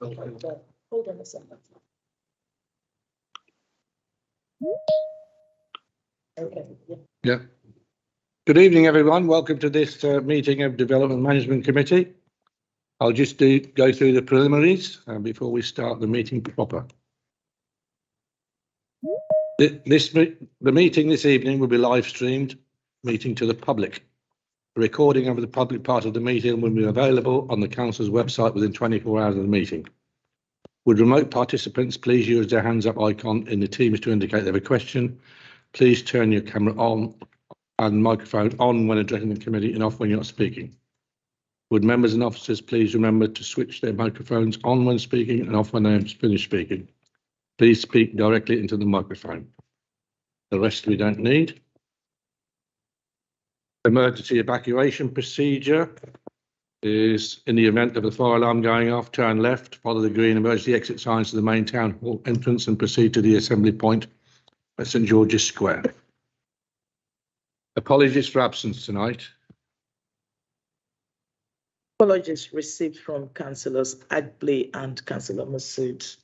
Hold on a second. Okay. Yeah. Good evening, everyone. Welcome to this meeting of Development Management Committee. I'll just go through the preliminaries before we start the meeting proper. The meeting this evening will be live streamed, meeting to the public. A recording of the public part of the meeting will be available on the council's website within 24 hours of the meeting. Would remote participants please use their hands up icon in the Teams to indicate they have a question? Please turn your camera on and microphone on when addressing the committee and off when you're not speaking. Would members and officers please remember to switch their microphones on when speaking and off when they have finished speaking. Please speak directly into the microphone. The rest we don't need. Emergency evacuation procedure is in the event of a fire alarm going off, turn left, follow the green emergency exit signs to the main town hall entrance and proceed to the assembly point at St George's Square. Apologies for absence tonight. Apologies received from Councillors Agbley and Councillor Masood.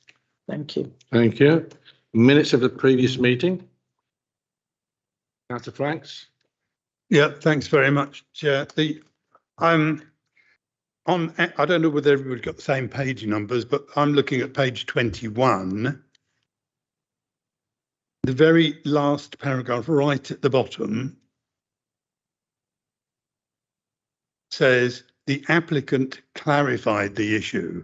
Thank you. Thank you. Minutes of the previous meeting. Councillor Franks. Yeah, thanks very much, Chair. I don't know whether everybody's got the same page numbers, but I'm looking at page 21. The very last paragraph right at the bottom says the applicant clarified the issue.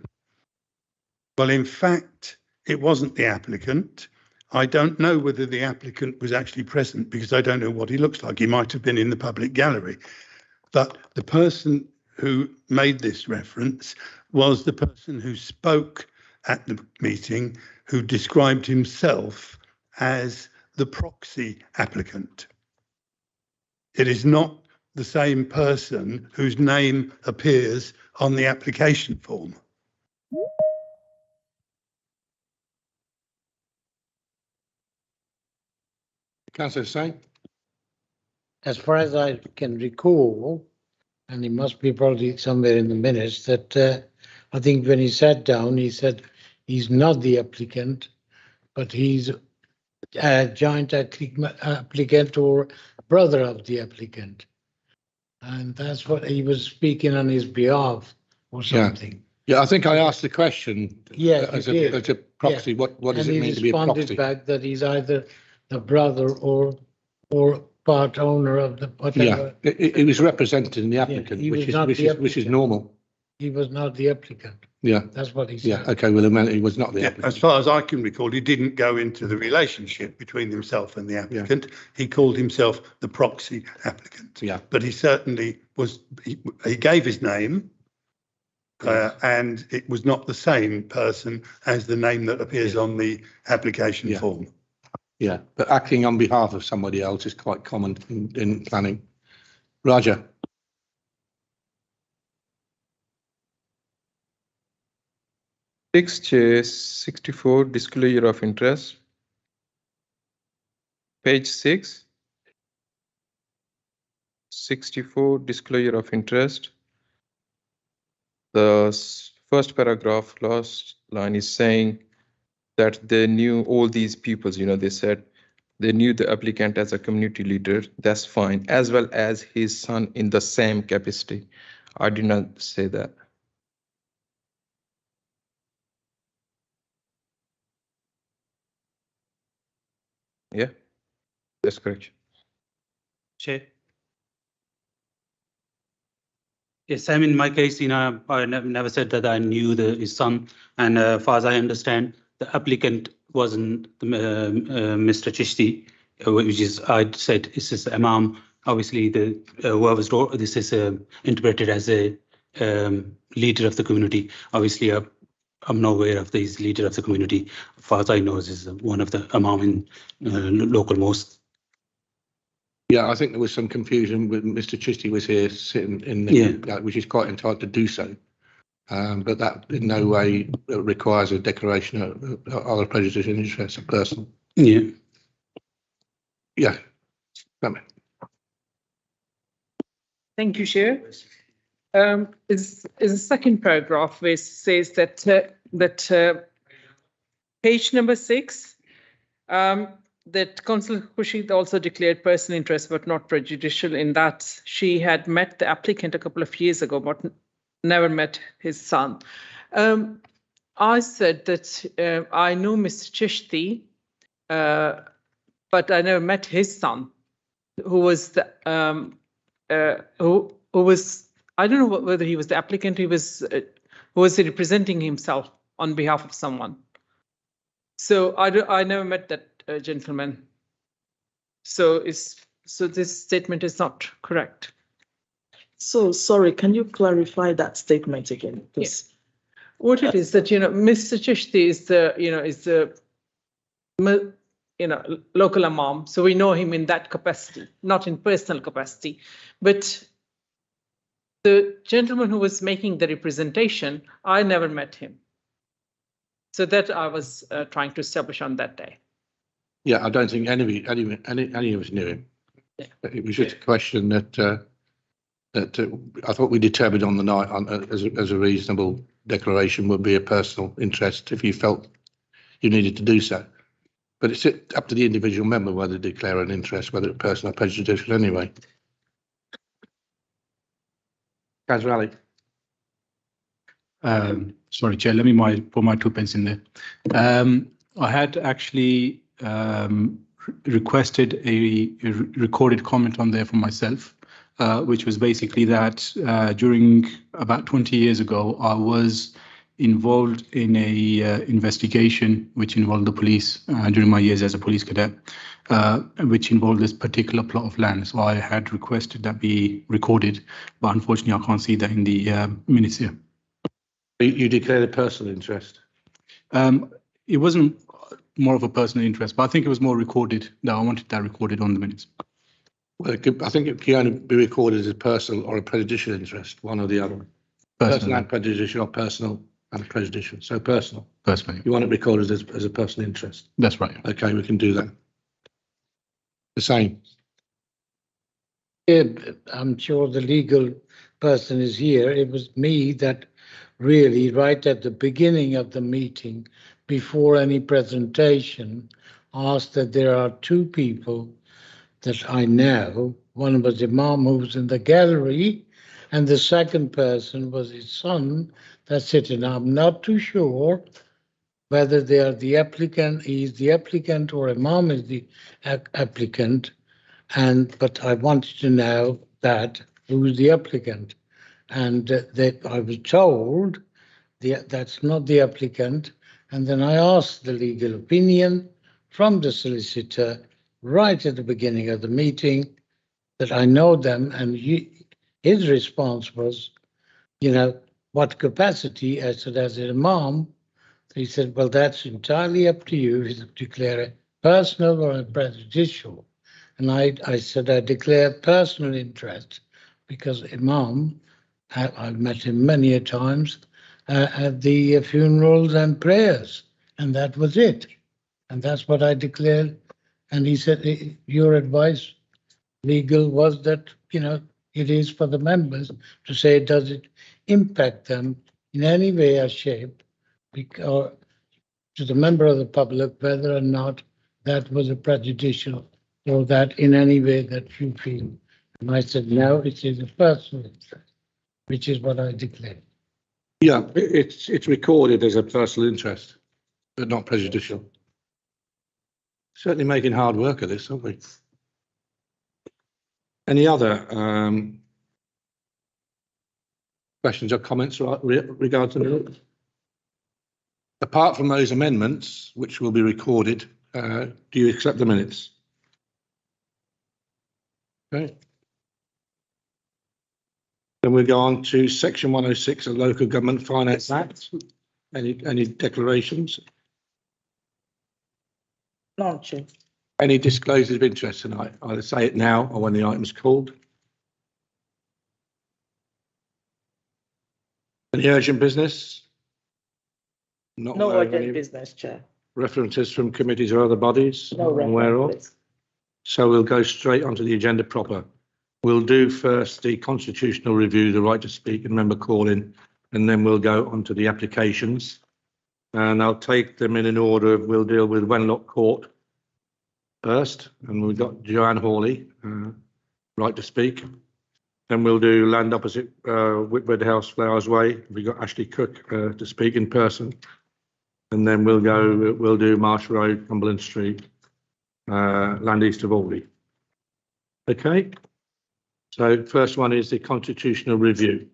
Well, in fact, it wasn't the applicant. I don't know whether the applicant was actually present because I don't know what he looks like. He might have been in the public gallery. But the person who made this reference was the person who spoke at the meeting, who described himself as the proxy applicant. It is not the same person whose name appears on the application form. Councillor Hussain. As far as I can recall, and it must be probably somewhere in the minutes, that I think when he sat down, he said he's not the applicant, but he's a joint applicant or brother of the applicant. And that's what he was speaking on his behalf or something. Yeah, I think I asked the question. Yeah, as a proxy. Yeah. What does it mean to be a proxy? And he responded back that he's either the brother or part owner of the whatever. Yeah, it was representing the applicant, yeah, which is normal. He was not the applicant. Yeah, that's what he said. Yeah, okay. Well, he was not the applicant. As far as I can recall, he didn't go into the relationship between himself and the applicant. Yeah. He called himself the proxy applicant. Yeah, but he certainly was. He gave his name, and it was not the same person as the name that appears on the application form. Yeah, but acting on behalf of somebody else is quite common in planning. Roger. Chair, 64, disclosure of interest. Page 6. 64, disclosure of interest. The first paragraph, last line is saying that they knew all these people, they said they knew the applicant as a community leader, that's fine, as well as his son in the same capacity. I did not say that. Yeah, that's correct. Chair. Yes, I mean, in my case, I never said that I knew his son, and as far as I understand, the applicant wasn't Mr. Chishti, which is, I said, this is Imam. Obviously, whoever's door, this is interpreted as a leader of the community. Obviously, I'm not aware of these leader of the community. As far as I know, this is one of the Imam in local mosque. Yeah, I think there was some confusion with Mr. Chishti was here sitting in the, which is quite entitled to do so. But that in no way requires a declaration of other prejudice in interest of person. Yeah. Yeah. Thank you, Chair. Is a second paragraph where it says that that page number 6, that Councillor Khurshid also declared personal interest but not prejudicial in that she had met the applicant a couple of years ago but never met his son. I said that I know Mr. Chishti, but I never met his son, who was the who was, I don't know whether he was the applicant, he was who was representing himself on behalf of someone. So I never met that gentleman. So this statement is not correct. So sorry, can you clarify that statement again, please? What it is that, Mr. Chishti is the local imam, so we know him in that capacity, not in personal capacity. But the gentleman who was making the representation, I never met him. So that I was trying to establish on that day. Yeah, I don't think any of us knew him. Yeah. It was just a question that I thought we determined on the night as a reasonable declaration would be a personal interest if you felt you needed to do so. But it's up to the individual member whether to declare an interest, whether it's personal or prejudicial anyway. Councillor Ali. Sorry, Chair, let me put my 2 pence in there. I had actually requested a recorded comment on there for myself, which was basically that during about 20 years ago, I was involved in a investigation which involved the police during my years as a police cadet, which involved this particular plot of land. So I had requested that be recorded, but unfortunately I can't see that in the minutes here. You declared a personal interest? It wasn't more of a personal interest, but I think it was more recorded. No, I wanted that recorded on the minutes. Well, I think it can only be recorded as a personal or a prejudicial interest, one or the other. Personal and prejudicial, or personal and prejudicial. So personal. Personally. You want it recorded as a personal interest? That's right. Okay, we can do that. The same. Yeah, I'm sure the legal person is here. It was me that really, right at the beginning of the meeting, before any presentation, asked that there are 2 people that I know. One was Imam, who was in the gallery, and the second person was his son that's sitting. I'm not too sure whether they are the applicant, he's the applicant, or Imam is the applicant. But I wanted to know that who's the applicant, and I was told that's not the applicant. And then I asked the legal opinion from the solicitor right at the beginning of the meeting that I know them, and his response was, what capacity? I said, as an imam. He said, well, that's entirely up to you. He declare it personal or prejudicial. And I said, I declare personal interest because Imam, I've met him many a times at the funerals and prayers, and that was it. And that's what I declared. And he said, your advice, legal, was that, it is for the members to say, does it impact them in any way or shape, or to the member of the public, whether or not that was a prejudicial or that in any way that you feel. And I said, no, it is a personal interest, which is what I declared. Yeah, it's recorded as a personal interest, but not prejudicial. Certainly making hard work of this, aren't we? Any other questions or comments regarding the minutes? Apart from those amendments, which will be recorded, do you accept the minutes? Okay. Then we'll go on to section 106 of the Local Government Finance Act. Any declarations? None, Chair. Any disclosures of interest tonight? Either say it now or when the item is called. Any urgent business? Not No aware of urgent any business, Chair. references from committees or other bodies? No Not aware of. reference. So we'll go straight onto the agenda proper. We'll do first the constitutional review, the right to speak and member calling, and then we'll go on to the applications. And I'll take them in an order. We'll deal with Wenlock Court first, and we've got Joanne Hawley, right to speak. Then we'll do land opposite Whitbread House, Flowers Way. We've got Ashley Cook to speak in person. And then we'll do Marsh Road, Cumberland Street, land east of Aldi. Okay. So first one is the constitutional review.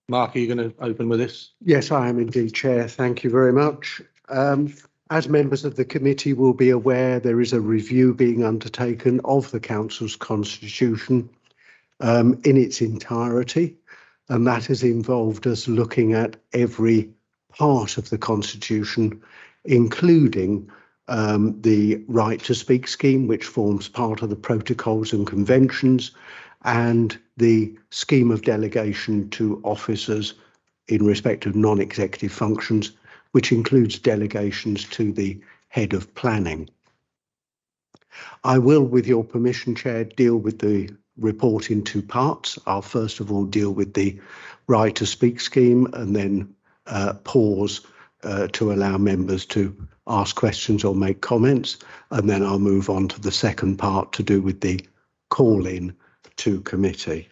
Mark, are you going to open with this? Yes, I am indeed, Chair. Thank you very much. As members of the committee will be aware, there is a review being undertaken of the Council's constitution in its entirety, and that has involved us looking at every part of the constitution, including the right to speak scheme, which forms part of the protocols and conventions, and the scheme of delegation to officers in respect of non-executive functions, which includes delegations to the head of planning. I will, with your permission, Chair, deal with the report in two parts. I'll first of all deal with the right to speak scheme and then pause to allow members to ask questions or make comments. And then I'll move on to the second part to do with the call-in to committee.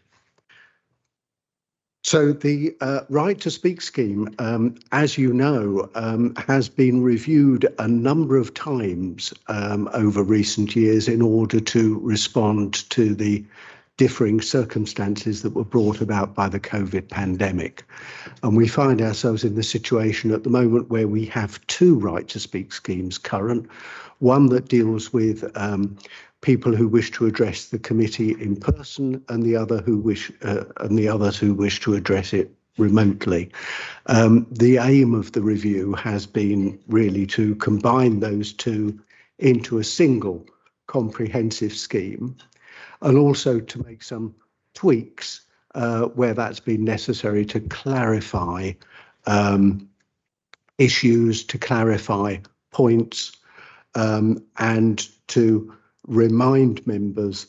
So the right to speak scheme, as you know, has been reviewed a number of times over recent years in order to respond to the differing circumstances that were brought about by the COVID pandemic. And we find ourselves in the situation at the moment where we have two right to speak schemes current, one that deals with people who wish to address the committee in person, and the others who wish to address it remotely. The aim of the review has been really to combine those two into a single comprehensive scheme, and also to make some tweaks where that's been necessary to clarify issues, to clarify points, and to remind members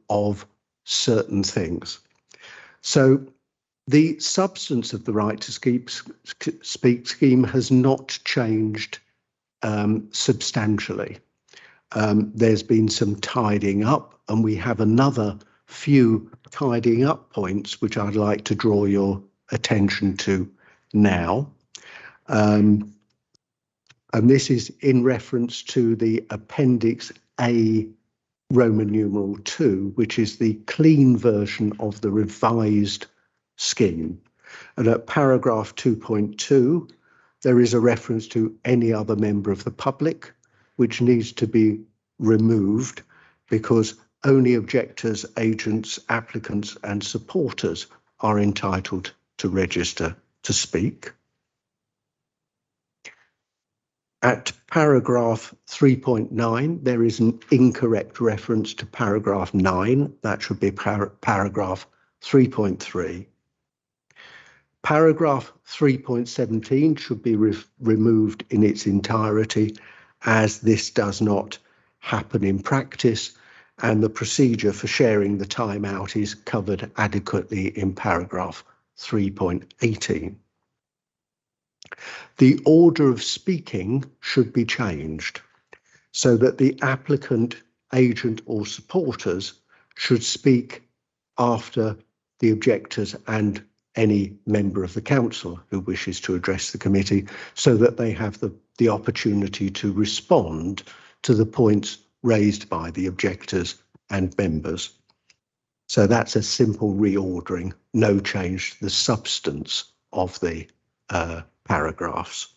of certain things. So the substance of the right to speak scheme has not changed substantially. There's been some tidying up, and we have another few tidying up points which I'd like to draw your attention to now. And this is in reference to the Appendix A Roman numeral 2, which is the clean version of the revised scheme. And at paragraph 2.2, there is a reference to any other member of the public, which needs to be removed because only objectors, agents, applicants and supporters are entitled to register to speak. At paragraph 3.9, there is an incorrect reference to paragraph 9. That should be paragraph 3.3. Paragraph 3.17 should be removed in its entirety, as this does not happen in practice, and the procedure for sharing the time out is covered adequately in paragraph 3.18. The order of speaking should be changed so that the applicant, agent or supporters should speak after the objectors and any member of the council who wishes to address the committee, so that they have the opportunity to respond to the points raised by the objectors and members. So that's a simple reordering, no change to the substance of the paragraphs.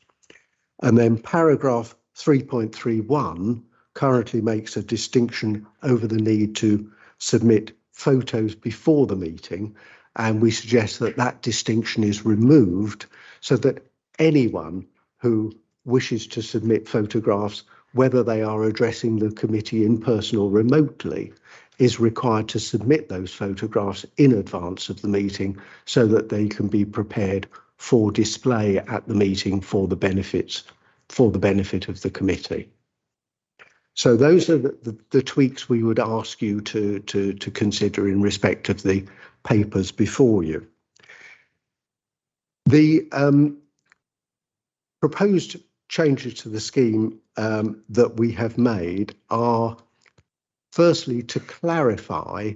And then paragraph 3.31 currently makes a distinction over the need to submit photos before the meeting, and we suggest that that distinction is removed so that anyone who wishes to submit photographs, whether they are addressing the committee in person or remotely, is required to submit those photographs in advance of the meeting so that they can be prepared for display at the meeting for the benefit of the committee. So those are the tweaks we would ask you to consider in respect of the papers before you. The proposed changes to the scheme that we have made are firstly to clarify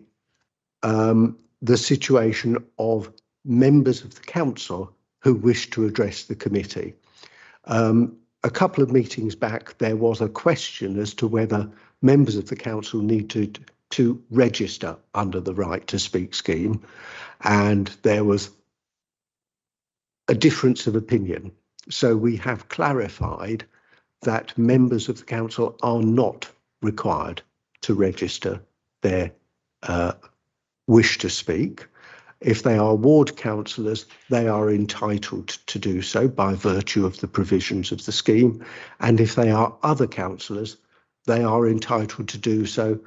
the situation of members of the council who wish to address the committee. A couple of meetings back, there was a question as to whether members of the council need to register under the right to speak scheme, and there was a difference of opinion. So we have clarified that members of the council are not required to register their wish to speak. If they are ward councillors, they are entitled to do so by virtue of the provisions of the scheme. And if they are other councillors, they are entitled to do so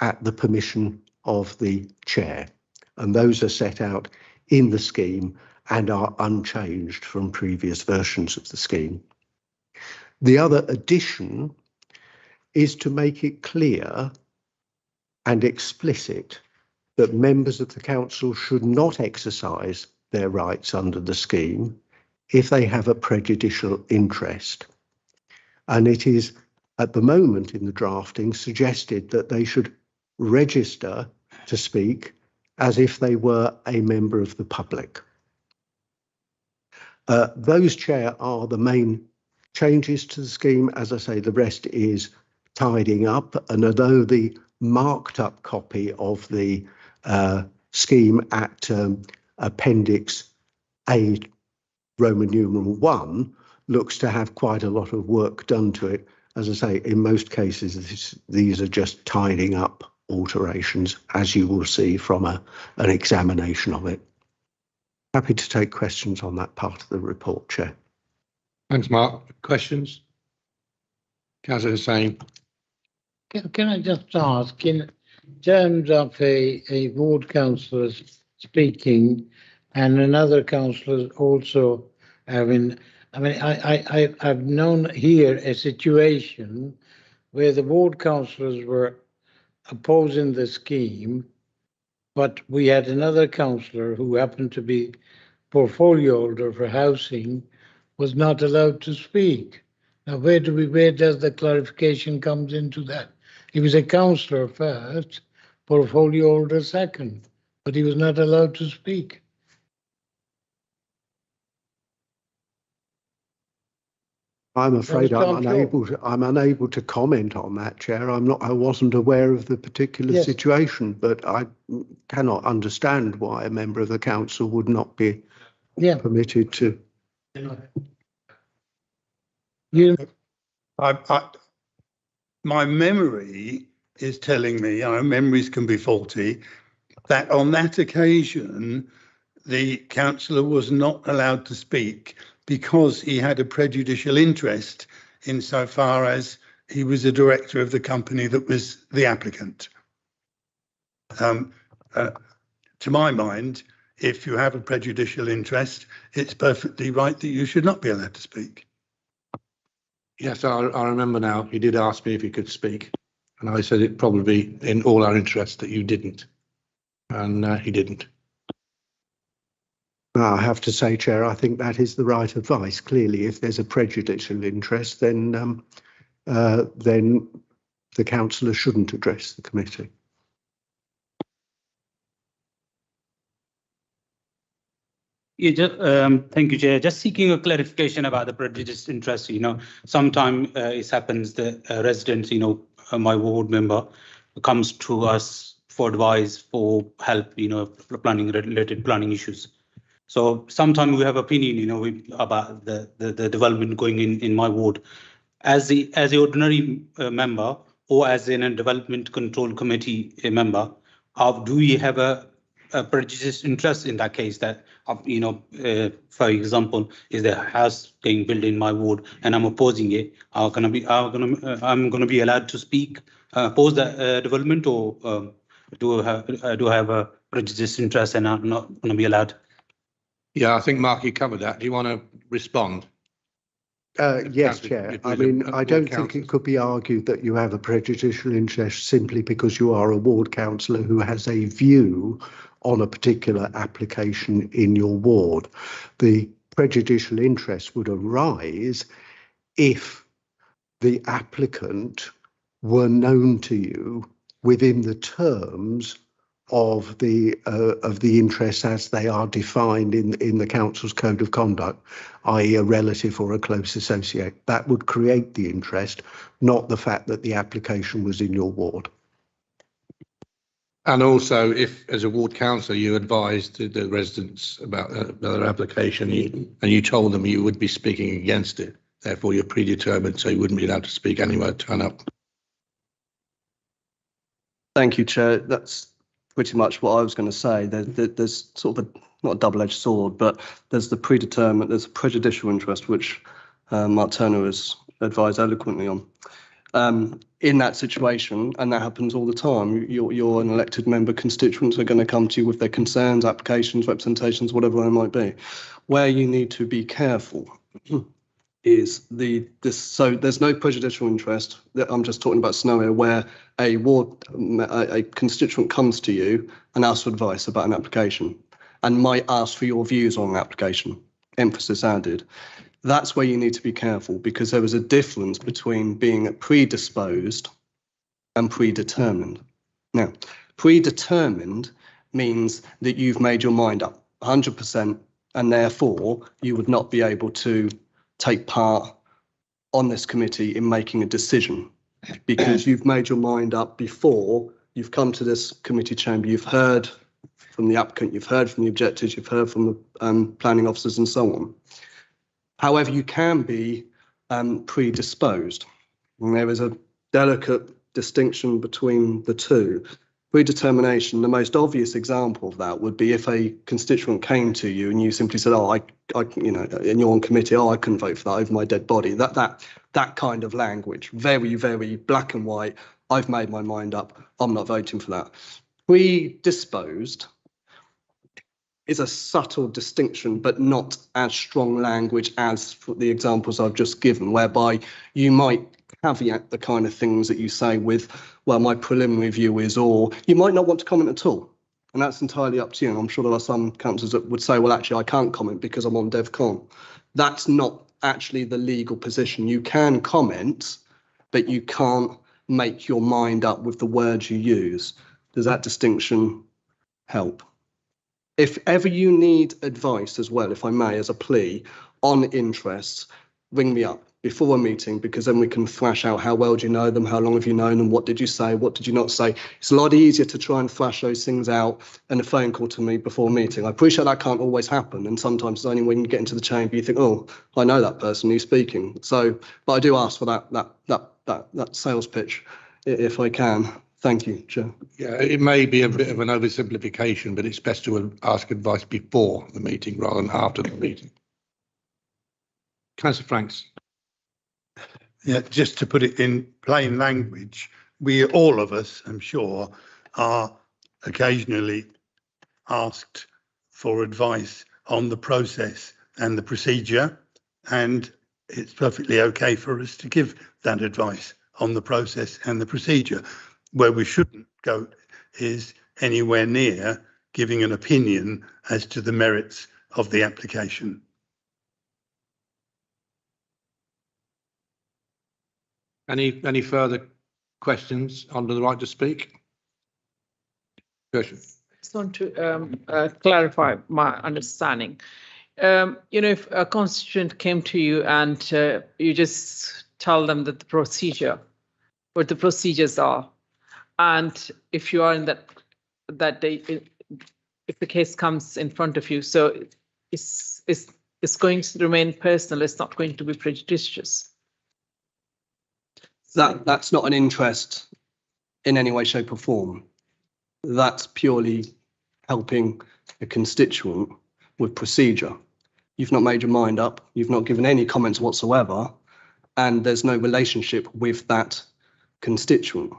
at the permission of the chair. And those are set out in the scheme and are unchanged from previous versions of the scheme. The other addition is to make it clear and explicit that members of the council should not exercise their rights under the scheme if they have a prejudicial interest. And it is at the moment in the drafting suggested that they should register to speak as if they were a member of the public. Those, Chair, are the main changes to the scheme. As I say, the rest is tidying up, and although the marked up copy of the scheme at Appendix A, Roman numeral 1, looks to have quite a lot of work done to it. As I say, in most cases, these are just tidying up alterations, as you will see from an examination of it. Happy to take questions on that part of the report, Chair. Thanks, Mark. Questions? Councillor Hussain. Can I just ask, in terms of a ward councillor speaking and another councillor also having, I've known here a situation where the ward councillors were opposing the scheme, but we had another councillor who happened to be portfolio holder for housing was not allowed to speak. Now, where does the clarification comes into that? He was a councillor first, portfolio holder second, but he was not allowed to speak. I'm afraid I'm unable to comment on that, Chair. I wasn't aware of the particular situation, but I cannot understand why a member of the council would not be permitted to. My memory is telling me, memories can be faulty, that on that occasion, the councillor was not allowed to speak because he had a prejudicial interest insofar as he was a director of the company that was the applicant. To my mind, if you have a prejudicial interest, it's perfectly right that you should not be allowed to speak. Yes, I remember now. He did ask me if he could speak, and I said it'd probably be in all our interest that you didn't, and he didn't. I have to say, Chair, I think that is the right advice. Clearly, if there's a prejudicial interest, then the councillor shouldn't address the committee. Thank you, Chair. Just seeking a clarification about the prejudiced interest. Sometimes it happens that residents, my ward member comes to us for advice, for help, related planning issues. So sometimes we have opinion, about the development going in my ward. As the ordinary member or as in a development control committee member, do we have a prejudiced interest in that case that, for example, is there a house being built in my ward and I'm opposing it? I'm going to be allowed to speak, oppose the development, or do I have a prejudiced interest and I'm not going to be allowed? Yeah, I think Mark, you covered that. Do you want to respond? Yes, Chair. I mean, I don't think it could be argued that you have a prejudicial interest simply because you are a ward councillor who has a view on a particular application in your ward. The prejudicial interest would arise if the applicant were known to you within the terms of the interests as they are defined in the council's code of conduct, i.e. a relative or a close associate. That would create the interest, not the fact that the application was in your ward. And also, if as a ward councillor you advised the residents about their application and you told them you would be speaking against it, therefore you're predetermined, so you wouldn't be allowed to speak anywhere, turn up. Thank you, Chair. That's pretty much what I was going to say. There's sort of not a double-edged sword, but there's the predetermined, there's a prejudicial interest, which Mark Turner has advised eloquently on. In that situation, and that happens all the time, you're an elected member, constituents are going to come to you with their concerns, applications, representations, whatever they might be. Where you need to be careful is so there's no prejudicial interest. I'm just talking about a scenario where a constituent comes to you and asks for advice about an application and might ask for your views on an application, emphasis added. That's where you need to be careful, because there is a difference between being predisposed and predetermined. Now, predetermined means that you've made your mind up 100%, and therefore you would not be able to take part on this committee in making a decision, because you've made your mind up before you've come to this committee chamber. You've heard from the applicant, you've heard from the objectors, you've heard from the planning officers and so on. However, you can be predisposed, and there is a delicate distinction between the two. Predetermination, the most obvious example of that would be if a constituent came to you and you simply said, "Oh, I and you're on committee, oh, I couldn't vote for that over my dead body." That kind of language, very, very black and white. I've made my mind up. I'm not voting for that. Predisposed is a subtle distinction, but not as strong language as for the examples I've just given, whereby you might caveat the kind of things that you say with, "Well, my preliminary view is," or you might not want to comment at all. And that's entirely up to you. And I'm sure there are some councillors that would say, "Well, actually, I can't comment because I'm on DevCon." That's not actually the legal position. You can comment, but you can't make your mind up with the words you use. Does that distinction help? If ever you need advice as well, if I may, as a plea on interests, ring me up before a meeting, because then we can thrash out how well do you know them, how long have you known them, what did you say, what did you not say. It's a lot easier to try and thrash those things out than a phone call to me before a meeting. I appreciate that can't always happen, and sometimes it's only when you get into the chamber you think, "Oh, I know that person who's speaking." So, but I do ask for that sales pitch if I can. Thank you, Chair. Yeah, it may be a bit of an oversimplification, but it's best to ask advice before the meeting rather than after the meeting. Councillor Franks. Yeah, just to put it in plain language, we, all of us, I'm sure, are occasionally asked for advice on the process and the procedure, and it's perfectly okay for us to give that advice on the process and the procedure. Where we shouldn't go is anywhere near giving an opinion as to the merits of the application. Any further questions under the right to speak? Question. I just want to clarify my understanding. If a constituent came to you and you just tell them that what the procedures are, and if you are in that day, if the case comes in front of you, so it's going to remain personal. It's not going to be prejudicious. That's not an interest in any way, shape or form. That's purely helping a constituent with procedure. You've not made your mind up. You've not given any comments whatsoever. And there's no relationship with that constituent.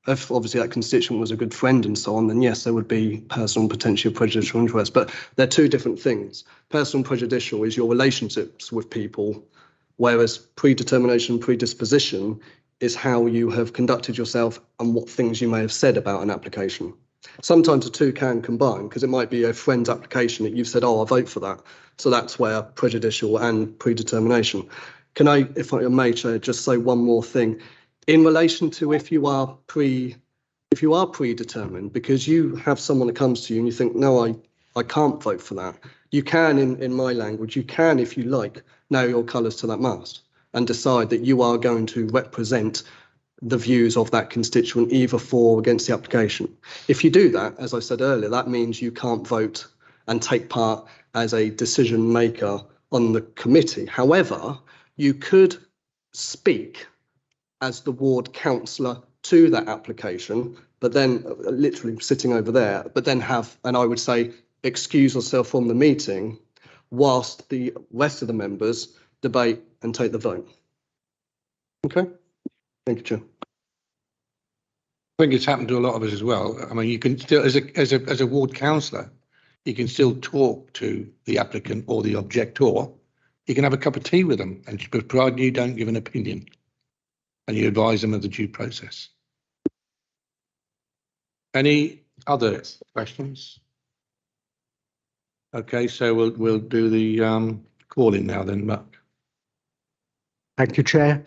If obviously that constituent was a good friend and so on, then yes, there would be personal, potentially prejudicial interest. But they're two different things. Personal and prejudicial is your relationships with people, whereas predetermination, predisposition is how you have conducted yourself and what things you may have said about an application. Sometimes the two can combine because it might be a friend's application that you've said, oh, I'll vote for that. So that's where prejudicial and predetermination. Can I, if I may, Chair, just say one more thing in relation to if you are predetermined, because you have someone that comes to you and you think, no, I can't vote for that. You can, in my language, you can, if you like, nail your colours to that mast and decide that you are going to represent the views of that constituent, either for or against the application. If you do that, as I said earlier, that means you can't vote and take part as a decision maker on the committee. However, you could speak as the ward councillor to that application, but then literally sitting over there, but then have, and I would say, excuse yourself from the meeting whilst the rest of the members debate and take the vote. Okay, thank you, Chair. I think it's happened to a lot of us as well. I mean, you can still, as a ward councillor, you can still talk to the applicant or the objector. You can have a cup of tea with them, and provided you don't give an opinion, and you advise them of the due process. Any other questions? Okay, so we'll do the calling now then, Mark. Thank you, Chair.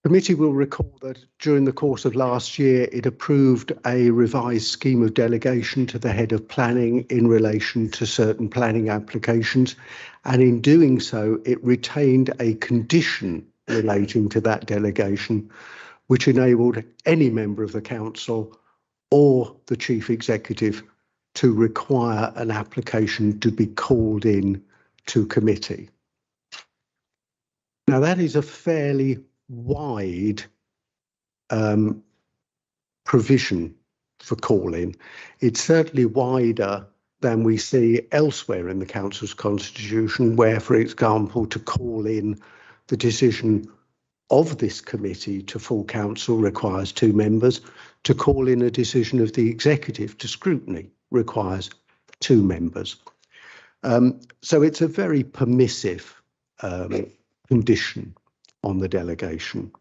The committee will recall that during the course of last year, it approved a revised scheme of delegation to the head of planning in relation to certain planning applications. And in doing so, it retained a condition relating to that delegation, which enabled any member of the council or the chief executive to require an application to be called in to committee. Now, that is a fairly wide provision for calling. It's certainly wider than we see elsewhere in the council's constitution, where, for example, to call in the decision of this committee to full council requires 2 members. To call in a decision of the executive to scrutiny requires 2 members. So it's a very permissive condition on the delegation.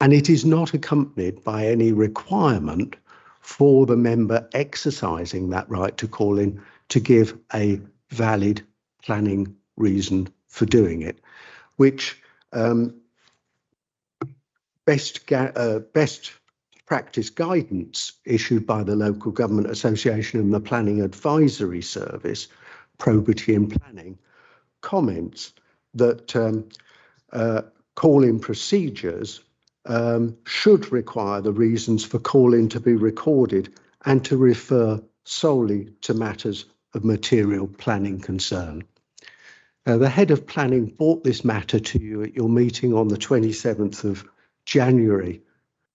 And it is not accompanied by any requirement for the member exercising that right to call in to give a valid planning reason for doing it, which best practice guidance issued by the Local Government Association and the Planning Advisory Service, Probity in Planning, comments that call-in procedures should require the reasons for call-in to be recorded and to refer solely to matters of material planning concern. The head of planning brought this matter to you at your meeting on the 27th of January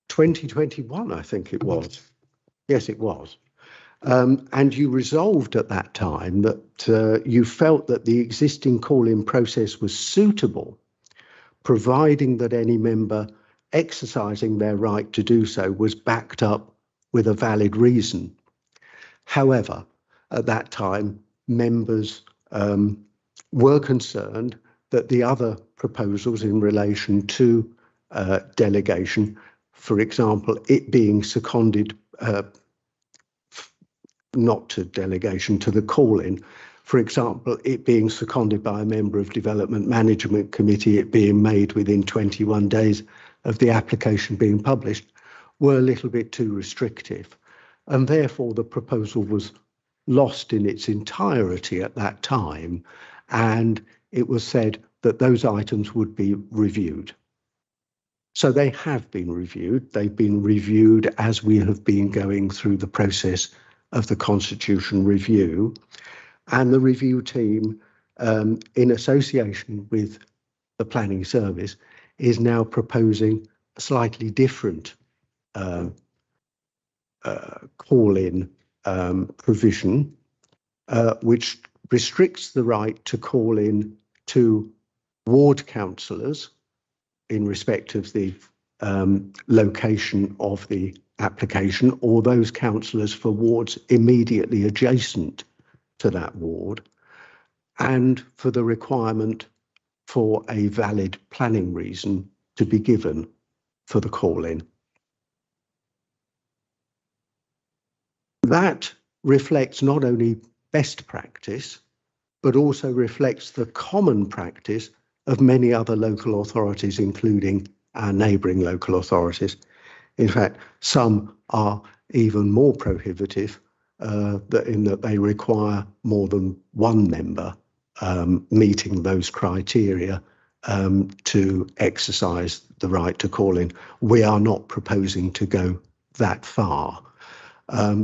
2021, I think it was. Yes, it was. And you resolved at that time that you felt that the existing call-in process was suitable, providing that any member exercising their right to do so was backed up with a valid reason. However, at that time, members were concerned that the other proposals in relation to delegation, for example, it being seconded not to delegation, to the call-in. For example, it being seconded by a member of Development Management Committee, it being made within 21 days of the application being published, were a little bit too restrictive. And therefore, the proposal was lost in its entirety at that time. And it was said that those items would be reviewed. So they have been reviewed. They've been reviewed as we have been going through the process of the Constitution review, and the review team, in association with the Planning Service, is now proposing a slightly different call-in provision, which restricts the right to call in to ward councillors in respect of the location of the application, or those councillors for wards immediately adjacent to that ward, and for the requirement for a valid planning reason to be given for the call-in. That reflects not only best practice, but also reflects the common practice of many other local authorities, including our neighbouring local authorities. In fact, some are even more prohibitive in that they require more than one member meeting those criteria to exercise the right to call in. We are not proposing to go that far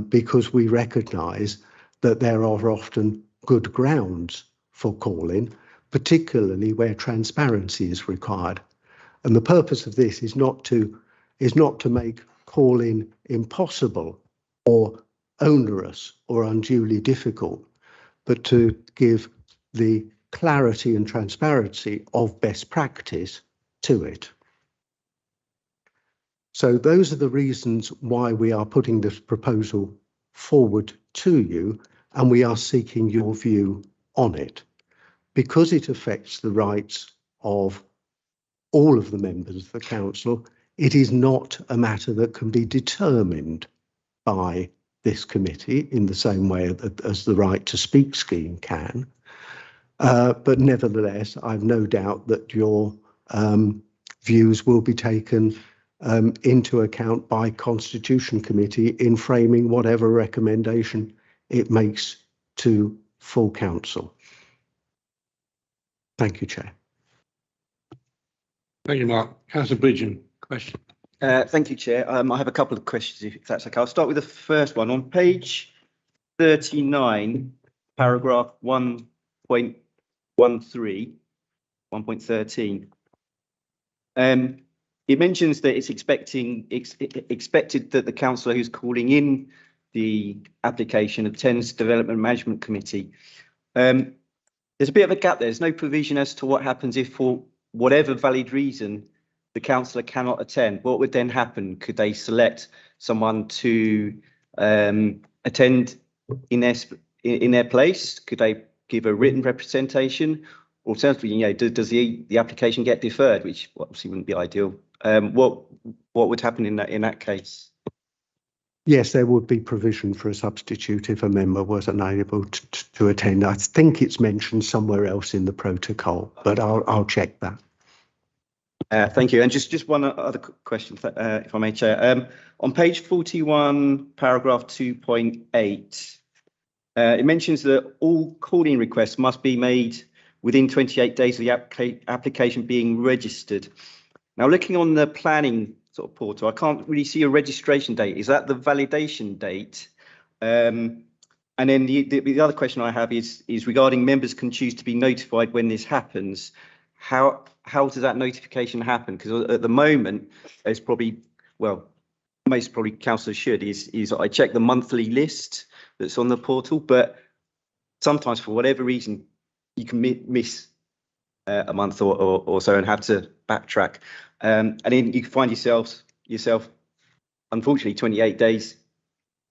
because we recognise that there are often good grounds for calling, particularly where transparency is required. And the purpose of this is not to make calling impossible or onerous or unduly difficult, but to give the clarity and transparency of best practice to it. So those are the reasons why we are putting this proposal forward to you, and we are seeking your view on it. Because it affects the rights of all of the members of the council, it is not a matter that can be determined by this committee in the same way as the right to speak scheme can. But nevertheless, I've no doubt that your views will be taken into account by Constitution Committee in framing whatever recommendation it makes to full council. Thank you, Chair. Thank you, Mark. Councillor Bridgen, question. Thank you, Chair. I have a couple of questions, if that's okay. I'll start with the first one. On page 39, paragraph 1.13, 1.13, it mentions that it's expected that the councillor who's calling in the application attends Development Management Committee. There's a bit of a gap there. There's no provision as to what happens if, for whatever valid reason, the councillor cannot attend. What would then happen? Could they select someone to attend in their place? Could they give a written representation? Alternatively, does the application get deferred, which obviously wouldn't be ideal? What would happen in that case? Yes, there would be provision for a substitute if a member was unable to attend. I think it's mentioned somewhere else in the protocol, but I'll check that. Thank you. And just one other question, if I may, Chair. On page 41, paragraph 2.8, it mentions that all calling requests must be made within 28 days of the application being registered. Now, looking on the planning sort of portal, I can't really see a registration date. Is that the validation date? And then the other question I have is regarding members can choose to be notified when this happens. How does that notification happen? Because at the moment, it's probably, well, most probably councillors should, is I check the monthly list that's on the portal, but sometimes for whatever reason, you can miss a month or so and have to backtrack. And then you can find yourself, unfortunately, 28 days,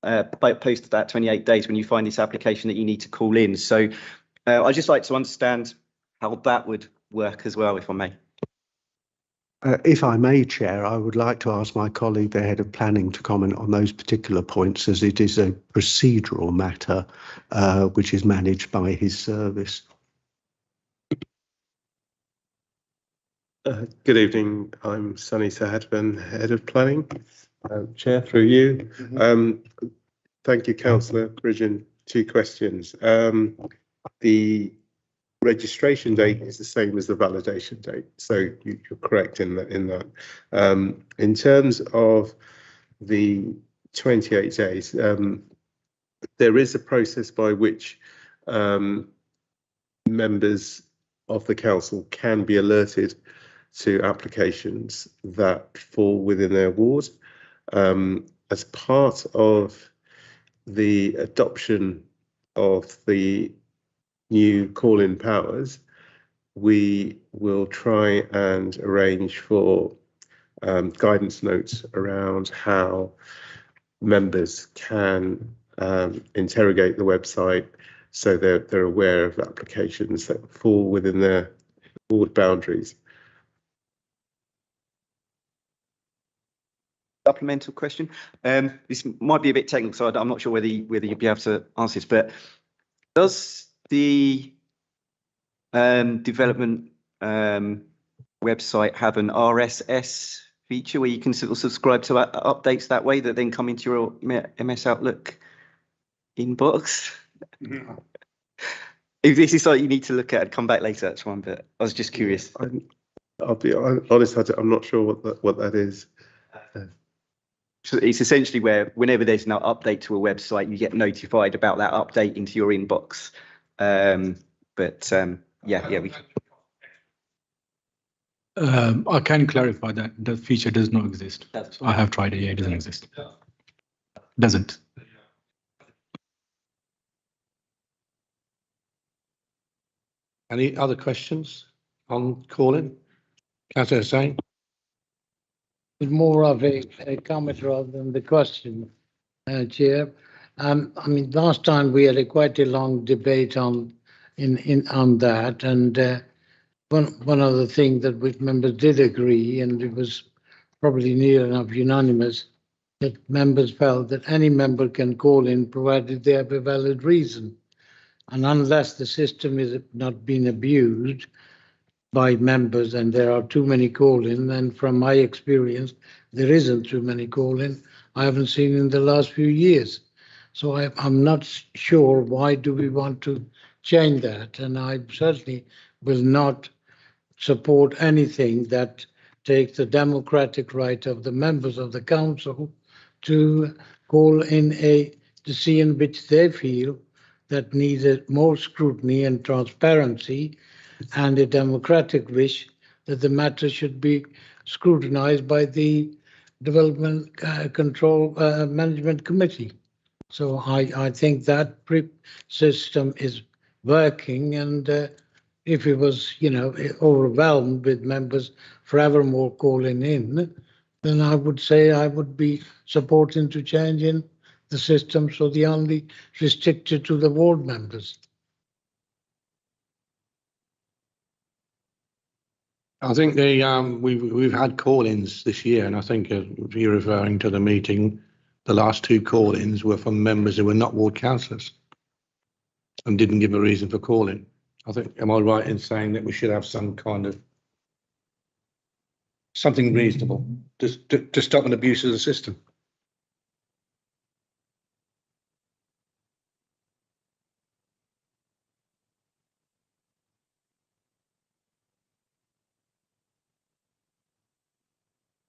post that 28 days when you find this application that you need to call in. So I'd just like to understand how that would work as well, if I may. If I may, Chair, I would like to ask my colleague, the Head of Planning, to comment on those particular points, as it is a procedural matter which is managed by his service. Good evening. I'm Sunny Sahadban, Head of Planning. Chair, through you. Thank you, Councillor Bridgen. 2 questions. The registration date is the same as the validation date, so you're correct in that. In terms of the 28 days, there is a process by which members of the council can be alerted to applications that fall within their ward. As part of the adoption of the new call-in powers, we will try and arrange for guidance notes around how members can interrogate the website so they're aware of applications that fall within their ward boundaries. supplemental question. This might be a bit technical, so I'm not sure whether you'd be able to answer this, but does the development website have an RSS feature where you can sort of subscribe to updates that way that then come into your MS Outlook inbox? If this is something you need to look at and come back later, that's one, but I was just curious. I'll be honest, I'm not sure what that is. So it's essentially where whenever there's an update to a website, you get notified about that update into your inbox. I can clarify that the feature does not exist. I have tried it. Yeah, it doesn't exist. Doesn't. Any other questions on calling? Councillor Hussain? It's more of a comment rather than the question, Chair. I mean, last time we had quite a long debate on that, and one of the things that which members did agree, and it was probably near enough unanimous, that members felt that any member can call in provided they have a valid reason. And unless the system is not being abused by members and there are too many call-in, and from my experience, there isn't too many call-in. I haven't seen in the last few years. So I'm not sure why do we want to change that. And I certainly will not support anything that takes the democratic right of the members of the council to call in to see in which they feel that needed more scrutiny and transparency, and a democratic wish that the matter should be scrutinized by the Development Control Management Committee. So I think that system is working, and if it was, overwhelmed with members forevermore calling in, then I would say I would be supporting to change in the system so they only restricted to the ward members. I think we've had call-ins this year, and I think if you're referring to the meeting, the last two call-ins were from members who were not ward councillors and didn't give a reason for calling. I think, am I right in saying that we should have some kind of something reasonable to stop an abuse of the system?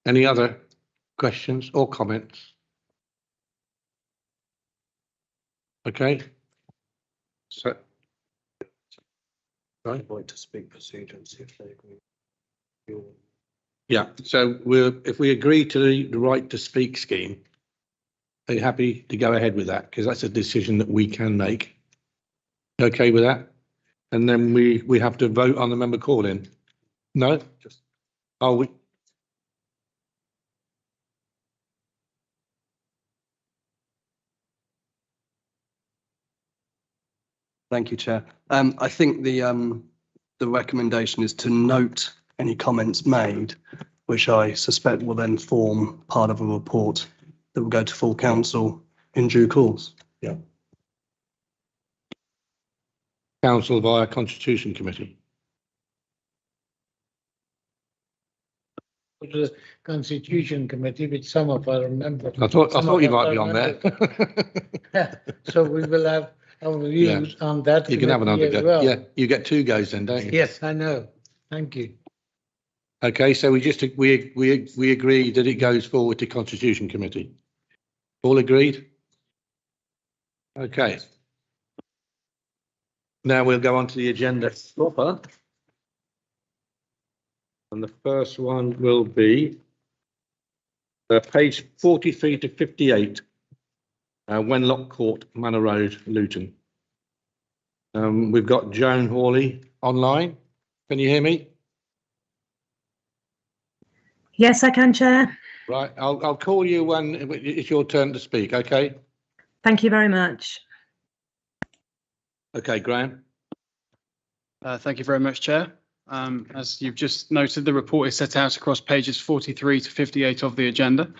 Any other questions or comments? Okay. So, right. Right to speak procedure and see if they agree. Yeah. So if we agree to the right to speak scheme, are you happy to go ahead with that? Because that's a decision that we can make. Okay with that? And then we have to vote on the member call in. No. We. Thank you, Chair. I think the recommendation is to note any comments made, which I suspect will then form part of a report that will go to full council in due course. Yeah. Council via Constitution Committee. The Constitution Committee, which some of our members. I thought you might be on there. So we will have our views on that. You can have another go. Well. Yeah, you get two goes then, don't you? Yes, I know. Thank you. Okay, so we agree that it goes forward to Constitution Committee. All agreed? Okay. Now we'll go on to the agenda proper. And the first one will be page 43 to 58, Wenlock Court, Manor Road, Luton. We've got Joan Hawley online. Can you hear me? Yes, I can, Chair. Right, I'll call you when it's your turn to speak, okay? Thank you very much. Okay, Graham. Thank you very much, Chair. As you've just noted, the report is set out across pages 43 to 58 of the agenda.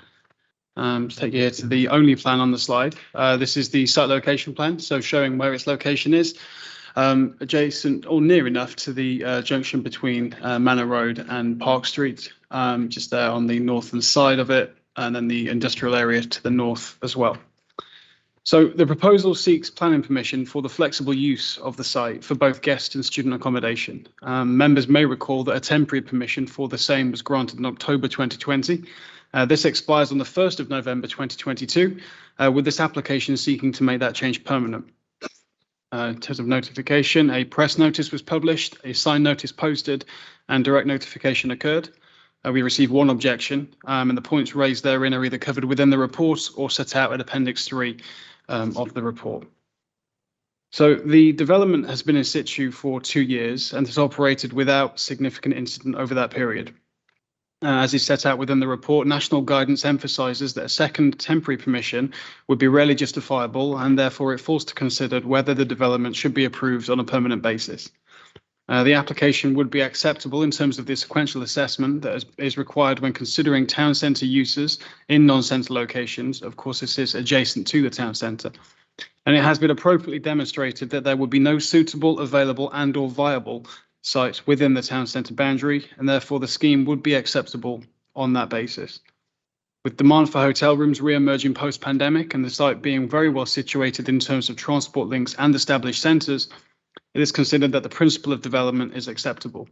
Take you here to the only plan on the slide. This is the site location plan, so showing where its location is, adjacent or near enough to the junction between Manor Road and Park Street, just there on the northern side of it, and then the industrial area to the north as well. So the proposal seeks planning permission for the flexible use of the site for both guest and student accommodation. Members may recall that a temporary permission for the same was granted in October 2020. This expires on the 1st of November 2022, with this application seeking to make that change permanent. In terms of notification, a press notice was published, a signed notice posted, and direct notification occurred. We received one objection, and the points raised therein are either covered within the report or set out at Appendix 3 of the report. So the development has been in situ for 2 years and has operated without significant incident over that period. As is set out within the report, national guidance emphasises that a second temporary permission would be rarely justifiable, and therefore it falls to consider whether the development should be approved on a permanent basis. The application would be acceptable in terms of the sequential assessment that is required when considering town centre uses in non-centre locations. Of course, this is adjacent to the town centre. And it has been appropriately demonstrated that there would be no suitable, available and or viable sites within the town centre boundary, and therefore the scheme would be acceptable on that basis. With demand for hotel rooms re-emerging post-pandemic and the site being very well situated in terms of transport links and established centres, it is considered that the principle of development is acceptable.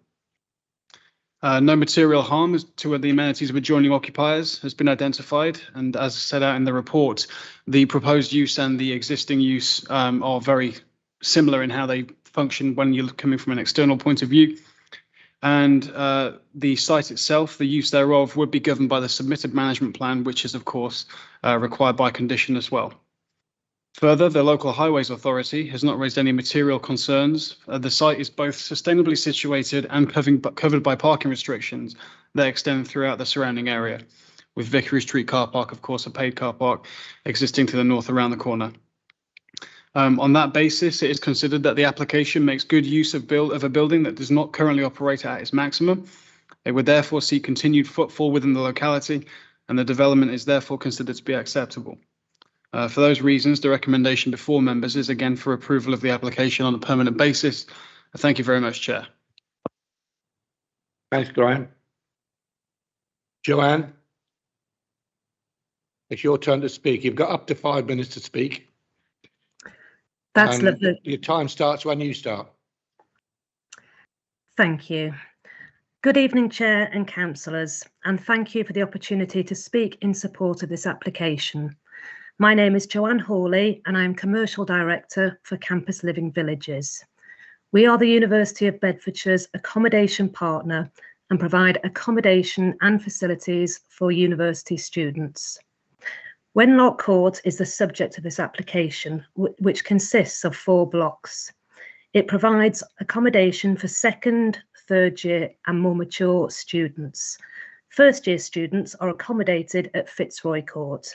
No material harm to the amenities of adjoining occupiers has been identified, and as set out in the report, the proposed use and the existing use are very similar in how they function when you're coming from an external point of view. And the site itself, the use thereof, would be governed by the submitted management plan, which is, of course, required by condition as well. Further, the local highways authority has not raised any material concerns. The site is both sustainably situated and covered by parking restrictions that extend throughout the surrounding area, with Vickery Street car park, of course, a paid car park existing to the north around the corner. On that basis, it is considered that the application makes good use of a building that does not currently operate at its maximum. It would therefore see continued footfall within the locality, and the development is therefore considered to be acceptable. For those reasons, the recommendation before members is again for approval of the application on a permanent basis. Thank you very much, Chair. Thanks, Graham. Joanne, it's your turn to speak. You've got up to 5 minutes to speak. That's lovely. Your time starts when you start. Thank you. Good evening, Chair and councillors, and thank you for the opportunity to speak in support of this application. My name is Joanne Hawley and I am Commercial Director for Campus Living Villages. We are the University of Bedfordshire's accommodation partner and provide accommodation and facilities for university students. Wenlock Court is the subject of this application, which consists of 4 blocks. It provides accommodation for second, third year and more mature students. First year students are accommodated at Fitzroy Court.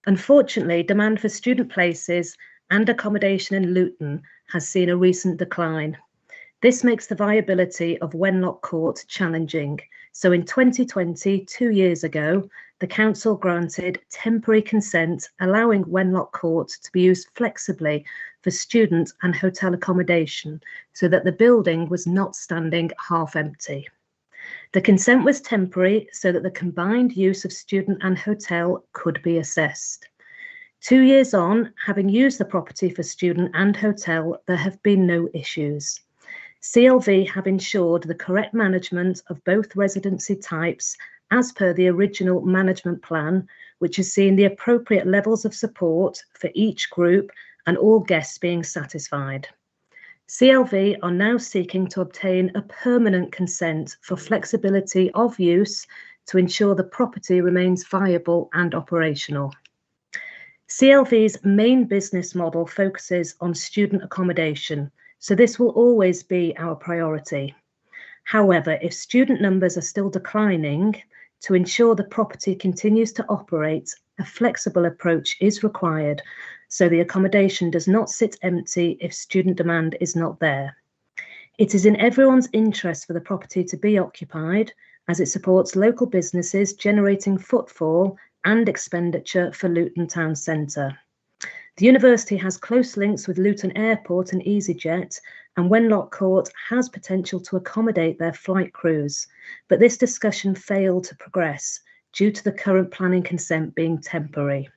Unfortunately, demand for student places and accommodation in Luton has seen a recent decline. This makes the viability of Wenlock Court challenging. So in 2020, 2 years ago, the council granted temporary consent allowing Wenlock Court to be used flexibly for student and hotel accommodation so that the building was not standing half empty. The consent was temporary so that the combined use of student and hotel could be assessed. 2 years on, having used the property for student and hotel, there have been no issues. CLV have ensured the correct management of both residency types as per the original management plan, which has seen the appropriate levels of support for each group and all guests being satisfied. CLV are now seeking to obtain a permanent consent for flexibility of use to ensure the property remains viable and operational. CLV's main business model focuses on student accommodation, so this will always be our priority. However, if student numbers are still declining, to ensure the property continues to operate, a flexible approach is required so the accommodation does not sit empty if student demand is not there. It is in everyone's interest for the property to be occupied as it supports local businesses generating footfall and expenditure for Luton Town Centre. The university has close links with Luton Airport and EasyJet, and Wenlock Court has potential to accommodate their flight crews, but this discussion failed to progress due to the current planning consent being temporary.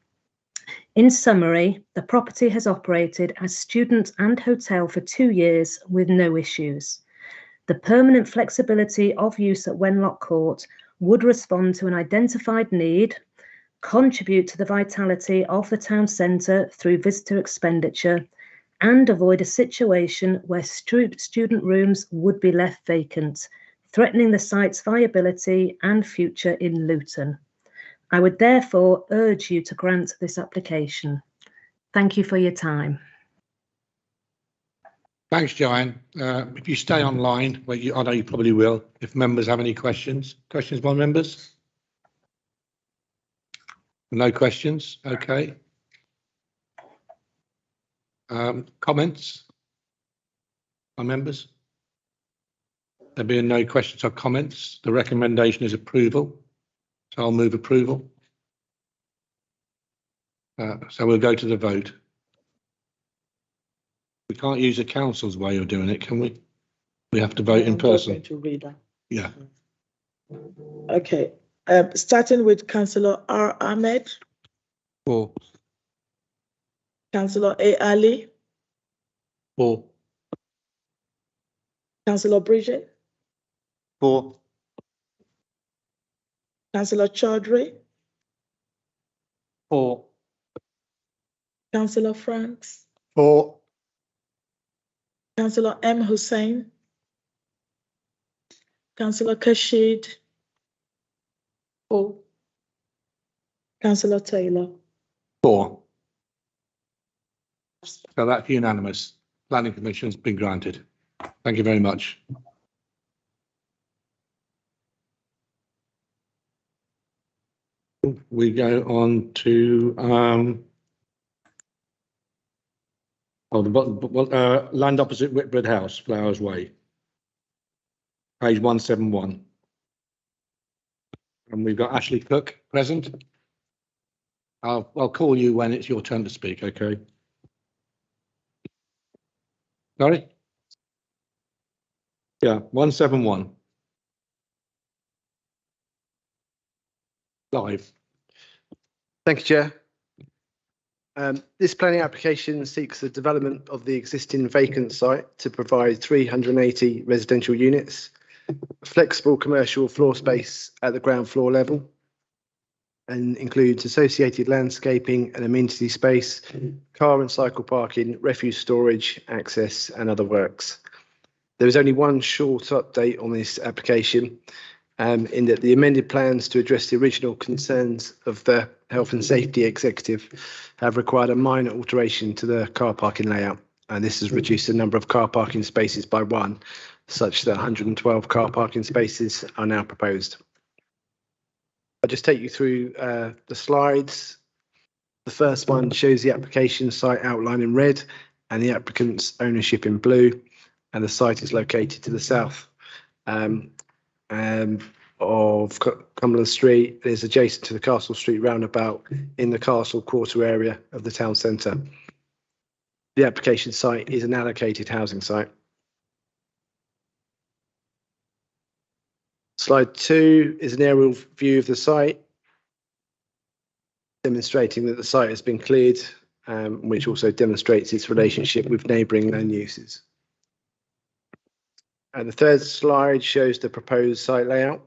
In summary, the property has operated as student and hotel for 2 years with no issues. The permanent flexibility of use at Wenlock Court would respond to an identified need, contribute to the vitality of the town centre through visitor expenditure, and avoid a situation where student rooms would be left vacant, threatening the site's viability and future in Luton. I would therefore urge you to grant this application. Thank you for your time. Thanks, Joanne. If you stay online, well, I know you probably will, if members have any questions. Questions by members? No questions, okay. Comments by members? There being no questions or comments, the recommendation is approval. So I'll move approval. So we'll go to the vote. We can't use the council's way of doing it, can we? We have to vote in person. To read that. Yeah. Okay. Starting with Councillor R. Ahmed. 4. Councillor A. Ali. 4. Councillor Bridget. 4. Councillor Chaudhry. 4. Councillor Franks. 4. Councillor M. Hussain. Councillor Kashid. 4. Councillor Taylor. 4. So that's unanimous. Planning Commission's been granted. Thank you very much. We go on to land opposite Whitbread House, Flowers Way, page 171. And we've got Ashley Cook present. I'll call you when it's your turn to speak, okay? Sorry? Yeah, 171. Live. Thank you, Chair. This planning application seeks the development of the existing vacant site to provide 380 residential units, flexible commercial floor space at the ground floor level, and includes associated landscaping and amenity space, car and cycle parking, refuse storage, access, and other works. There is only one short update on this application, in that the amended plans to address the original concerns of the Health and Safety Executive have required a minor alteration to the car parking layout, and this has reduced the number of car parking spaces by 1, such that 112 car parking spaces are now proposed. I'll just take you through the slides. The first one shows the application site outline in red and the applicant's ownership in blue, and the site is located to the south of Cumberland Street. It is adjacent to the Castle Street roundabout in the Castle Quarter area of the town centre. The application site is an allocated housing site. Slide 2 is an aerial view of the site, demonstrating that the site has been cleared, which also demonstrates its relationship with neighbouring land uses. And the third slide shows the proposed site layout,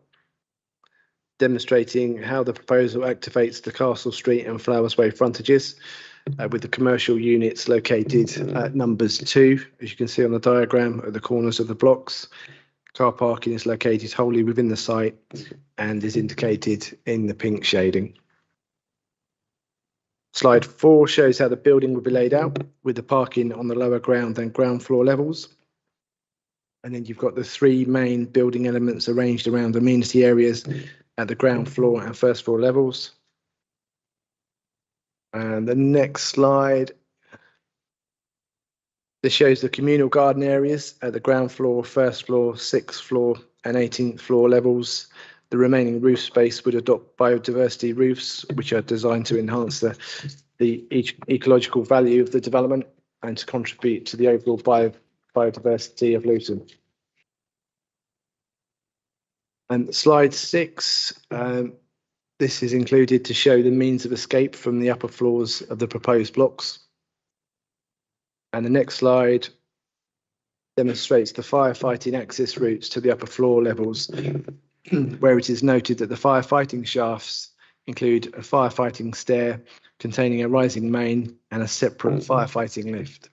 demonstrating how the proposal activates the Castle Street and Flowers Way frontages, with the commercial units located at numbers 2, as you can see on the diagram, at the corners of the blocks. Car parking is located wholly within the site and is indicated in the pink shading. Slide 4 shows how the building will be laid out, with the parking on the lower ground and ground floor levels. And then you've got the 3 main building elements arranged around amenity areas at the ground floor and first floor levels. And the next slide, this shows the communal garden areas at the ground floor, first floor, 6th floor and 18th floor levels. The remaining roof space would adopt biodiversity roofs, which are designed to enhance the ecological value of the development and to contribute to the overall biodiversity of Luton. And slide 6, this is included to show the means of escape from the upper floors of the proposed blocks. And the next slide demonstrates the firefighting access routes to the upper floor levels, where it is noted that the firefighting shafts include a firefighting stair containing a rising main and a separate firefighting lift.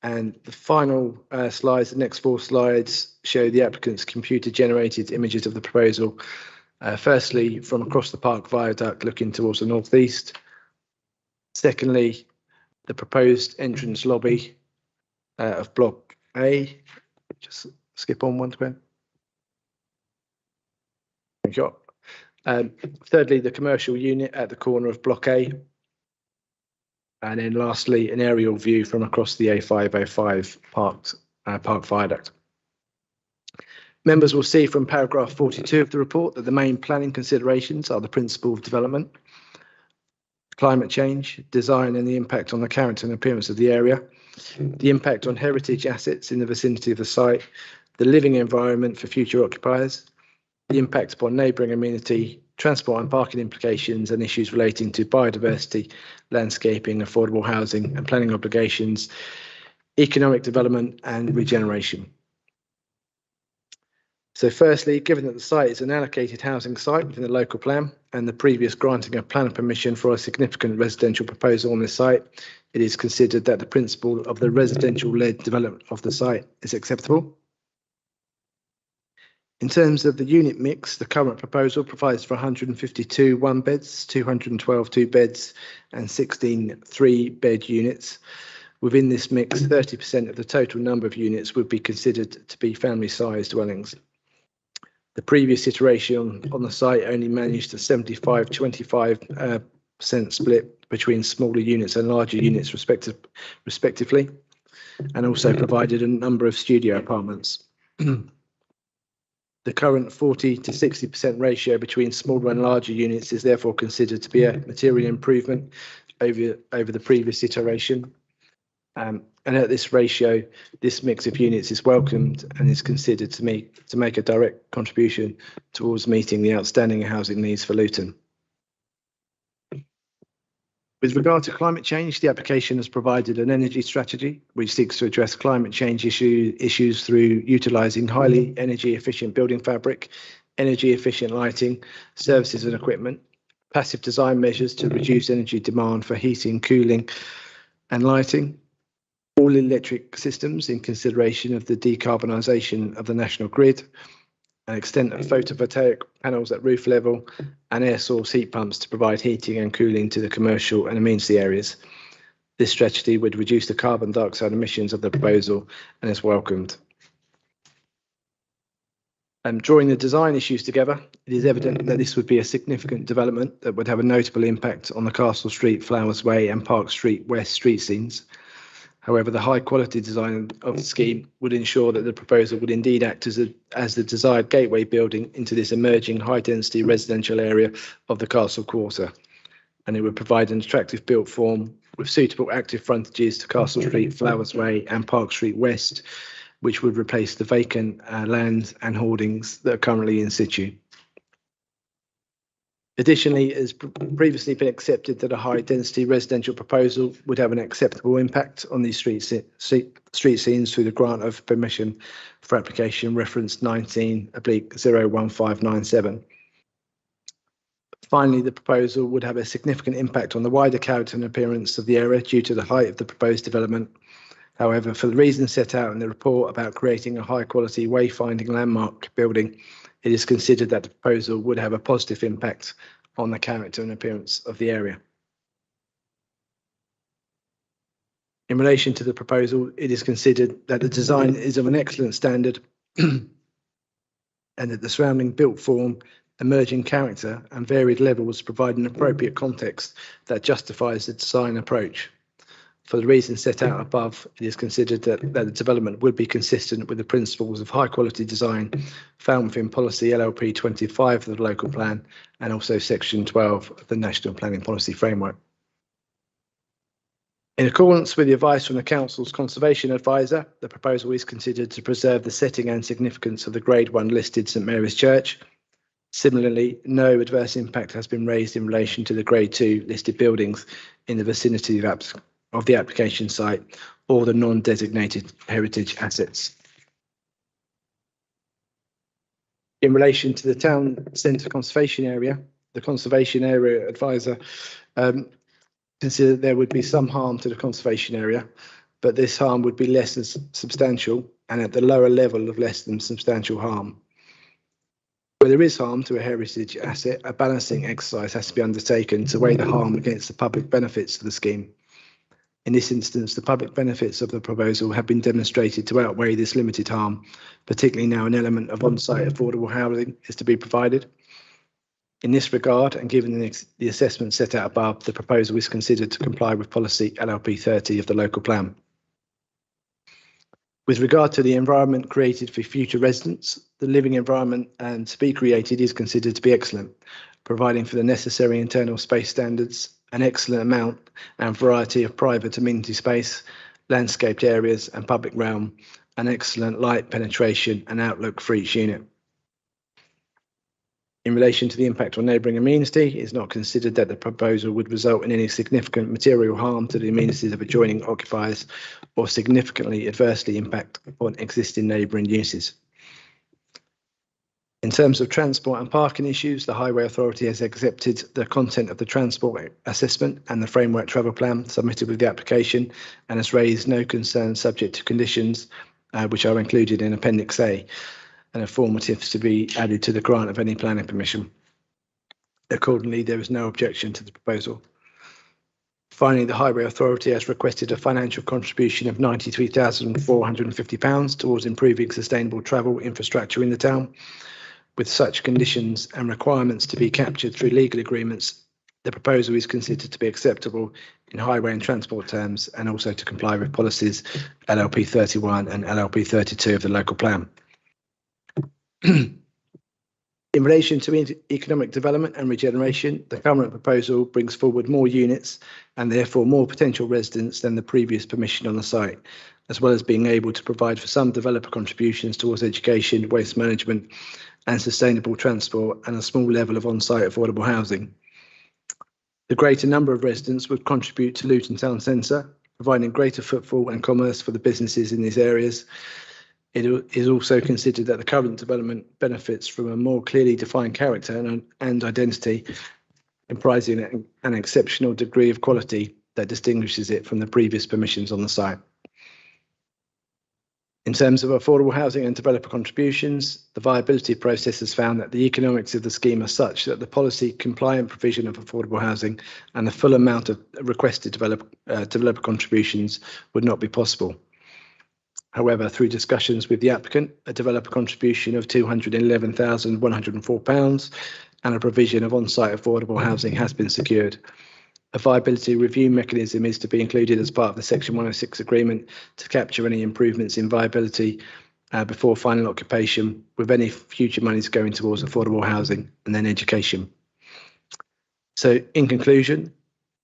And the final slides, the next 4 slides, show the applicant's computer-generated images of the proposal. Firstly, from across the park viaduct looking towards the northeast. Secondly, the proposed entrance lobby of Block A. Just skip on one, Gwen. Thank you. Thirdly, the commercial unit at the corner of Block A. And then lastly, an aerial view from across the A505 Park Viaduct. Members will see from paragraph 42 of the report that the main planning considerations are the principle of development, climate change, design and the impact on the character and appearance of the area, the impact on heritage assets in the vicinity of the site, the living environment for future occupiers, the impact upon neighbouring amenity, transport and parking implications and issues relating to biodiversity, landscaping, affordable housing and planning obligations, economic development and regeneration. So firstly, given that the site is an allocated housing site within the local plan and the previous granting of planning permission for a significant residential proposal on this site, it is considered that the principle of the residential-led development of the site is acceptable. In terms of the unit mix, the current proposal provides for 152 one-beds, 212 two-beds and 16 three-bed units. Within this mix, 30% of the total number of units would be considered to be family-sized dwellings. The previous iteration on the site only managed a 75-25% split between smaller units and larger units respectively, and also provided a number of studio apartments. The current 40 to 60% ratio between smaller and larger units is therefore considered to be a material improvement over the previous iteration. And at this ratio, this mix of units is welcomed and is considered to make a direct contribution towards meeting the outstanding housing needs for Luton. With regard to climate change, the application has provided an energy strategy which seeks to address climate change issues through utilising highly energy efficient building fabric, energy efficient lighting, services and equipment, passive design measures to reduce energy demand for heating, cooling and lighting, all electric systems in consideration of the decarbonisation of the national grid, an extent of photovoltaic panels at roof level and air source heat pumps to provide heating and cooling to the commercial and amenity areas. This strategy would reduce the carbon dioxide emissions of the proposal and is welcomed. Drawing the design issues together, it is evident that this would be a significant development that would have a notable impact on the Castle Street, Flowers Way and Park Street West street scenes. However, the high quality design of the scheme would ensure that the proposal would indeed act as the desired gateway building into this emerging high density residential area of the Castle Quarter. And it would provide an attractive built form with suitable active frontages to Castle Street, Flowers Way and Park Street West, which would replace the vacant land and hoardings that are currently in situ. Additionally, it has previously been accepted that a high-density residential proposal would have an acceptable impact on these street scenes through the grant of permission for application reference 19/01597. Finally, the proposal would have a significant impact on the wider character and appearance of the area due to the height of the proposed development. However, for the reasons set out in the report about creating a high-quality wayfinding landmark building, it is considered that the proposal would have a positive impact on the character and appearance of the area. In relation to the proposal, it is considered that the design is of an excellent standard and that the surrounding built form, emerging character and varied levels provide an appropriate context that justifies the design approach. For the reasons set out above, it is considered that the development would be consistent with the principles of high quality design found within policy LLP 25 of the local plan and also section 12 of the National Planning Policy Framework. In accordance with the advice from the Council's Conservation Advisor, the proposal is considered to preserve the setting and significance of the Grade 1 listed St Mary's Church. Similarly, no adverse impact has been raised in relation to the Grade 2 listed buildings in the vicinity of the application site or the non-designated heritage assets. In relation to the town centre conservation area, the Conservation Area Advisor considered there would be some harm to the conservation area, but this harm would be less than substantial and at the lower level of less than substantial harm. Where there is harm to a heritage asset, a balancing exercise has to be undertaken to weigh the harm against the public benefits of the scheme. In this instance, the public benefits of the proposal have been demonstrated to outweigh this limited harm, particularly now an element of on-site affordable housing is to be provided. In this regard, and given the assessment set out above, the proposal is considered to comply with policy LLP 30 of the local plan. With regard to the environment created for future residents, the living environment and to be created is considered to be excellent, providing for the necessary internal space standards, an excellent amount and variety of private amenity space, landscaped areas and public realm, an excellent light penetration and outlook for each unit. In relation to the impact on neighbouring amenity, it is not considered that the proposal would result in any significant material harm to the amenities of adjoining occupiers or significantly adversely impact on existing neighbouring uses. In terms of transport and parking issues, the Highway Authority has accepted the content of the transport assessment and the framework travel plan submitted with the application and has raised no concerns subject to conditions which are included in Appendix A and informatives to be added to the grant of any planning permission. Accordingly, there is no objection to the proposal. Finally, the Highway Authority has requested a financial contribution of £93,450 towards improving sustainable travel infrastructure in the town. With such conditions and requirements to be captured through legal agreements, the proposal is considered to be acceptable in highway and transport terms and also to comply with policies LLP 31 and LLP 32 of the local plan. In relation to economic development and regeneration, the current proposal brings forward more units and therefore more potential residents than the previous permission on the site, as well as being able to provide for some developer contributions towards education, waste management and sustainable transport and a small level of on-site affordable housing. The greater number of residents would contribute to Luton Town Centre, providing greater footfall and commerce for the businesses in these areas. It is also considered that the current development benefits from a more clearly defined character and identity, comprising an exceptional degree of quality that distinguishes it from the previous permissions on the site. In terms of affordable housing and developer contributions, the viability process has found that the economics of the scheme are such that the policy compliant provision of affordable housing and the full amount of requested developer contributions would not be possible. However, through discussions with the applicant, a developer contribution of £211,104 and a provision of on-site affordable housing has been secured. A viability review mechanism is to be included as part of the Section 106 agreement to capture any improvements in viability before final occupation, with any future monies going towards affordable housing and then education. So in conclusion,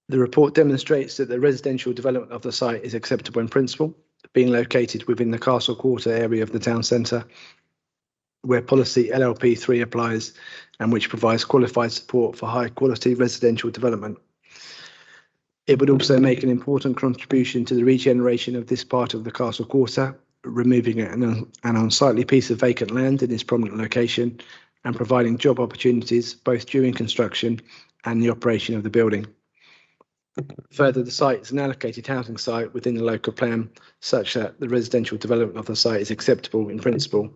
the report demonstrates that the residential development of the site is acceptable in principle, being located within the Castle Quarter area of the town centre, where policy LLP 3 applies and which provides qualified support for high quality residential development. It would also make an important contribution to the regeneration of this part of the Castle Quarter, removing an unsightly piece of vacant land in its prominent location and providing job opportunities both during construction and the operation of the building. Further, the site is an allocated housing site within the local plan, such that the residential development of the site is acceptable in principle,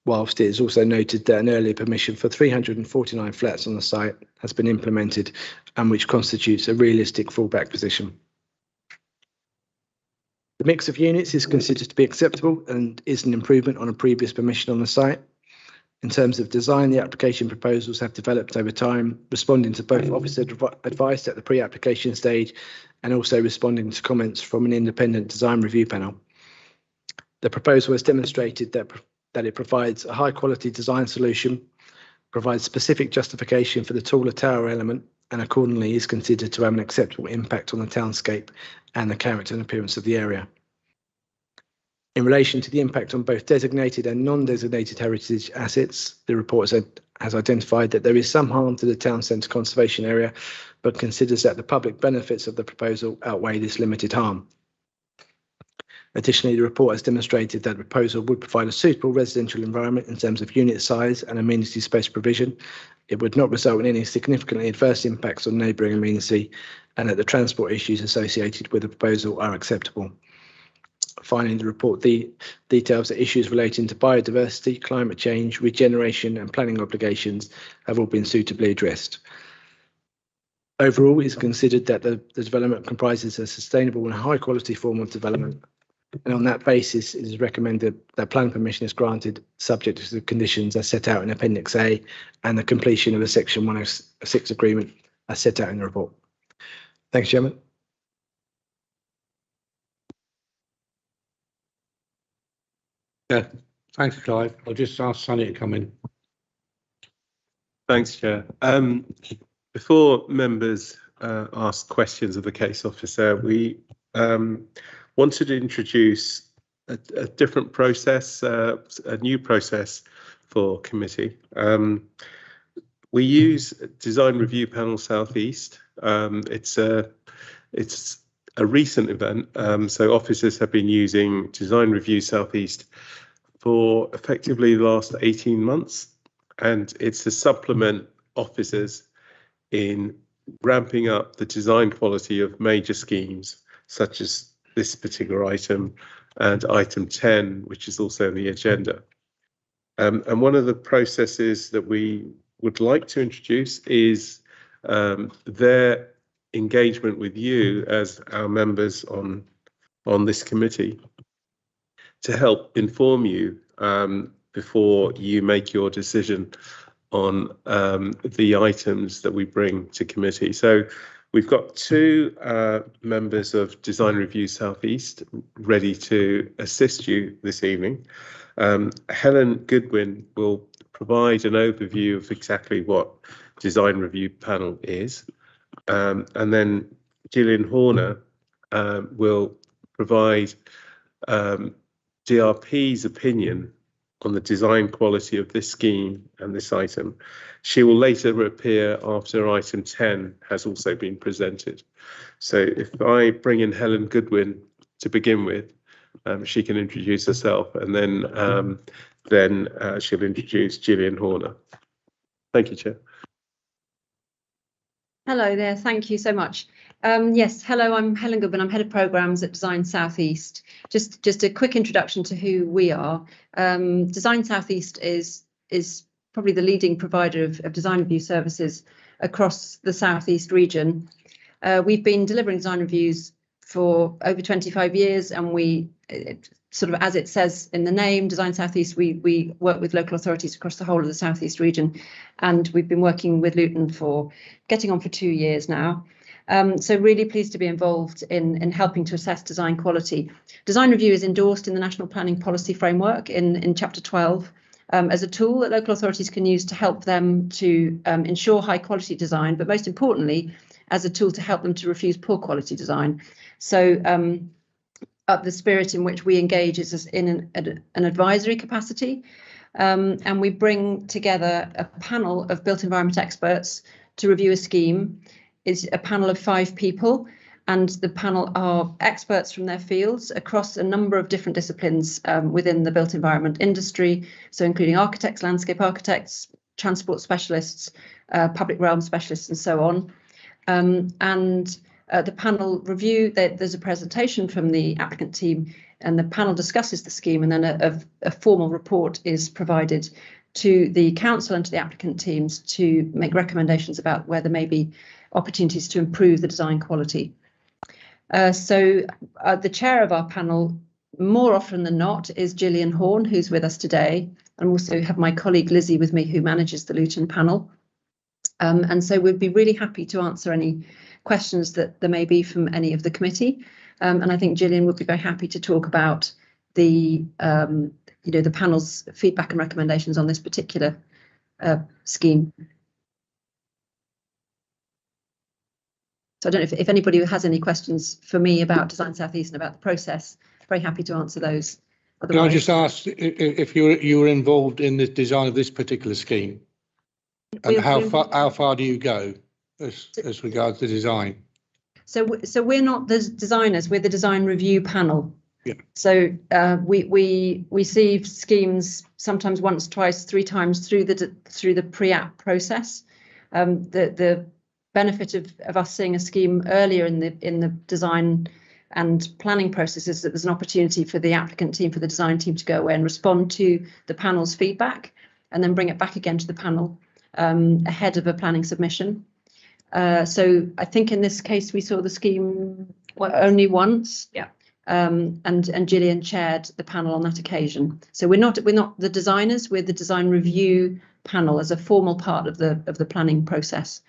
whilst it is also noted that an earlier permission for 349 flats on the site has been implemented and which constitutes a realistic fallback position. The mix of units is considered to be acceptable and is an improvement on a previous permission on the site. In terms of design, the application proposals have developed over time, responding to both officer advice at the pre-application stage and also responding to comments from an independent design review panel. The proposal has demonstrated that it provides a high quality design solution, provides specific justification for the taller tower element, and accordingly is considered to have an acceptable impact on the townscape and the character and appearance of the area. In relation to the impact on both designated and non-designated heritage assets, the report has identified that there is some harm to the town centre conservation area, but considers that the public benefits of the proposal outweigh this limited harm. Additionally, the report has demonstrated that the proposal would provide a suitable residential environment in terms of unit size and amenity space provision. It would not result in any significantly adverse impacts on neighbouring amenity, and that the transport issues associated with the proposal are acceptable. Finally, the report details that issues relating to biodiversity, climate change, regeneration and planning obligations have all been suitably addressed. Overall, it is considered that the development comprises a sustainable and high quality form of development, and on that basis it is recommended that planning permission is granted subject to the conditions as set out in Appendix A and the completion of the Section 106 agreement as set out in the report. Thanks, Chairman. Yeah, thanks, Clive. I'll just ask Sonny to come in. Thanks, Chair. Before members ask questions of the case officer, we wanted to introduce a different process, a new process for committee. We use Design Review Panel South East. It's a recent event, so officers have been using Design Review South East for effectively the last 18 months, and it's to supplement officers in ramping up the design quality of major schemes, such as this particular item and item 10, which is also on the agenda. And one of the processes that we would like to introduce is their engagement with you as our members on this committee to help inform you before you make your decision on the items that we bring to committee. So we've got two members of Design Review South East ready to assist you this evening. Helen Goodwin will provide an overview of exactly what Design Review Panel is. And then Gillian Horner will provide DRP's opinion on the design quality of this scheme and this item. She will later appear after item 10 has also been presented. So if I bring in Helen Goodwin to begin with, she can introduce herself, and then she'll introduce Gillian Horner. Thank you, Chair. Hello there, thank you so much. Yes, hello, I'm Helen Goodwin. I'm Head of Programmes at Design South East. Just a quick introduction to who we are. Design South East is probably the leading provider of design review services across the South East region. We've been delivering design reviews for over 25 years, and we sort of, as it says in the name, Design South East, we work with local authorities across the whole of the South East region, and we've been working with Luton for getting on for 2 years now. So really pleased to be involved in helping to assess design quality. Design review is endorsed in the National Planning Policy Framework in Chapter 12 as a tool that local authorities can use to help them to ensure high quality design, but most importantly, as a tool to help them to refuse poor quality design. So the spirit in which we engage is in an advisory capacity, and we bring together a panel of built environment experts to review a scheme. It's a panel of 5 people, and the panel are experts from their fields across a number of different disciplines within the built environment industry, so including architects, landscape architects, transport specialists, public realm specialists, and so on. The panel review, there's a presentation from the applicant team, and the panel discusses the scheme, and then a formal report is provided to the council and to the applicant teams to make recommendations about where there may be opportunities to improve the design quality. The chair of our panel, more often than not, is Gillian Horn, who's with us today, and also have my colleague Lizzie with me, who manages the Luton panel. And so we'd be really happy to answer any questions that there may be from any of the committee. And I think Gillian would be very happy to talk about the the panel's feedback and recommendations on this particular scheme. So I don't know if anybody has any questions for me about Design South East and about the process. Very happy to answer those. Can I just ask if you were involved in the design of this particular scheme, and how far do you go as regards the design? So we're not the designers, we're the design review panel. Yeah. So we receive schemes sometimes once, twice, 3 times through the pre-app process. The benefit of us seeing a scheme earlier in the design and planning process is that there's an opportunity for the applicant team, for the design team to go away and respond to the panel's feedback and then bring it back again to the panel ahead of a planning submission. So I think in this case we saw the scheme only once. Yeah. And Gillian chaired the panel on that occasion. So we're not the designers, we're the design review panel as a formal part of the planning process,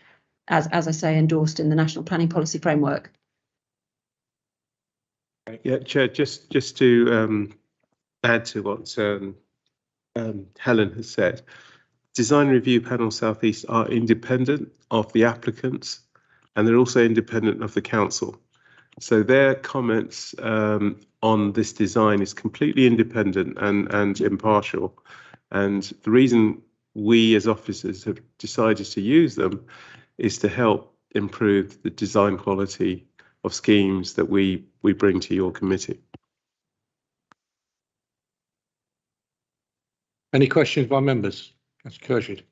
as I say, endorsed in the National Planning Policy Framework. Yeah, Chair, just to add to what Helen has said, Design Review Panel South East are independent of the applicants and they're also independent of the council. So their comments on this design is completely independent and impartial. And the reason we as officers have decided to use them is to help improve the design quality of schemes that we bring to your committee. Any questions by members? That's Kershid.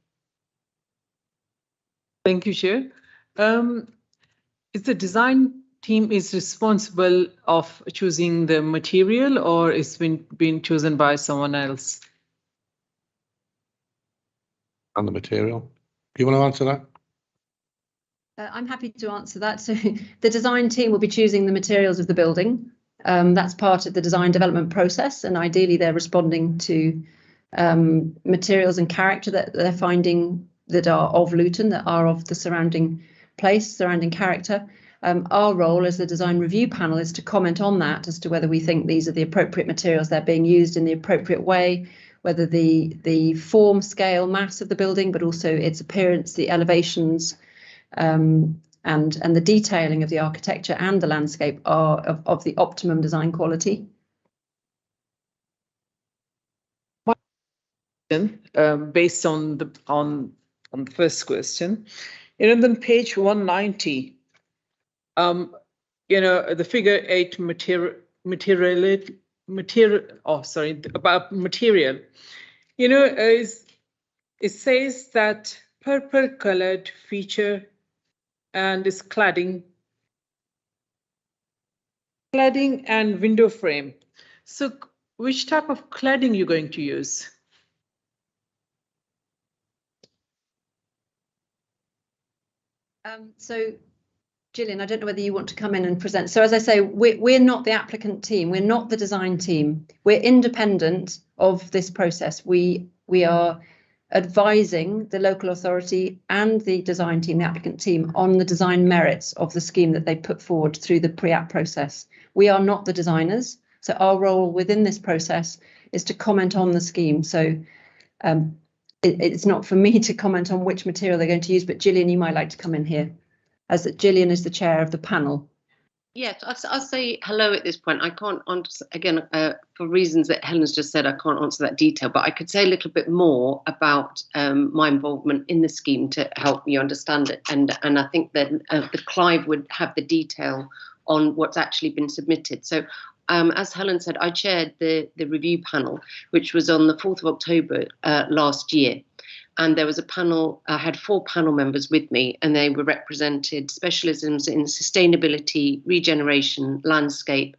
Thank you, Chair. Is the design team is responsible of choosing the material, or it's been chosen by someone else? And the material. Do you want to answer that? I'm happy to answer that. So the design team will be choosing the materials of the building. That's part of the design development process, and ideally they're responding to materials and character that they're finding that are of Luton, that are of the surrounding place, surrounding character. Our role as the design review panel is to comment on that as to whether we think these are the appropriate materials, they're being used in the appropriate way, whether the form, scale, mass of the building, but also its appearance, the elevations, and the detailing of the architecture and the landscape are of the optimum design quality. Based on the first question, then page 190, the figure 8 about material, it says that purple colored feature and is cladding and window frame. So which type of cladding you're going to use? So Gillian, I don't know whether you want to come in and present. So as I say, we're not the applicant team, we're not the design team. We're independent of this process. We are advising the local authority and the design team, the applicant team, on the design merits of the scheme that they put forward through the pre-app process. We are not the designers, so our role within this process is to comment on the scheme. So it's not for me to comment on which material they're going to use, but Gillian, you might like to come in here, as Gillian is the chair of the panel. Yes, I'll say hello at this point. I can't answer, again, for reasons that Helen's just said, I can't answer that detail, but I could say a little bit more about my involvement in the scheme to help you understand it. And I think that Clive would have the detail on what's actually been submitted. So as Helen said, I chaired the review panel, which was on the 4th of October last year. And there was a panel, I had 4 panel members with me, and they were represented specialisms in sustainability, regeneration, landscape,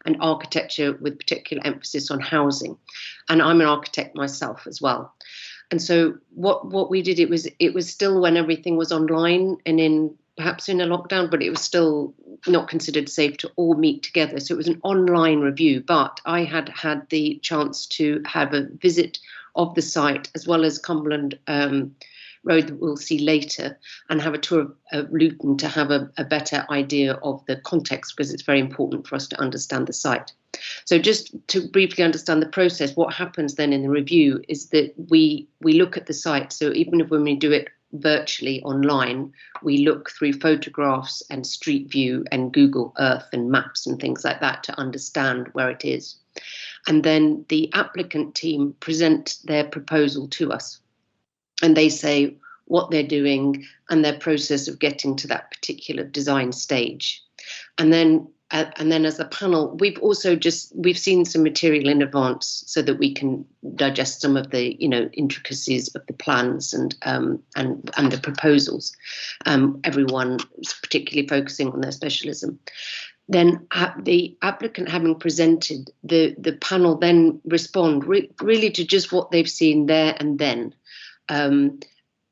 and architecture, with particular emphasis on housing. And I'm an architect myself as well. And so what we did, it was still when everything was online and perhaps in a lockdown, but it was still not considered safe to all meet together. So it was an online review, but I had the chance to have a visit of the site, as well as Cumberland road that we'll see later, and have a tour of Luton to have a better idea of the context, because it's very important for us to understand the site. So just to briefly understand the process, what happens then in the review is that we look at the site. So even if when we do it virtually online, we look through photographs and Street View and Google Earth and maps and things like that to understand where it is. And then the applicant team present their proposal to us, and they say what they're doing and their process of getting to that particular design stage. And then as a panel, we've seen some material in advance so that we can digest some of the intricacies of the plans and the proposals. Everyone is particularly focusing on their specialism. Then the applicant having presented, the panel then respond really to just what they've seen there and then.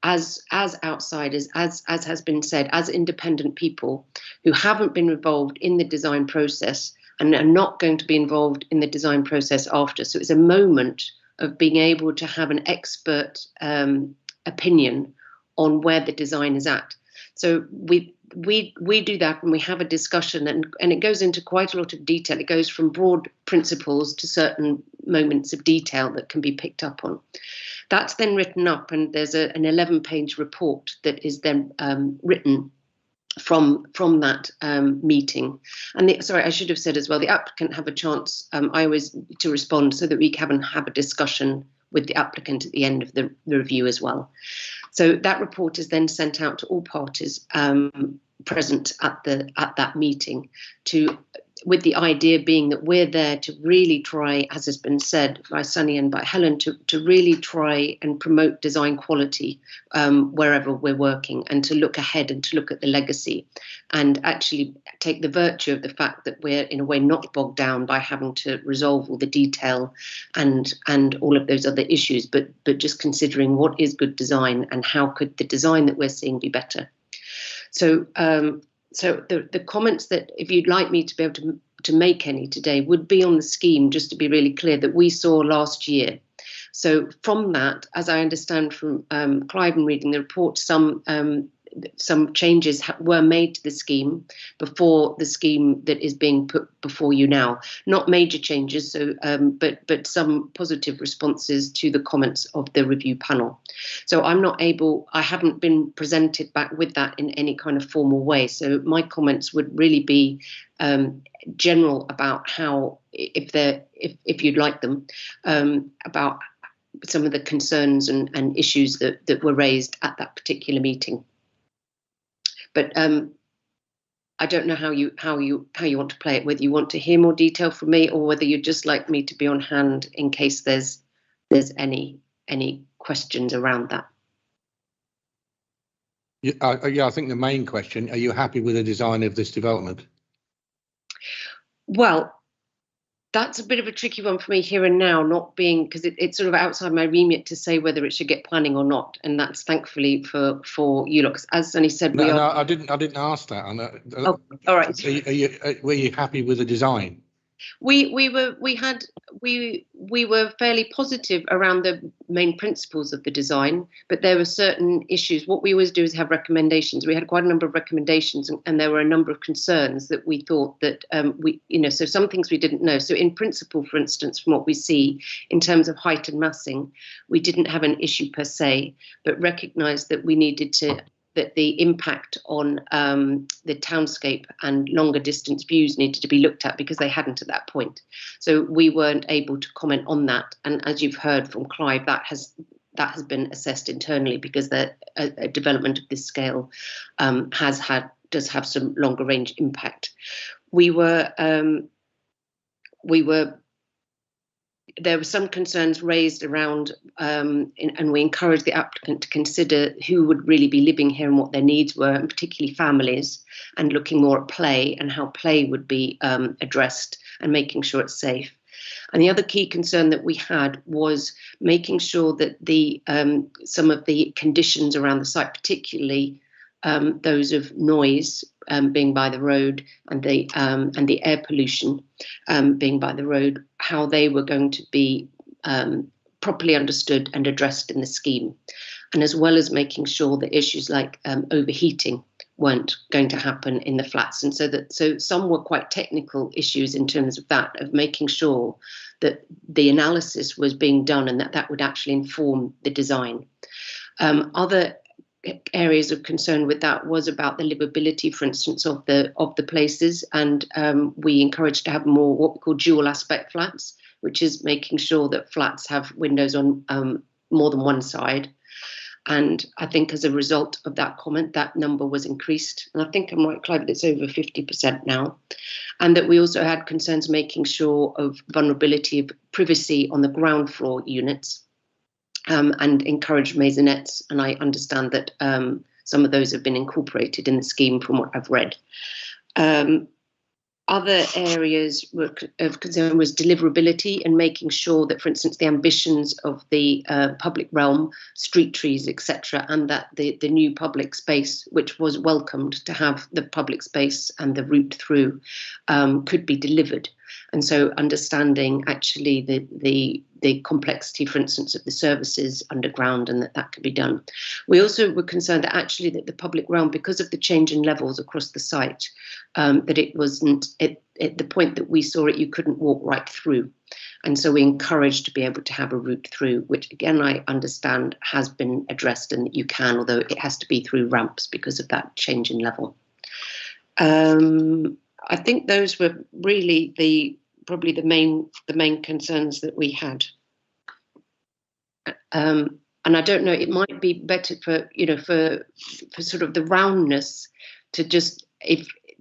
As outsiders, as has been said, as independent people who haven't been involved in the design process and are not going to be involved in the design process after. So it's a moment of being able to have an expert opinion on where the design is at. So we do that and we have a discussion, and it goes into quite a lot of detail. It goes from broad principles to certain moments of detail that can be picked up on. That's then written up, and there's an 11-page report that is then written from that meeting. And sorry, I should have said as well, the applicant have a chance, I always, to respond so that we can have a discussion with the applicant at the end of the review as well. So that report is then sent out to all parties present at that meeting, with the idea being that we're there to really try, as has been said by Sunny and by Helen, to really try and promote design quality wherever we're working, and to look ahead and to look at the legacy, and actually take the virtue of the fact that we're in a way not bogged down by having to resolve all the detail and all of those other issues, but just considering what is good design and how could the design that we're seeing be better. So the comments that, if you'd like me to be able to make any today, would be on the scheme, just to be really clear, that we saw last year. So from that, as I understand from Clive and reading the report, some changes were made to the scheme before the scheme that is being put before you now. Not major changes, so but some positive responses to the comments of the review panel. So I haven't been presented back with that in any kind of formal way. So my comments would really be general about how, if you'd like them, about some of the concerns and issues that were raised at that particular meeting. But I don't know how you want to play it, whether you want to hear more detail from me or whether you'd just like me to be on hand in case there's any questions around that. Yeah, I think the main question, are you happy with the design of this development? Well, that's a bit of a tricky one for me here and now, not being, because it's sort of outside my remit to say whether it should get planning or not, and that's thankfully for you lot. As Sunny said, No, I didn't ask that. Oh, all right. Were you happy with the design? We were fairly positive around the main principles of the design, but there were certain issues. What we always do is have recommendations. We had quite a number of recommendations, and there were a number of concerns that we thought that so some things we didn't know. So in principle, for instance, from what we see in terms of height and massing, we didn't have an issue per se, but recognised that we needed to. That the impact on the townscape and longer distance views needed to be looked at, because they hadn't at that point. So we weren't able to comment on that. And as you've heard from Clive, that has been assessed internally, because a development of this scale does have some longer range impact. There were some concerns raised around, and we encouraged the applicant to consider who would really be living here and what their needs were, and particularly families, and looking more at play and how play would be addressed and making sure it's safe. And the other key concern that we had was making sure that some of the conditions around the site, particularly those of noise being by the road and the air pollution being by the road, how they were going to be properly understood and addressed in the scheme. and as well as making sure that issues like overheating weren't going to happen in the flats. And so some were quite technical issues in terms of that, of making sure that the analysis was being done and that would actually inform the design. Other areas of concern with that was about the livability, for instance, of the places, and we encouraged to have more what we call dual aspect flats, which is making sure that flats have windows on more than one side. And I think as a result of that comment, that number was increased. And I think I'm right, Clive, that it's over 50% now. And that we also had concerns making sure of vulnerability of privacy on the ground floor units, and encouraged maisonettes. And I understand that some of those have been incorporated in the scheme from what I've read. Other areas of concern was deliverability and making sure that, for instance, the ambitions of the public realm, street trees, etc., and that the new public space, which was welcomed to have the public space and the route through, could be delivered. And so understanding actually the complexity, for instance, of the services underground, and that could be done. We also were concerned that actually that the public realm, because of the change in levels across the site, that it wasn't at the point that we saw it, you couldn't walk right through. And so we encouraged to be able to have a route through, which again, I understand has been addressed and that you can, although it has to be through ramps because of that change in level. I think those were really probably the main concerns that we had. And I don't know, it might be better for sort of the roundness to just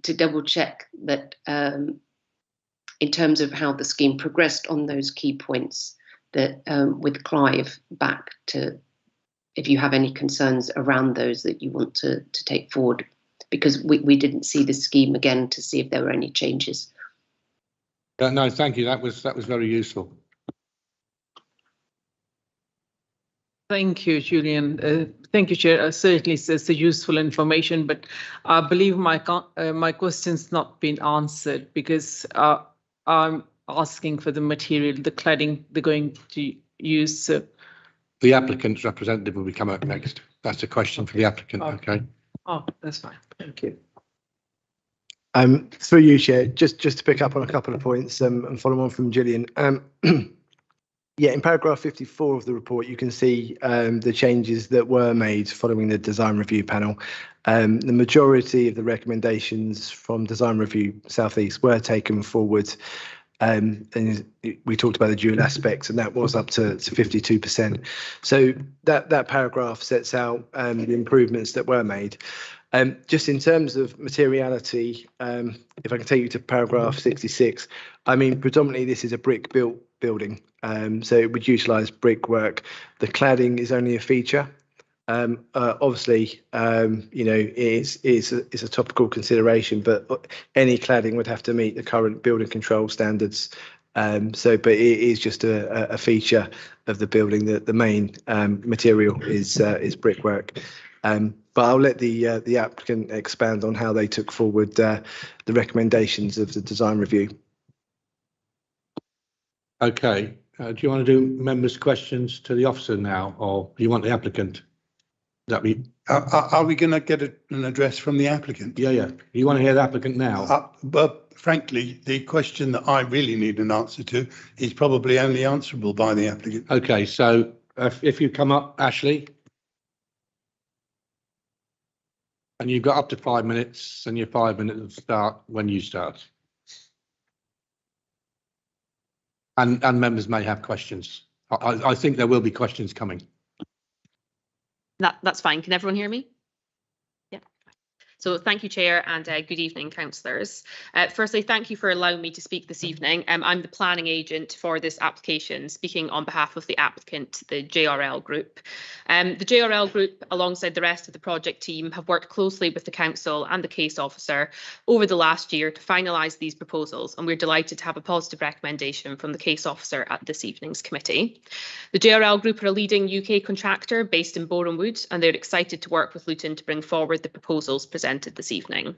to double check that in terms of how the scheme progressed on those key points, that with Clive back to if you have any concerns around those that you want to take forward, because we didn't see the scheme again to see if there were any changes. No, thank you. That was very useful. Thank you, Julian. Thank you, Chair. Certainly, it's a useful information, but I believe my question's not been answered because I'm asking for the material, the cladding they're going to use. The applicant's representative will be coming up next. That's a question for the applicant. Okay. Oh, that's fine. Thank you. Through you, Chair, just to pick up on a couple of points and follow on from Gillian. Yeah, in paragraph 54 of the report, you can see the changes that were made following the design review panel. The majority of the recommendations from design review South East were taken forward. And we talked about the dual aspects, and that was up to 52%. So that paragraph sets out the improvements that were made. Just in terms of materiality, if I can take you to paragraph 66, I mean, predominantly this is a brick built building, so it would utilise brickwork. The cladding is only a feature. Obviously, it's a topical consideration, but any cladding would have to meet the current building control standards. But it is just a feature of the building. That the main material is brickwork. But I'll let the applicant expand on how they took forward the recommendations of the design review. Okay. Do you want to do members' questions to the officer now, or do you want the applicant? Are we going to get an address from the applicant? Yeah. You want to hear the applicant now? But frankly, the question that I really need an answer to is probably only answerable by the applicant. Okay, so if you come up, Ashley. And you've got up to 5 minutes, and your 5 minutes will start when you start. And members may have questions. I think there will be questions coming. That's fine. Can everyone hear me? Yeah. So thank you, Chair, and good evening, councillors. Firstly, thank you for allowing me to speak this evening. I'm the planning agent for this application, speaking on behalf of the applicant, the JRL Group. The JRL Group, alongside the rest of the project team, have worked closely with the council and the case officer over the last year to finalise these proposals, and we're delighted to have a positive recommendation from the case officer at this evening's committee. The JRL Group are a leading UK contractor based in Borehamwood, and they're excited to work with Luton to bring forward the proposals presented this evening.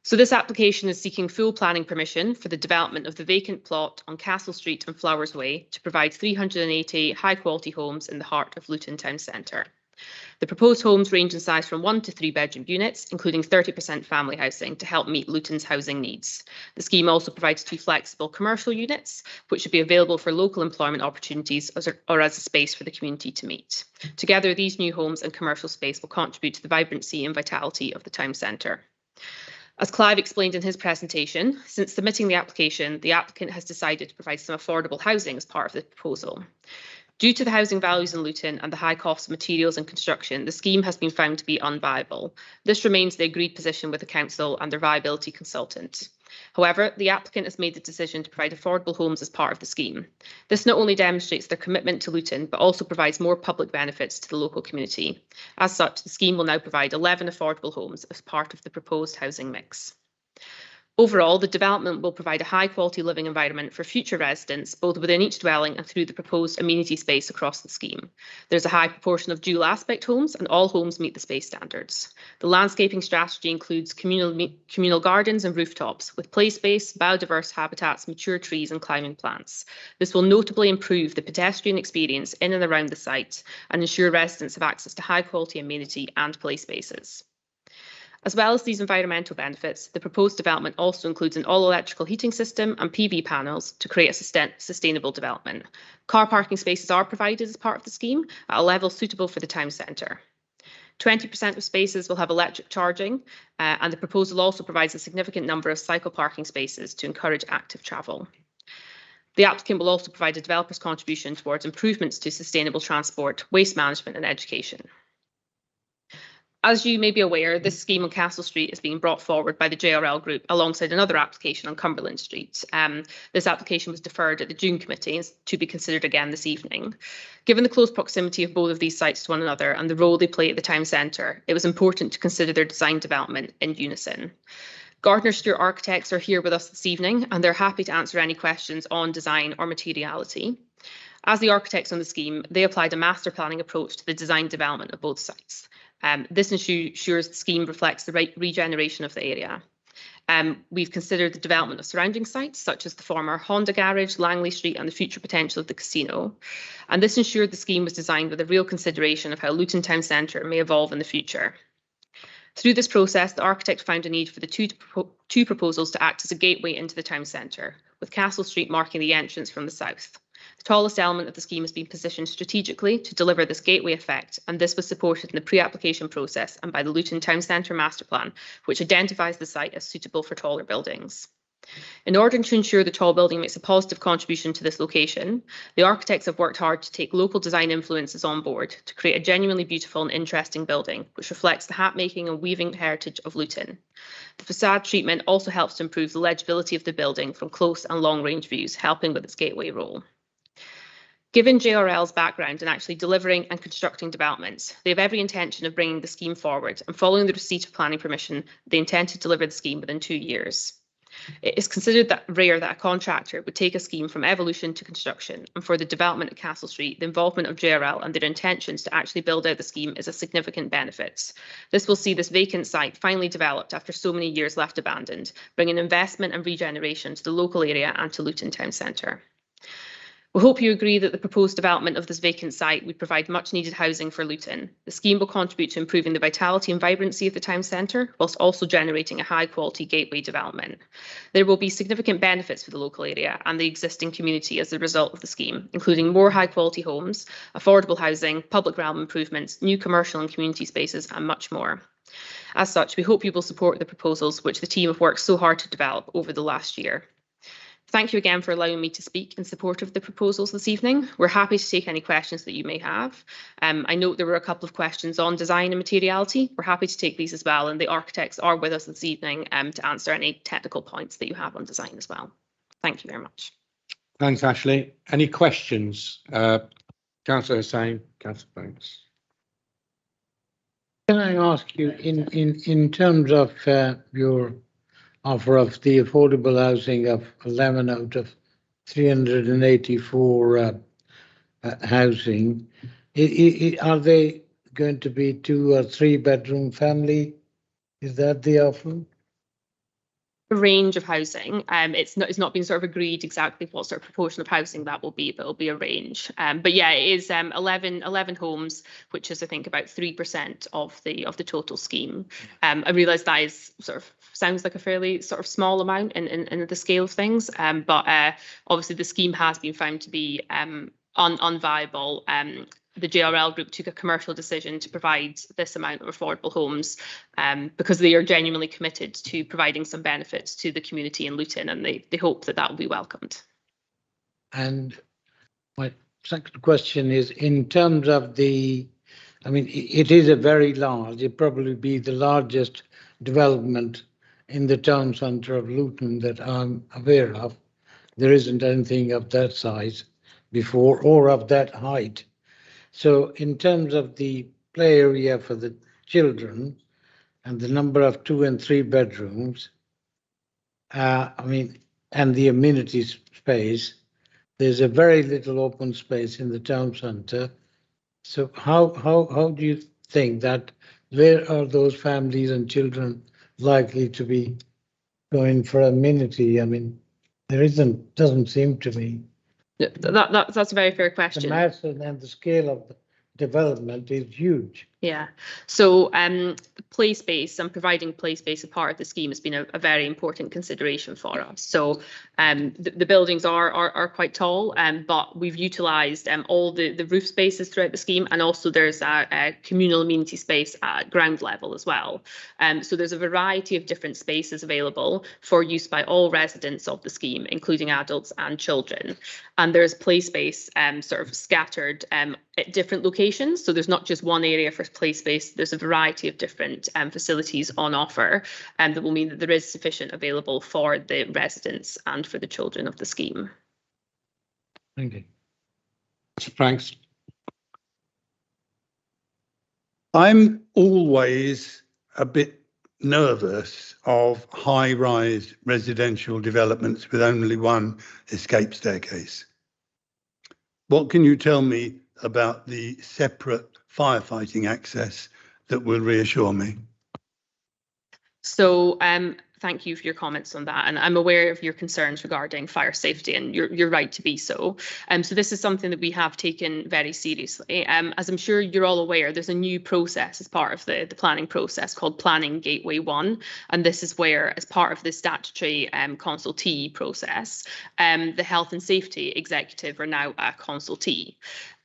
So this application is seeking full planning permission for the development of the vacant plot on Castle Street and Flowers Way to provide 380 high-quality homes in the heart of Luton town centre. The proposed homes range in size from 1 to 3 bedroom units, including 30% family housing to help meet Luton's housing needs. The scheme also provides 2 flexible commercial units, which should be available for local employment opportunities or as a space for the community to meet. Together, these new homes and commercial space will contribute to the vibrancy and vitality of the town centre. As Clive explained in his presentation, since submitting the application, the applicant has decided to provide some affordable housing as part of the proposal. Due to the housing values in Luton and the high cost of materials and construction, the scheme has been found to be unviable. This remains the agreed position with the council and their viability consultant. However, the applicant has made the decision to provide affordable homes as part of the scheme. This not only demonstrates their commitment to Luton, but also provides more public benefits to the local community. As such, the scheme will now provide 11 affordable homes as part of the proposed housing mix. Overall, the development will provide a high-quality living environment for future residents, both within each dwelling and through the proposed amenity space across the scheme. There's a high proportion of dual-aspect homes, and all homes meet the space standards. The landscaping strategy includes communal gardens and rooftops, with play space, biodiverse habitats, mature trees and climbing plants. This will notably improve the pedestrian experience in and around the site and ensure residents have access to high-quality amenity and play spaces. As well as these environmental benefits, the proposed development also includes an all-electrical heating system and PV panels to create a sustainable development. Car parking spaces are provided as part of the scheme at a level suitable for the town centre. 20% of spaces will have electric charging, and the proposal also provides a significant number of cycle parking spaces to encourage active travel. The applicant will also provide a developer's contribution towards improvements to sustainable transport, waste management and education. As you may be aware, this scheme on Castle Street is being brought forward by the JRL Group alongside another application on Cumberland Street. This application was deferred at the June committee and is to be considered again this evening. Given the close proximity of both of these sites to one another and the role they play at the town centre, it was important to consider their design development in unison. Gardner Stewart Architects are here with us this evening and they're happy to answer any questions on design or materiality. As the architects on the scheme, they applied a master planning approach to the design development of both sites. This ensures the scheme reflects the right regeneration of the area. We've considered the development of surrounding sites, such as the former Honda garage, Langley Street, and the future potential of the casino. And this ensured the scheme was designed with a real consideration of how Luton Town Centre may evolve in the future. Through this process, the architect found a need for the two proposals to act as a gateway into the town centre, with Castle Street marking the entrance from the south. The tallest element of the scheme has been positioned strategically to deliver this gateway effect, and this was supported in the pre-application process and by the Luton Town Centre Master Plan, which identifies the site as suitable for taller buildings. In order to ensure the tall building makes a positive contribution to this location, the architects have worked hard to take local design influences on board to create a genuinely beautiful and interesting building, which reflects the hat-making and weaving heritage of Luton. The facade treatment also helps to improve the legibility of the building from close and long-range views, helping with its gateway role. Given JRL's background in actually delivering and constructing developments, they have every intention of bringing the scheme forward, and following the receipt of planning permission, they intend to deliver the scheme within 2 years. It is considered rare that a contractor would take a scheme from evolution to construction, and for the development at Castle Street, the involvement of JRL and their intentions to actually build out the scheme is a significant benefit. This will see this vacant site finally developed after so many years left abandoned, bringing investment and regeneration to the local area and to Luton Town Centre. We hope you agree that the proposed development of this vacant site would provide much needed housing for Luton. The scheme will contribute to improving the vitality and vibrancy of the town centre, whilst also generating a high quality gateway development. There will be significant benefits for the local area and the existing community as a result of the scheme, including more high quality homes, affordable housing, public realm improvements, new commercial and community spaces, and much more. As such, we hope you will support the proposals which the team have worked so hard to develop over the last year. Thank you again for allowing me to speak in support of the proposals this evening. We're happy to take any questions that you may have. I note there were a couple of questions on design and materiality. We're happy to take these as well, and the architects are with us this evening to answer any technical points that you have on design as well. Thank you very much. Thanks, Ashley. Any questions? Councillor Hussain, Councillor Banks. Can I ask you, in terms of your offer of the affordable housing of 11 out of 384 housing, are they going to be 2 or 3 bedroom family? Is that the offer? a range of housing. It's not been sort of agreed exactly what sort of proportion of housing that will be, but it'll be a range. But yeah, it is 11 homes, which is I think about 3% of the total scheme. I realise that is sort of sounds like a fairly sort of small amount in the scale of things, but obviously the scheme has been found to be unviable. The JRL group took a commercial decision to provide this amount of affordable homes because they are genuinely committed to providing some benefits to the community in Luton, and they hope that will be welcomed. And my second question is, in terms of it is a very large, it probably be the largest development in the town centre of Luton that I'm aware of. There isn't anything of that size before or of that height. So in terms of the play area for the children and the number of 2 and 3 bedrooms, and the amenity space, there's a very little open space in the town centre. So how do you think that, where are those families and children likely to be going for amenity? I mean, doesn't seem to be. Yeah, that's a very fair question. The mass and the scale of the development is huge. Yeah, so play space and providing play space as part of the scheme has been a very important consideration for us. So the buildings are quite tall, but we've utilised all the roof spaces throughout the scheme, and also there's a communal amenity space at ground level as well. So there's a variety of different spaces available for use by all residents of the scheme, including adults and children. And there's play space sort of scattered at different locations. So there's not just one area for play space, there's a variety of different facilities on offer, and that will mean that there is sufficient available for the residents and for the children of the scheme. Thank you. Franks. I'm always a bit nervous of high-rise residential developments with only one escape staircase. What can you tell me about the separate firefighting access that will reassure me? So thank you for your comments on that, and I'm aware of your concerns regarding fire safety, and you're right to be so. So this is something that we have taken very seriously. As I'm sure you're all aware, there's a new process as part of the planning process called Planning Gateway 1, and this is where, as part of the statutory consultee process, the Health and Safety Executive are now a consultee.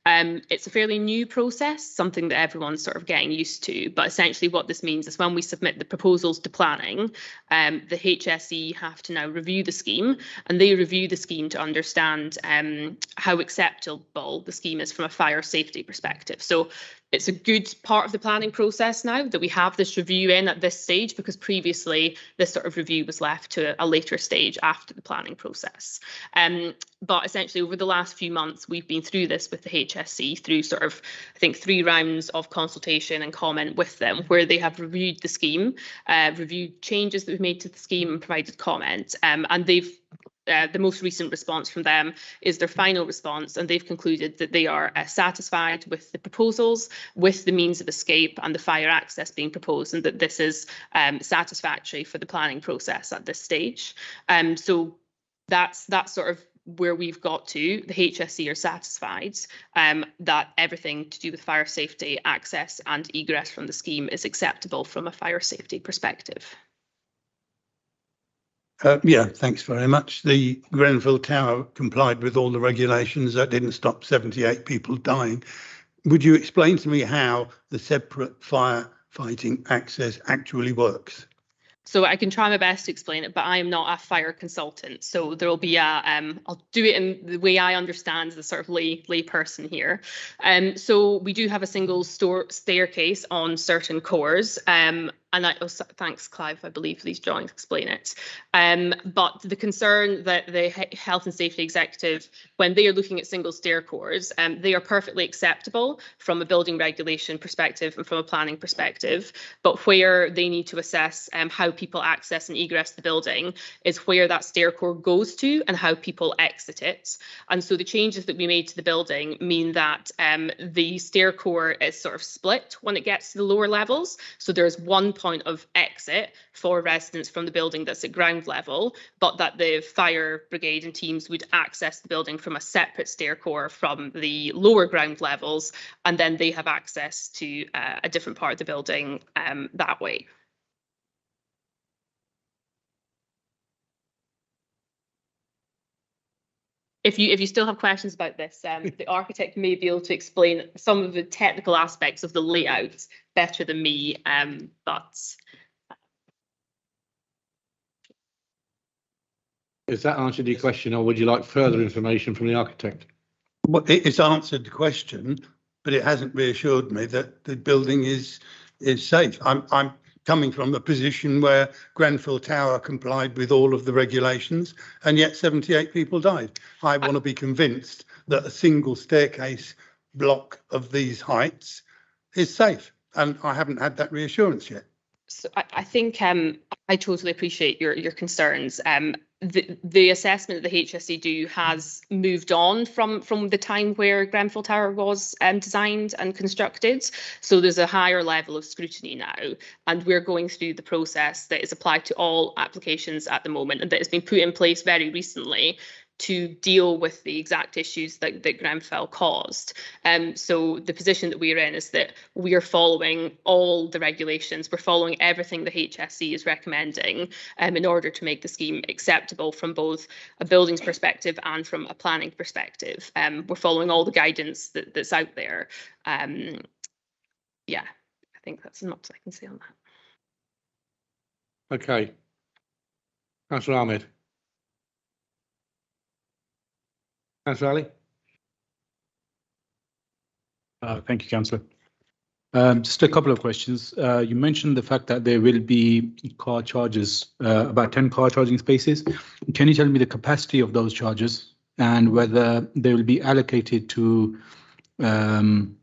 It's a fairly new process, something that everyone's sort of getting used to. But essentially what this means is when we submit the proposals to planning, the HSE have to now review the scheme, and they review the scheme to understand how acceptable the scheme is from a fire safety perspective. So it's a good part of the planning process now that we have this review in at this stage, because previously this sort of review was left to a later stage after the planning process. But essentially over the last few months, we've been through this with the HSE through sort of, I think, 3 rounds of consultation and comment with them, where they have reviewed the scheme, reviewed changes that we've made to the scheme and provided comment. And they've the most recent response from them is their final response, and they've concluded that they are satisfied with the proposals, with the means of escape and the fire access being proposed, and that this is satisfactory for the planning process at this stage. So that's sort of where we've got to. The HSE are satisfied that everything to do with fire safety, access and egress from the scheme is acceptable from a fire safety perspective. Yeah, thanks very much. The Grenfell Tower complied with all the regulations. That didn't stop 78 people dying. Would you explain to me how the separate firefighting access actually works? So I can try my best to explain it, but I am not a fire consultant. So there will be I'll do it in the way I understand as a sort of lay person here. So we do have a single staircase on certain cores. And thanks, Clive, I believe these drawings explain it. But the concern that the Health and Safety Executive, when they are looking at single stair cores, they are perfectly acceptable from a building regulation perspective and from a planning perspective. But where they need to assess how people access and egress the building is where that stair core goes to and how people exit it. And so the changes that we made to the building mean that the stair core is sort of split when it gets to the lower levels. So there's one point of exit for residents from the building that's at ground level, but that the fire brigade and teams would access the building from a separate stair core from the lower ground levels, and then they have access to a different part of the building that way. If you still have questions about this, the architect may be able to explain some of the technical aspects of the layout better than me, but. Has that answered your question, or would you like further information from the architect? Well, it's answered the question, but it hasn't reassured me that the building is safe. I'm coming from a position where Grenfell Tower complied with all of the regulations, and yet 78 people died. I want to be convinced that a single staircase block of these heights is safe, and I haven't had that reassurance yet. So I think I totally appreciate your concerns. The assessment that the HSE do has moved on from the time where Grenfell Tower was designed and constructed. So there's a higher level of scrutiny now, and we're going through the process that is applied to all applications at the moment and that has been put in place very recently to deal with the exact issues that Grenfell caused. So the position that we're in is that we are following all the regulations, we're following everything the HSE is recommending in order to make the scheme acceptable from both a buildings perspective and from a planning perspective. We're following all the guidance that's out there. Yeah, I think that's as much as I can say on that. Okay. Councillor Ahmed. Councillor Ali. Thank you, Councillor. Just a couple of questions. You mentioned the fact that there will be car charges, about 10 car charging spaces. Can you tell me the capacity of those charges and whether they will be allocated to any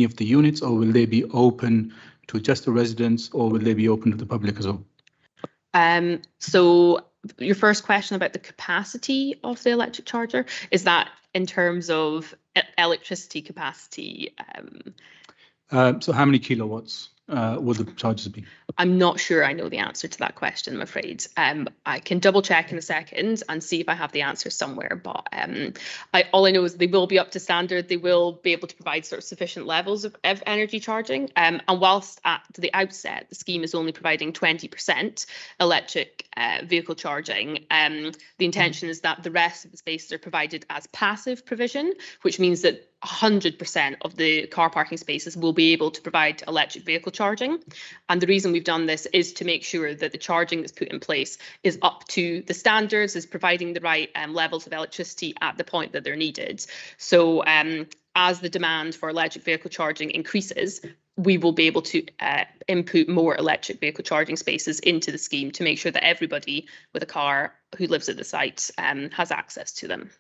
of the units, or will they be open to just the residents, or will they be open to the public as well? So your first question about the capacity of the electric charger, is that in terms of electricity capacity? So how many kilowatts will the charges be? I'm not sure I know the answer to that question, I'm afraid. I can double check in a second and see if I have the answer somewhere, but all I know is they will be up to standard. They will be able to provide sort of sufficient levels of energy charging. And whilst at the outset, the scheme is only providing 20% electric vehicle charging, the intention is that the rest of the spaces are provided as passive provision, which means that 100% of the car parking spaces will be able to provide electric vehicle charging. And the reason we've done this is to make sure that the charging that's put in place is up to the standards, is providing the right levels of electricity at the point that they're needed. So as the demand for electric vehicle charging increases, we will be able to input more electric vehicle charging spaces into the scheme to make sure that everybody with a car who lives at the site has access to them.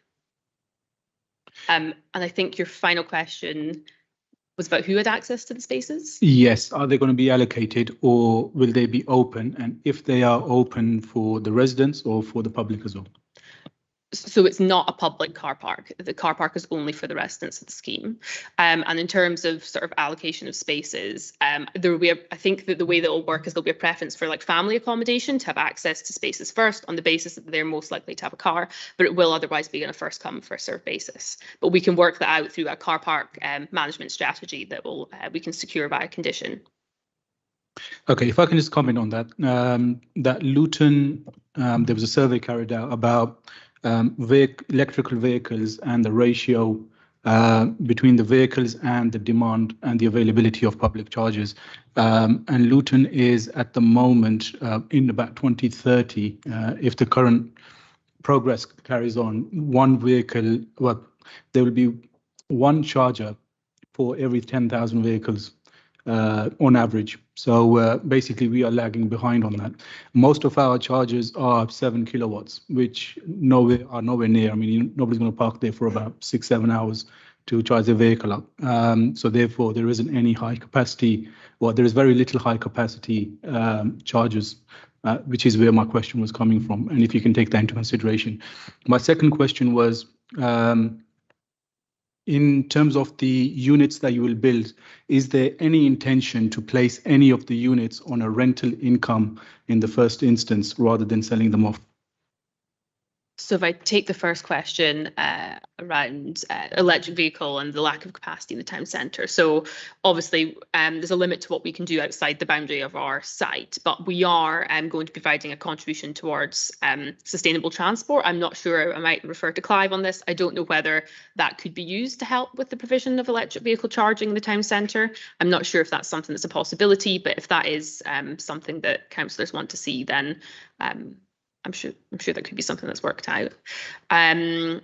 And I think your final question was about who had access to the spaces? Yes, are they going to be allocated, or will they be open? And if they are open, for the residents or for the public as well? So it's not a public car park. The car park is only for the residents of the scheme. And in terms of sort of allocation of spaces, there will be I think that the way that will work is there'll be a preference for like family accommodation to have access to spaces first on the basis that they're most likely to have a car, but it will otherwise be on a first come, first served basis. But we can work that out through a car park management strategy that will we can secure by a condition. Okay, if I can just comment on that. That Luton, there was a survey carried out about electrical vehicles and the ratio between the vehicles and the demand and the availability of public chargers. And Luton is at the moment in about 2030, if the current progress carries on, one vehicle, well, there will be one charger for every 10,000 vehicles on average. So basically we are lagging behind on that. Most of our chargers are 7 kilowatts, which are nowhere near. I mean, nobody's going to park there for about 6-7 hours to charge their vehicle up. So therefore there isn't any high capacity, or there is very little high capacity chargers, which is where my question was coming from. And if you can take that into consideration. My second question was, in terms of the units that you will build, is there any intention to place any of the units on a rental income in the first instance rather than selling them off? So if I take the first question around electric vehicle and the lack of capacity in the town centre. So obviously there's a limit to what we can do outside the boundary of our site, but we are going to be providing a contribution towards sustainable transport. I'm not sure, I might refer to Clive on this. I don't know whether that could be used to help with the provision of electric vehicle charging in the town centre. I'm not sure if that's something that's a possibility, but if that is something that councillors want to see, then I'm sure that could be something that's worked out. And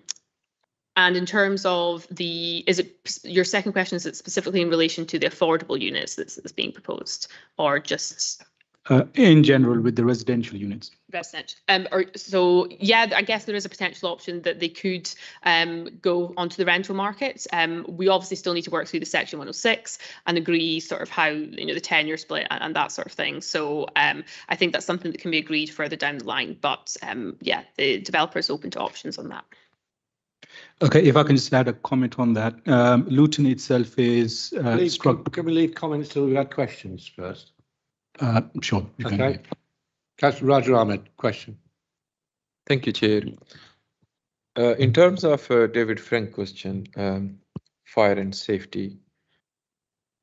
in terms of your second question, is it specifically in relation to the affordable units that's being proposed, or just In general, with the residential units? residential? So yeah, I guess there is a potential option that they could go onto the rental market. We obviously still need to work through the Section 106 and agree sort of how, the tenure split and that sort of thing. So I think that's something that can be agreed further down the line. But yeah, the developer is open to options on that. Okay, if I can just add a comment on that. Luton itself is Can we leave comments till we've had questions first? Sure. Okay. Councillor Roger Ahmed, question. Thank you, Chair. In terms of David Frank question, fire and safety,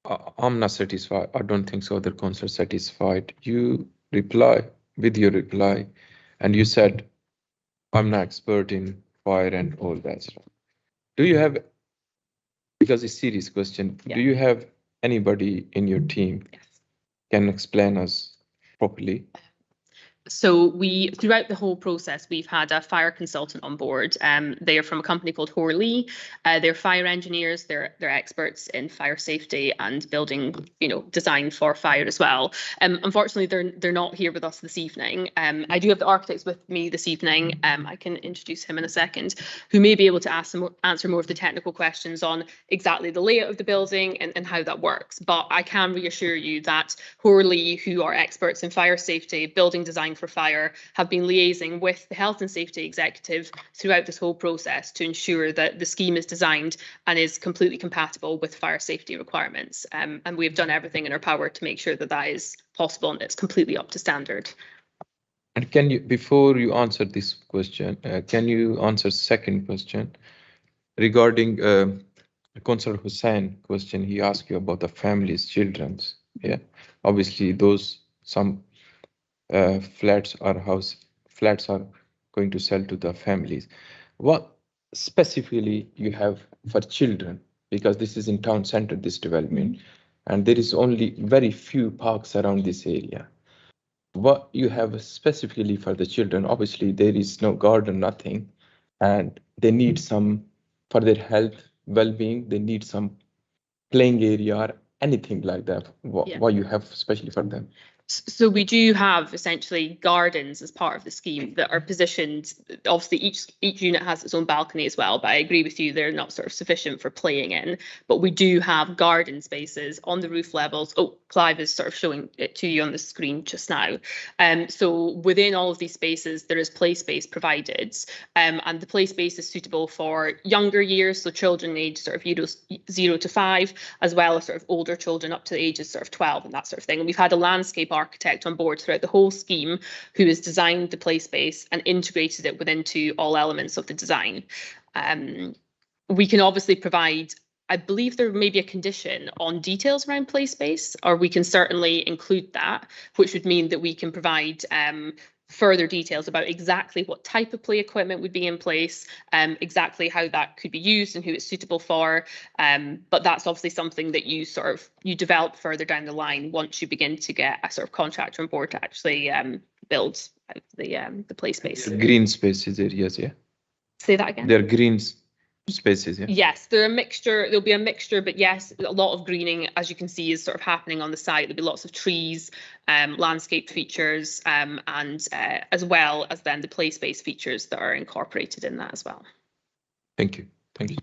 I'm not satisfied. I don't think so. Other councillors satisfied. You reply with your reply, and you said, I'm not expert in fire and all that stuff. Do you have, because it's a serious question, do you have anybody in your team can explain us properly? So throughout the whole process, we've had a fire consultant on board. They are from a company called Horley. They're fire engineers. They're experts in fire safety and building, design for fire as well. Unfortunately, they're not here with us this evening. I do have the architects with me this evening. I can introduce him in a second, who may be able to answer more of the technical questions on exactly the layout of the building and how that works. But I can reassure you that Horley, who are experts in fire safety, building design for fire, have been liaising with the health and safety executive throughout this whole process to ensure that the scheme is designed and is completely compatible with fire safety requirements. And we have done everything in our power to make sure that that is possible and it's completely up to standard. And can you, before you answer this question, can you answer second question regarding Councillor Hussain question? He asked you about the families, children's. Yeah, obviously some flats are going to sell to the families. What specifically you have for children? Because this is in town center, this development, and there is only very few parks around this area. What you have specifically for the children? Obviously there is no garden, nothing, and they need some for their health, well-being. They need some playing area or anything like that. What you have especially for them? So we do have essentially gardens as part of the scheme that are positioned. Obviously, each unit has its own balcony as well, but I agree with you, they're not sort of sufficient for playing in. But we do have garden spaces on the roof levels. Oh, Clive is sort of showing it to you on the screen just now. So within all of these spaces, there is play space provided, and the play space is suitable for younger years, so children aged sort of 0 to 5, as well as sort of older children up to the ages sort of 12 and that sort of thing. And we've had a landscape architect on board throughout the whole scheme who has designed the play space and integrated it into all elements of the design. We can obviously provide, I believe there may be a condition on details around play space, or we can certainly include that, which would mean that we can provide further details about exactly what type of play equipment would be in place, exactly how that could be used and who it's suitable for. But that's obviously something that you develop further down the line once you begin to get a sort of contractor on board to actually build the play space. Green spaces areas, yeah. Say that again. They're green spaces, yeah. Yes, there'll be a mixture, but yes, a lot of greening, as you can see, is sort of happening on the site. There'll be lots of trees, landscape features, and as well as then the play space features that are incorporated in that as well. Thank you. Thank you.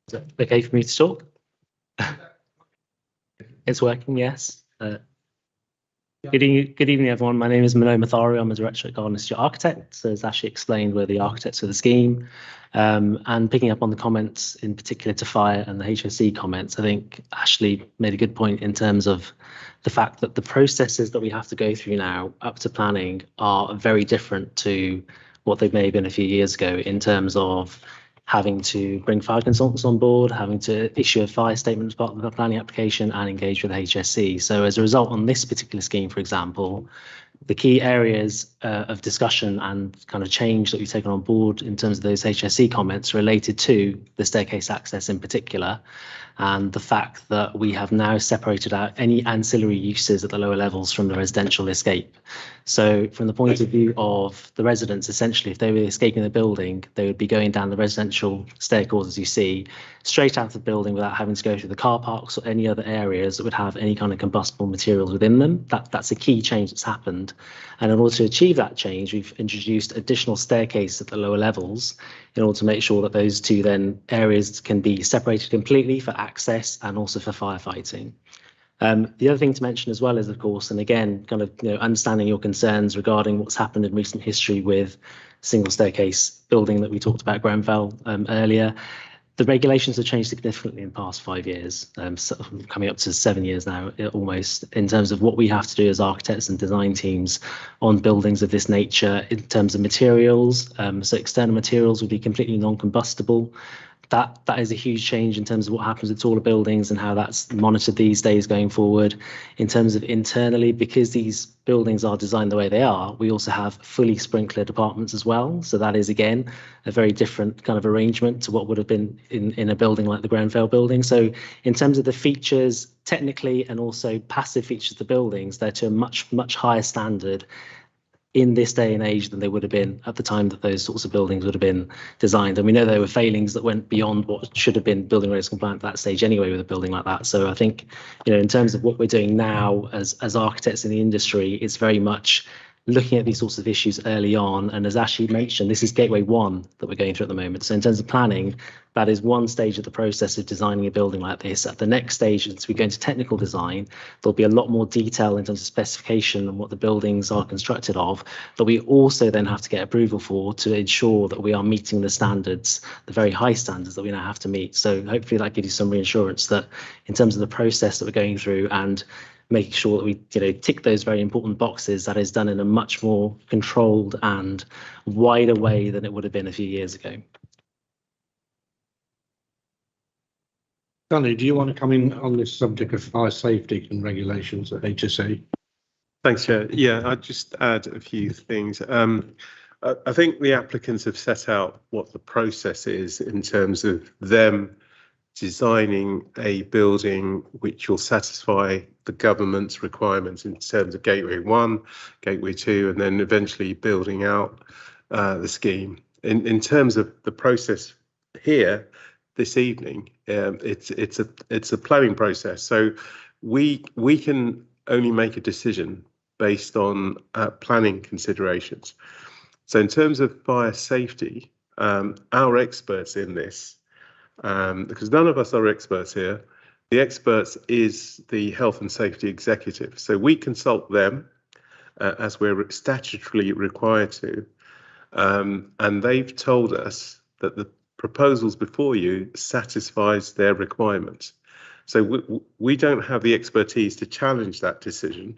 Is it okay for me to talk? It's working, yes. Good evening, everyone. My name is Mino Mathari. I'm a director at Garden Institute Architect. So as Ashley explained, we're the architects of the scheme. And picking up on the comments in particular to fire and the HSE comments, I think Ashley made a good point in terms of the fact that the processes that we have to go through now up to planning are very different to what they may have been a few years ago in terms of having to bring fire consultants on board, having to issue a fire statement as part of the planning application and engage with HSE. So as a result, on this particular scheme, for example, the key areas of discussion and kind of change that we've taken on board in terms of those HSE comments related to the staircase access in particular, and the fact that we have now separated out any ancillary uses at the lower levels from the residential escape. So from the point of view of the residents, essentially, if they were escaping the building, they would be going down the residential staircase, as you see, straight out of the building without having to go through the car parks or any other areas that would have any kind of combustible materials within them. That's a key change that's happened. And in order to achieve that change, we've introduced additional staircases at the lower levels in order to make sure that those two then areas can be separated completely for access and also for firefighting. The other thing to mention as well is, of course, and again, kind of understanding your concerns regarding what's happened in recent history with single staircase building that we talked about Grenfell earlier. The regulations have changed significantly in the past 5 years, so coming up to 7 years now almost, in terms of what we have to do as architects and design teams on buildings of this nature in terms of materials. So external materials would be completely non-combustible. That is a huge change in terms of what happens with taller buildings and how that's monitored these days going forward. In terms of internally, because these buildings are designed the way they are, we also have fully sprinklered apartments as well. So that is, again, a very different kind of arrangement to what would have been in a building like the Grenfell building. So in terms of the features, technically, and also passive features of the buildings, they're to a much, much higher standard in this day and age than they would have been at the time that those sorts of buildings would have been designed. And we know there were failings that went beyond what should have been building regs compliant at that stage anyway with a building like that. So I think, in terms of what we're doing now as architects in the industry, it's very much looking at these sorts of issues early on. And as Ashley mentioned, this is Gateway 1 that we're going through at the moment. So in terms of planning, that is one stage of the process of designing a building like this. At the next stage, as we go into technical design, there'll be a lot more detail in terms of specification and what the buildings are constructed of, that we also then have to get approval for to ensure that we are meeting the standards, the very high standards that we now have to meet. So hopefully that gives you some reassurance that in terms of the process that we're going through and making sure that we tick those very important boxes, that is done in a much more controlled and wider way than it would have been a few years ago. Stanley, do you want to come in on this subject of fire safety and regulations at HSE? Thanks, Chair. Yeah, I'd just add a few things. I think the applicants have set out what the process is in terms of them designing a building which will satisfy the government's requirements in terms of Gateway 1, Gateway 2, and then eventually building out the scheme. In terms of the process here this evening, it's a planning process. So we can only make a decision based on planning considerations. So in terms of fire safety, our experts in this, because none of us are experts here, the experts is the Health and Safety Executive. So we consult them as we're statutorily required to, and they've told us that the proposals before you satisfies their requirements. So we don't have the expertise to challenge that decision.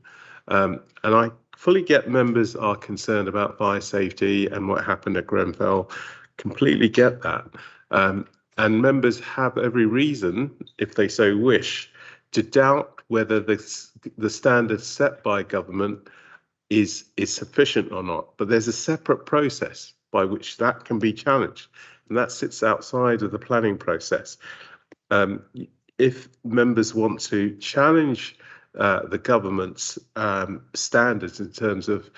And I fully get members are concerned about fire safety and what happened at Grenfell, completely get that. And members have every reason, if they so wish, to doubt whether the standards set by government is sufficient or not. But there's a separate process by which that can be challenged, and that sits outside of the planning process. If members want to challenge the government's standards in terms of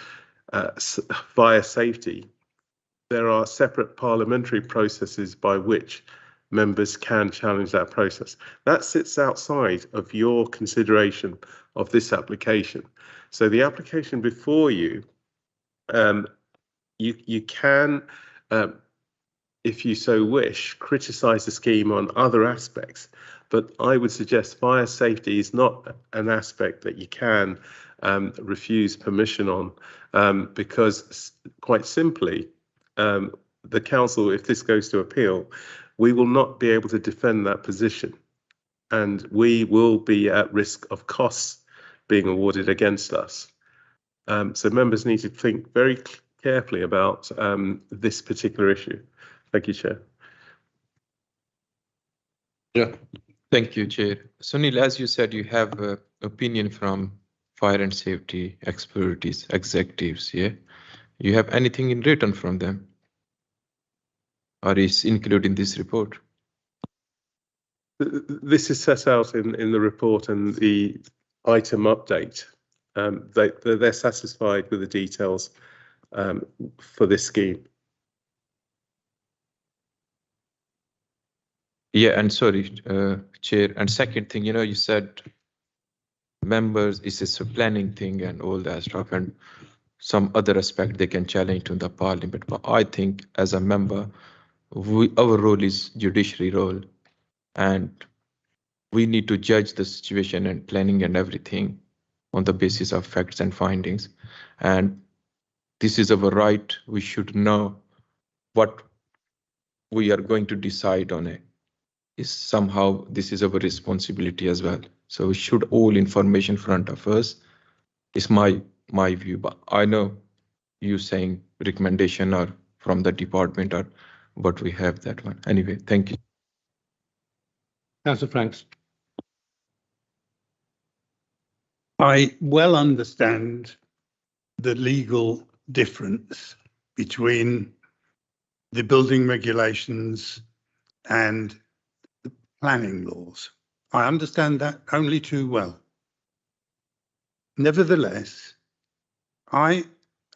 fire safety, there are separate parliamentary processes by which members can challenge that process. That sits outside of your consideration of this application. So the application before you, you can if you so wish, criticise the scheme on other aspects. But I would suggest fire safety is not an aspect that you can refuse permission on, because quite simply, the council, if this goes to appeal, we will not be able to defend that position, and we will be at risk of costs being awarded against us. So members need to think very carefully about this particular issue. Thank you, Chair. Yeah. Thank you, Chair. Sunil, as you said, you have an opinion from fire and safety expertise, executives, yeah? You have anything in written from them? Or is included in this report? This is set out in the report and the item update. They're satisfied with the details for this scheme. Yeah, and sorry, Chair. And second thing, you said members, it's a planning thing and all that stuff, and some other aspect they can challenge to the parliament. But I think as a member, our role is judiciary role, and we need to judge the situation and planning and everything on the basis of facts and findings. And this is our right. We should know what we are going to decide on it. Is somehow this is our responsibility as well. So we should all information front of us. Is my view, but I know you saying recommendation or from the department or but we have that one. Anyway, thank you. Councillor Franks. I well understand the legal difference between the building regulations and the planning laws. I understand that only too well. Nevertheless, I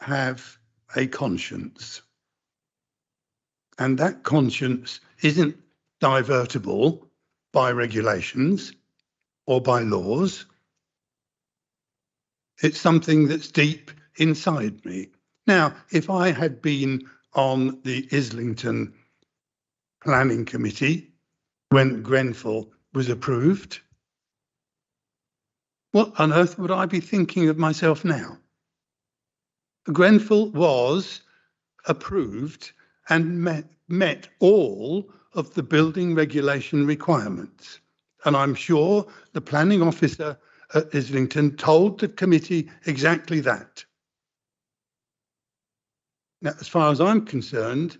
have a conscience, and that conscience isn't divertible by regulations or by laws. It's something that's deep inside me. Now, if I had been on the Islington Planning Committee when Grenfell was approved, what on earth would I be thinking of myself now? Grenfell was approved and met all of the building regulation requirements. And I'm sure the planning officer at Islington told the committee exactly that. Now, as far as I'm concerned,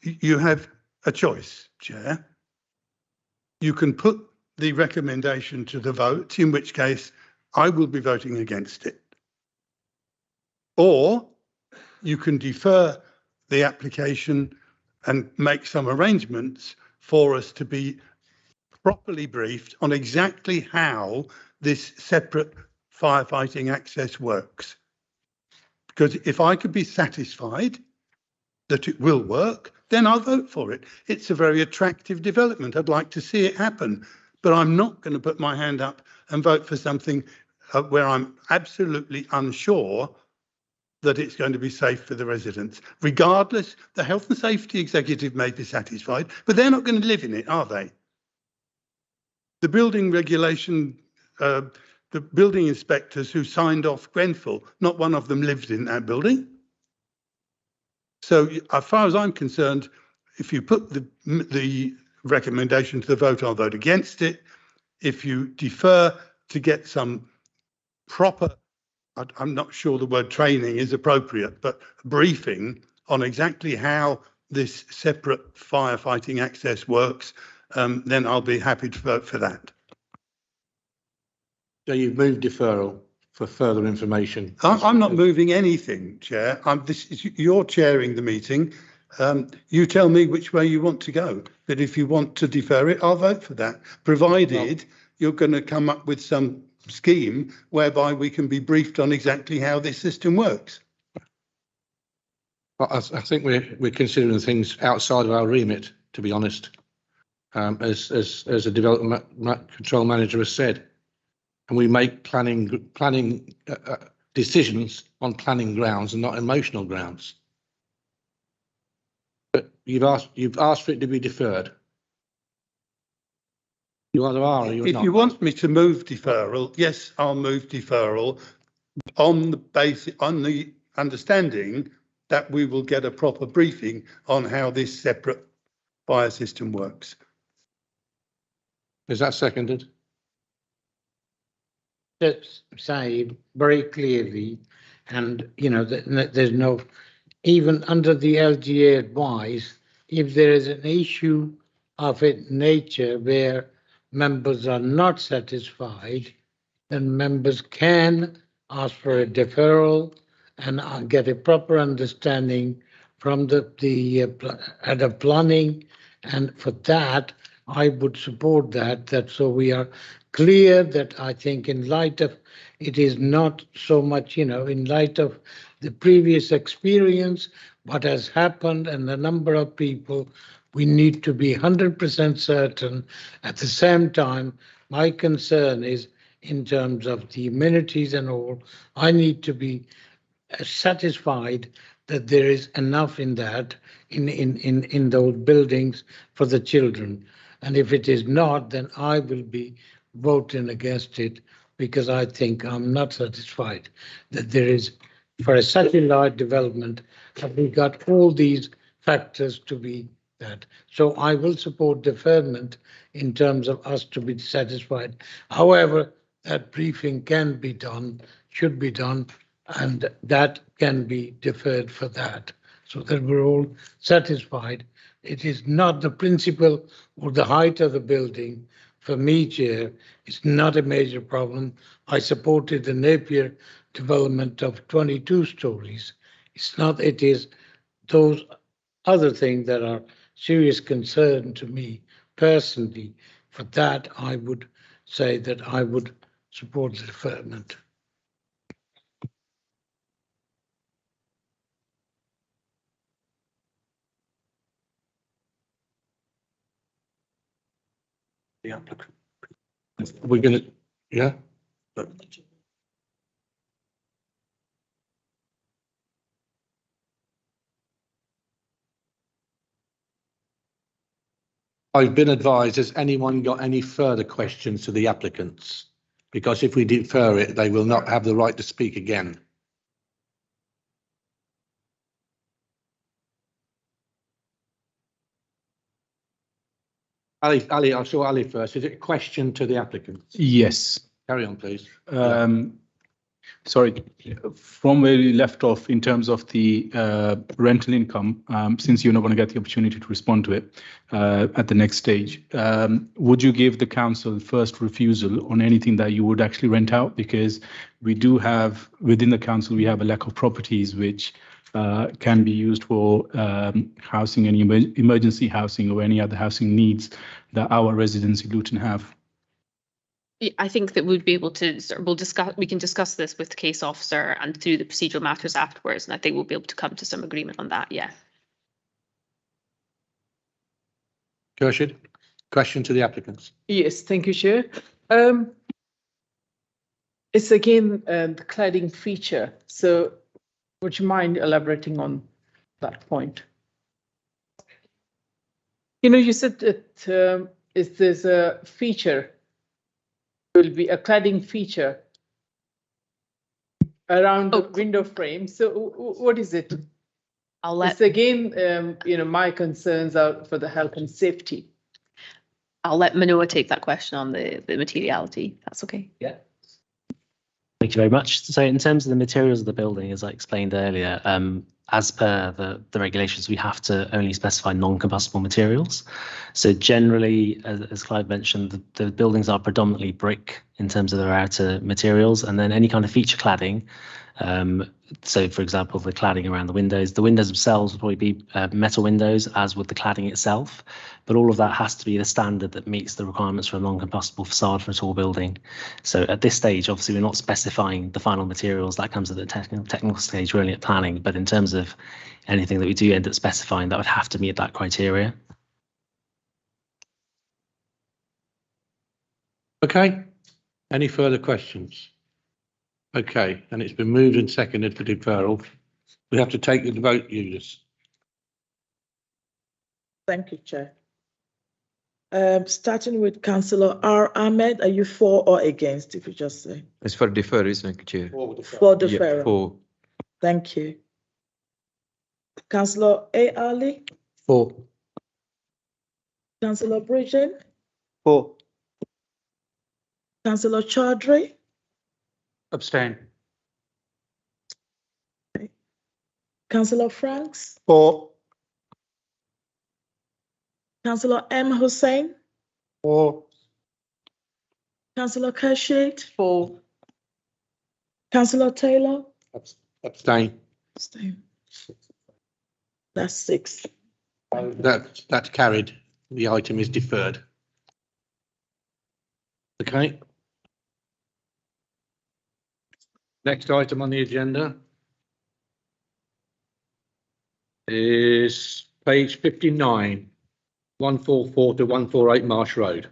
you have a choice, Chair. You can put the recommendation to the vote, in which case I will be voting against it. Or you can defer the application and make some arrangements for us to be properly briefed on exactly how this separate firefighting access works. Because if I could be satisfied that it will work, then I'll vote for it. It's a very attractive development. I'd like to see it happen, but I'm not going to put my hand up and vote for something where I'm absolutely unsure that it's going to be safe for the residents. Regardless, the health and safety executive may be satisfied, but they're not going to live in it, are they? The building regulation, the building inspectors who signed off Grenfell, not one of them lived in that building. So as far as I'm concerned, if you put the recommendation to the vote, I'll vote against it. If you defer to get some proper, I'm not sure the word training is appropriate, but briefing on exactly how this separate firefighting access works, then I'll be happy to vote for that. So you've moved deferral for further information. I'm not moving anything, Chair. You're chairing the meeting. You tell me which way you want to go. But if you want to defer it, I'll vote for that, provided you're going to come up with some scheme whereby we can be briefed on exactly how this system works. I think we're considering things outside of our remit, to be honest, as a development control manager has said, and we make planning decisions on planning grounds and not emotional grounds. But you've asked for it to be deferred. You either are or you're If not. you want me to move deferral, yes, I'll move deferral on the understanding that we will get a proper briefing on how this separate fire system works. Is that seconded? Let's say very clearly, and you know, there's no, even under the LGA advice, if there is an issue of a nature where members are not satisfied, then members can ask for a deferral and get a proper understanding from the head of planning. And for that, I would support that so we are clear that I think in light of, it is not so much, you know, in light of the previous experience, what has happened and the number of people, we need to be 100% certain. At the same time, my concern is in terms of the amenities and all, I need to be satisfied that there is enough in that, in those buildings for the children. And if it is not, then I will be voting against it, because I think I'm not satisfied that there is, for such a large development, that we got all these factors to be that. So I will support deferment in terms of us to be satisfied. However, that briefing can be done, should be done, and that can be deferred for that, so that we're all satisfied. It is not the principle or the height of the building. For me, Chair, it's not a major problem. I supported the Napier development of 22 stories. It's not, it is those other things that are serious concern to me personally. For that, I would say that I would support the deferment. The applicant. We're going to, yeah. I've been advised, has anyone got any further questions to the applicants? Because if we defer it, they will not have the right to speak again. Ali, I saw Ali first. Is it a question to the applicants? Yes. Carry on, please. Sorry, from where we left off in terms of the rental income, since you're not going to get the opportunity to respond to it at the next stage, would you give the council first refusal on anything that you would actually rent out? Because we do have, within the council, we have a lack of properties which can be used for housing, any emergency housing or any other housing needs that our residents in Luton have. I think that we'd be able to, we can discuss this with the case officer and through the procedural matters afterwards, and I think we'll be able to come to some agreement on that, yeah. Gershid, question to the applicants. Yes, thank you, Chair. It's again the cladding feature. So would you mind elaborating on that point? You know, you said that if there's a feature, will be a cladding feature around the window frame. So what is it? I'll let. It's again, you know, my concerns are for the health and safety. I'll let Manoa take that question on the materiality. That's okay. Yeah. Thank you very much. So in terms of the materials of the building, as I explained earlier, as per the regulations, we have to only specify non-combustible materials. So generally, as Clive mentioned, the buildings are predominantly brick in terms of their outer materials, and then any kind of feature cladding. So, for example, the cladding around the windows themselves will probably be metal windows, as would the cladding itself. But all of that has to be the standard that meets the requirements for a non-combustible facade for a tall building. So at this stage, obviously, we're not specifying the final materials. That comes at the technical stage, really, at planning. But in terms of anything that we do end up specifying, that would have to meet that criteria. Okay. Any further questions? Okay, and it's been moved and seconded for deferral. We have to take the vote, Eunice. Thank you, Chair. Starting with Councillor R. Ahmed, are you for or against, if you just say? It's for defer, isn't it, Chair? For deferral. Yeah, for. Thank you. Councillor A. Ali, For. Councillor Bridgen, For. Councillor Chaudhry, Abstain. Councillor Franks, For. Councillor M. Hussein, For. Councillor Khurshid, For. Councillor Taylor, Abstain. Abstain. That's 6. That's carried. The item is deferred. Okay. Next item on the agenda is page 59, 144 to 148 Marsh Road.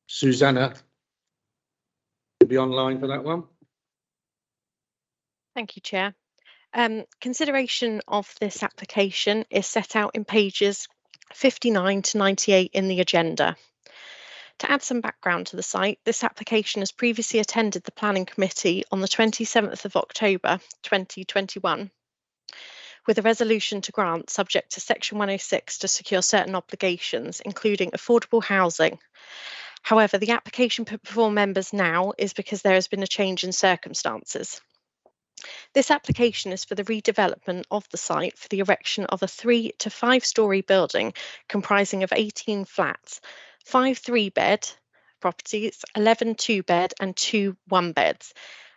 Susanna, you'll be online for that one. Thank you, Chair. Consideration of this application is set out in pages 59 to 98 in the agenda. To add some background to the site, this application has previously attended the Planning Committee on the 27th of October 2021 with a resolution to grant subject to Section 106 to secure certain obligations, including affordable housing. However, the application put before members now is because there has been a change in circumstances. This application is for the redevelopment of the site for the erection of a 3 to 5 storey building comprising of 18 flats, 5 3-bed properties, 11 2-bed and 2 1-beds,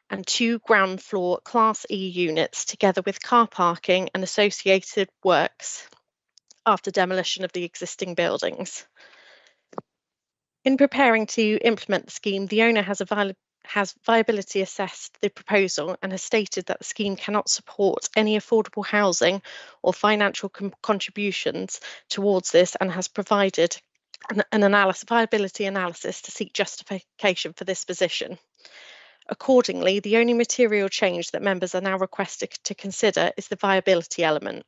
and 2 ground floor Class E units, together with car parking and associated works after demolition of the existing buildings. In preparing to implement the scheme, the owner has viability assessed the proposal and has stated that the scheme cannot support any affordable housing or financial contributions towards this, and has provided an viability analysis to seek justification for this position. Accordingly, the only material change that members are now requested to consider is the viability element.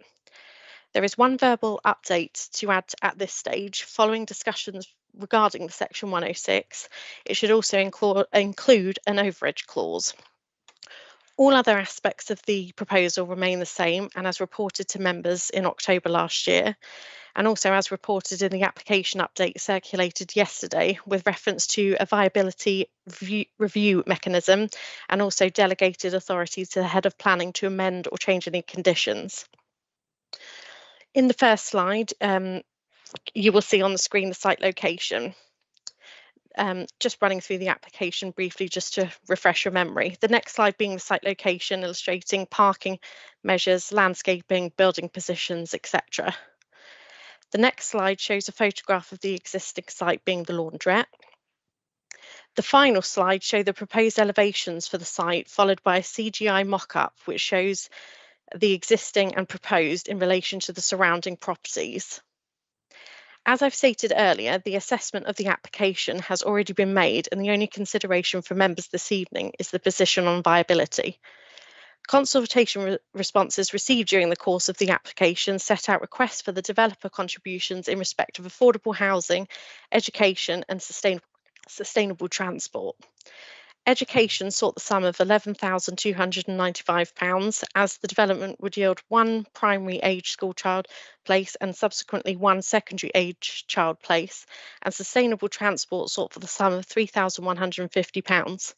There is one verbal update to add at this stage. Following discussions regarding the Section 106, it should also include an overage clause. All other aspects of the proposal remain the same and as reported to members in October last year, and also as reported in the application update circulated yesterday with reference to a viability review mechanism and also delegated authority to the head of planning to amend or change any conditions. In the first slide, you will see on the screen the site location. Just running through the application briefly just to refresh your memory. The next slide being the site location, illustrating parking measures, landscaping, building positions, etc. The next slide shows a photograph of the existing site being the laundrette. The final slide shows the proposed elevations for the site, followed by a CGI mock-up which shows the existing and proposed in relation to the surrounding properties. As I've stated earlier, the assessment of the application has already been made, and the only consideration for members this evening is the position on viability. Consultation responses received during the course of the application set out requests for the developer contributions in respect of affordable housing, education and sustainable transport. Education sought the sum of £11,295 as the development would yield 1 primary age school child place and subsequently 1 secondary age child place, and sustainable transport sought for the sum of £3,150.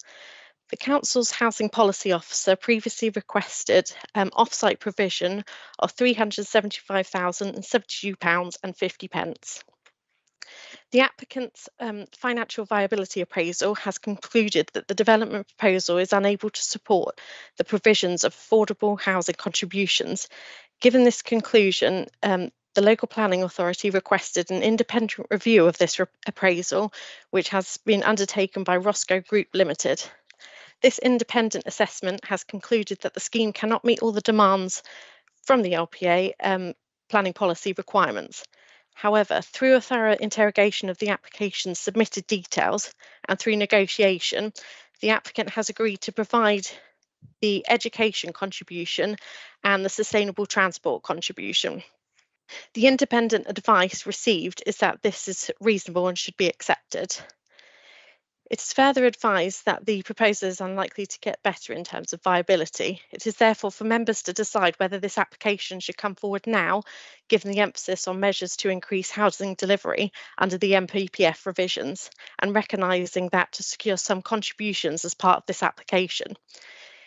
The Council's Housing Policy Officer previously requested off-site provision of £375,072.50. The applicant's financial viability appraisal has concluded that the development proposal is unable to support the provisions of affordable housing contributions. Given this conclusion, the local planning authority requested an independent review of this appraisal, which has been undertaken by Roscoe Group Limited. This independent assessment has concluded that the scheme cannot meet all the demands from the LPA planning policy requirements. However, through a thorough interrogation of the application's submitted details and through negotiation, the applicant has agreed to provide the education contribution and the sustainable transport contribution. The independent advice received is that this is reasonable and should be accepted. It is further advised that the proposal is unlikely to get better in terms of viability. It is therefore for members to decide whether this application should come forward now, given the emphasis on measures to increase housing delivery under the MPPF revisions, and recognising that to secure some contributions as part of this application.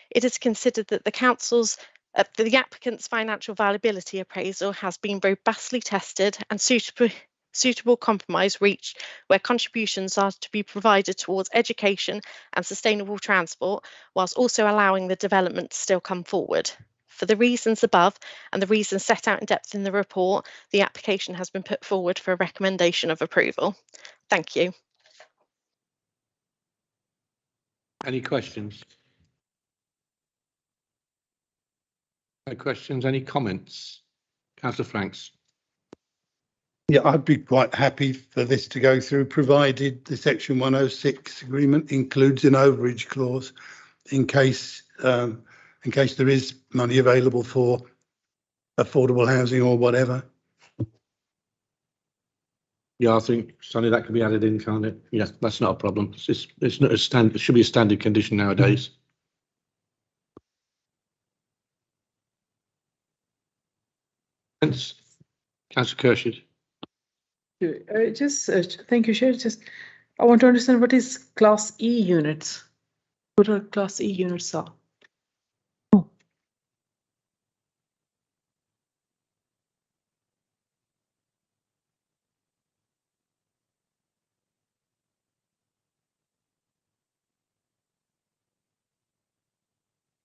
It is considered that the applicant's financial viability appraisal has been robustly tested and suitable compromise reached where contributions are to be provided towards education and sustainable transport, whilst also allowing the development to still come forward. For the reasons above and the reasons set out in depth in the report, the application has been put forward for a recommendation of approval. Thank you. Any questions? No questions, any comments? Councillor Franks. Yeah, I'd be quite happy for this to go through, provided the Section 106 agreement includes an overage clause in case there is money available for affordable housing or whatever. Yeah, I think, Sonny, that could be added in, can't it? Yes, that's not a problem. It's not a standard. It should be a standard condition nowadays. Councillor Kershid. Thank you, Chair. I want to understand what is Class E units. What are Class E units are?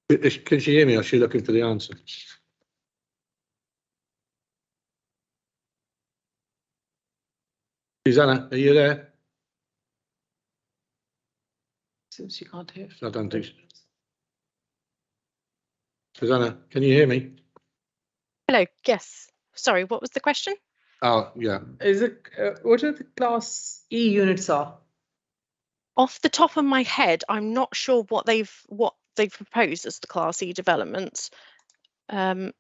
Can she hear me, or is she looking for the answer? Susanna, are you there? Since she can't hear. I don't think so. Susanna, can you hear me? Hello, yes. Sorry, what was the question? Oh, yeah. Is it what are the Class E units are? Off the top of my head, I'm not sure what they've proposed as the Class E developments. I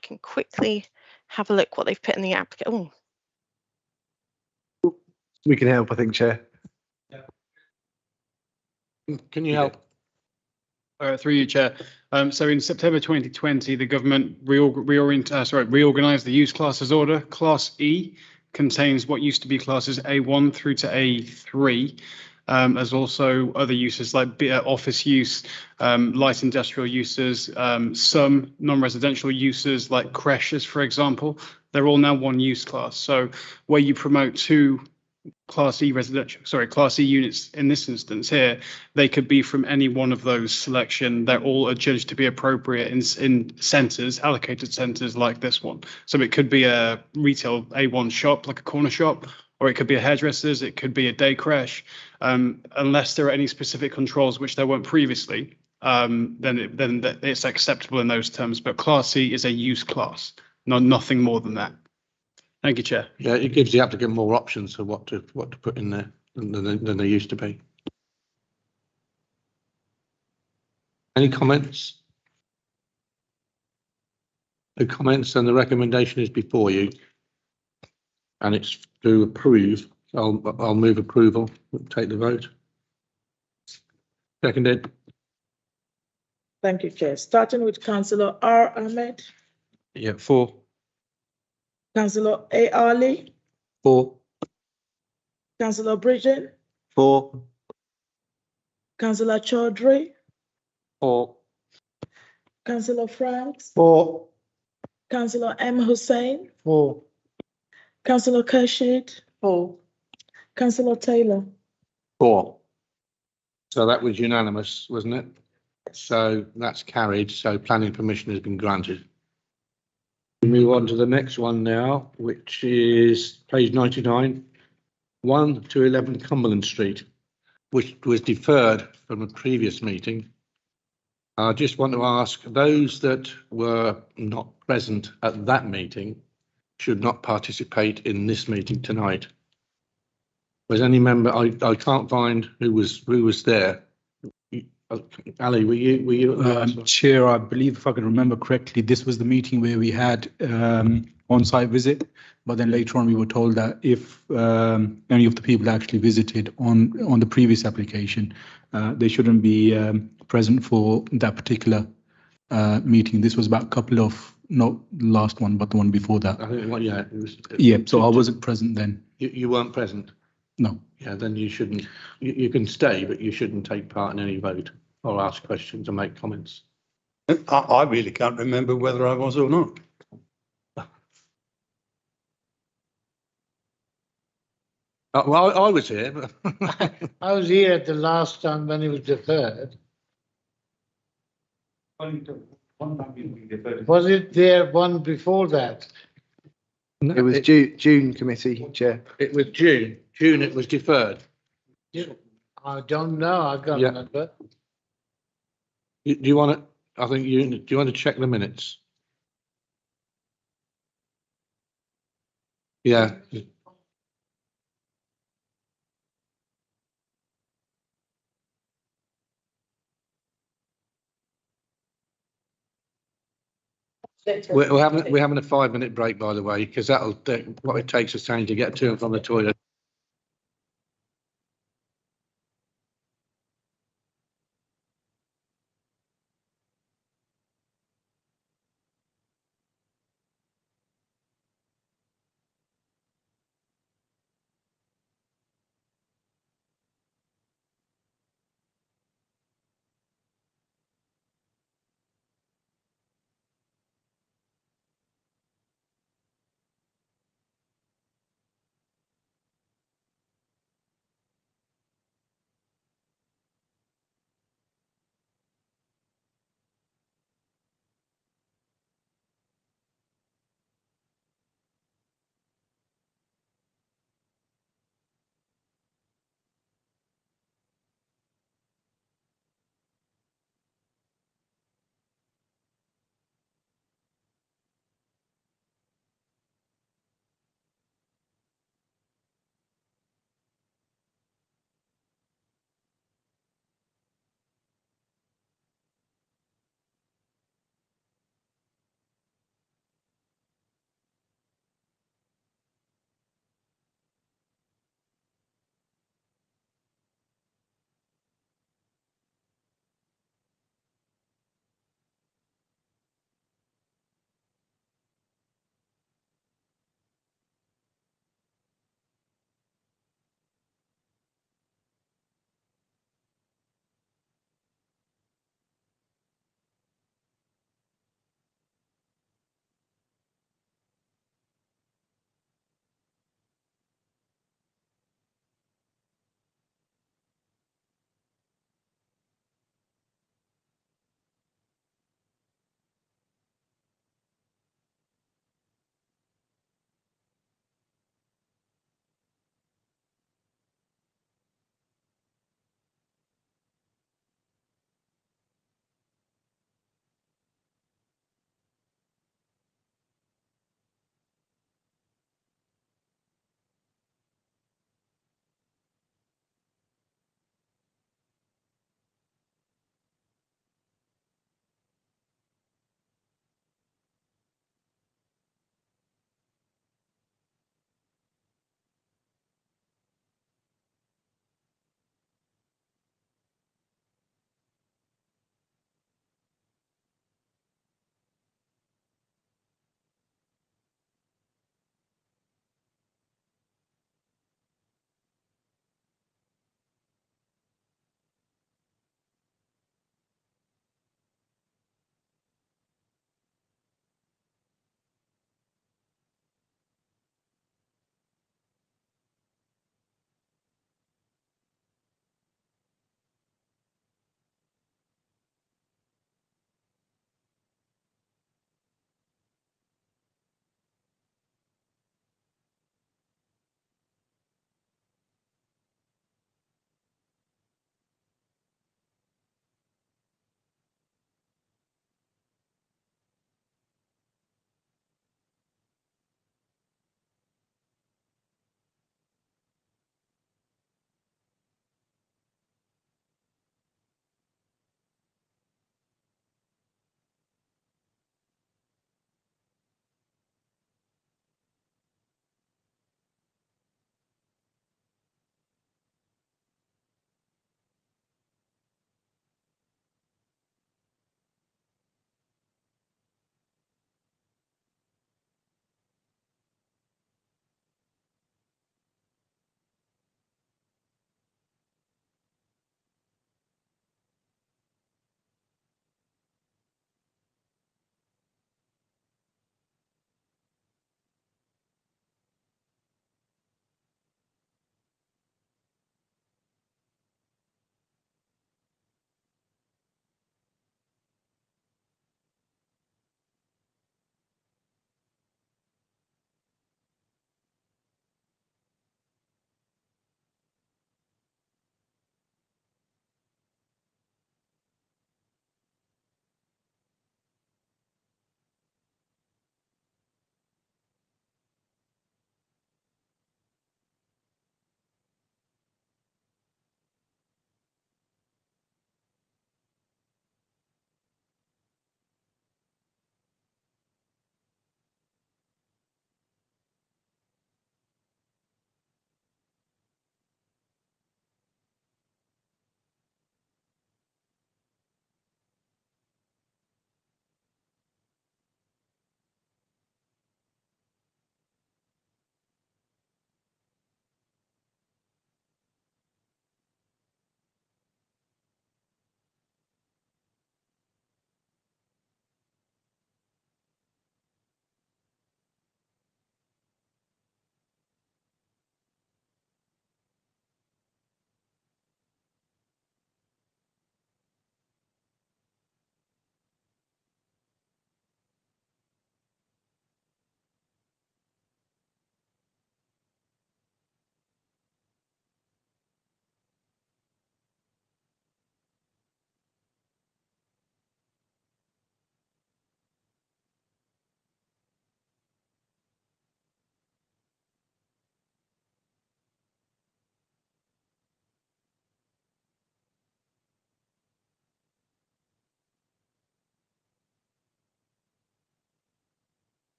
can quickly have a look what they've put in the application. We can help, I think, Chair. Can you help? Through you, Chair. So in September 2020, the government reorganised the use classes order. Class E contains what used to be classes A1 through to A3. As also other uses like office use, light industrial uses, some non-residential uses like creches, for example. They're all now one use class. So where you promote two Class E units in this instance here, they could be from any one of those selection. They're all adjudged to be appropriate in centres, allocated centres like this one. So it could be a retail A1 shop, like a corner shop, or it could be a hairdresser's, it could be a day creche. Unless there are any specific controls which there weren't previously, then it's acceptable in those terms. But Class C is a use class, nothing more than that. Thank you, Chair. Yeah, it gives the applicant more options for what to put in there than there used to be. Any comments? No comments, and the recommendation is before you, and it's to approve. I'll move approval. We'll take the vote. Seconded. Thank you, Chair. Starting with Councillor R. Ahmed. Yeah, 4. Councillor A. Ali. 4. Councillor Bridget. 4. Councillor Chaudhry. 4. Councillor Franks. 4. Councillor M. Hussein. 4. Councillor Kershid. 4. Councillor Taylor. 4. So that was unanimous, wasn't it? So that's carried. So planning permission has been granted. We move on to the next one now, which is page 99, 1 to 11 Cumberland Street, which was deferred from a previous meeting. I just want to ask those that were not present at that meeting should not participate in this meeting tonight. Was any member? I can't find who was there. Ali, were you at the last one? Chair, I believe if I can remember correctly, this was the meeting where we had on-site visit, but then later on we were told that if any of the people actually visited on the previous application, they shouldn't be present for that particular meeting. This was about a couple of, not the last one, but the one before that. I think, well, yeah, it was. Yeah, so I wasn't present then. You weren't present? No. Yeah, then you shouldn't, you can stay, but you shouldn't take part in any vote or ask questions or make comments. I really can't remember whether I was or not. Well, I was here, but I was here at the last time when it was deferred. Was it there one before that? No, It was June committee, Chair. it was June. June, it was deferred. I don't know, I can't Yeah. remember. Do you want to, I think do you want to check the minutes? Yeah. We're having a 5-minute break, by the way, because that'll what it takes us time to get to and from the toilet.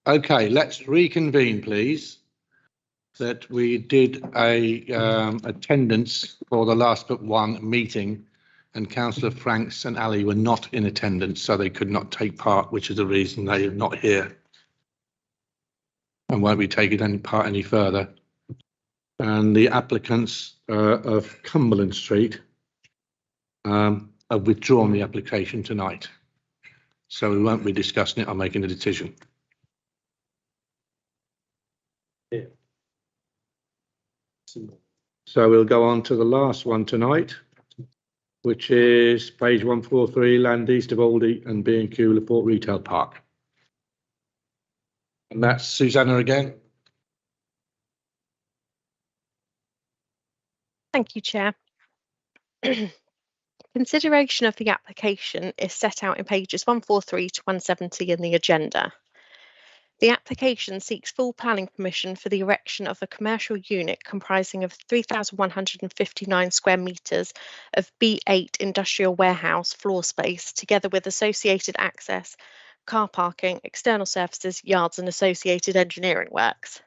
Okay, let's reconvene, please. That we did a attendance for the last but one meeting, and Councillor Franks and Ali were not in attendance, so they could not take part, which is the reason they are not here and won't be taking any part any further. And the applicants of Cumberland Street have withdrawn the application tonight, so we won't be discussing it or making a decision. So we'll go on to the last one tonight, which is page 143, land east of Aldi and B&Q Laporte Retail Park. And that's Susanna again. Thank you, Chair. Consideration of the application is set out in pages 143 to 170 in the agenda. The application seeks full planning permission for the erection of a commercial unit comprising of 3,159 square metres of B8 industrial warehouse floor space, together with associated access, car parking, external services, yards and associated engineering works.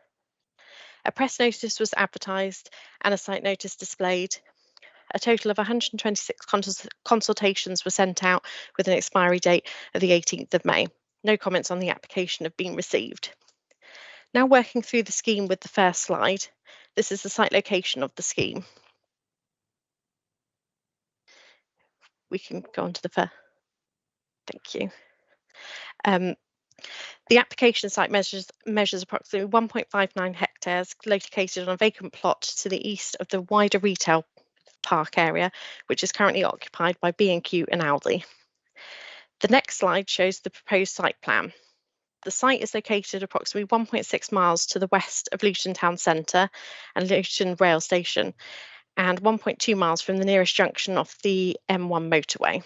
A press notice was advertised and a site notice displayed. A total of 126 consultations were sent out with an expiry date of the 18th of May. No comments on the application have been received. Now working through the scheme with the first slide, this is the site location of the scheme. We can go on to the first. Thank you. The application site measures approximately 1.59 hectares, located on a vacant plot to the east of the wider retail park area, which is currently occupied by B&Q and Aldi. The next slide shows the proposed site plan. The site is located approximately 1.6 miles to the west of Luton Town Centre and Luton Rail Station, and 1.2 miles from the nearest junction of the M1 motorway.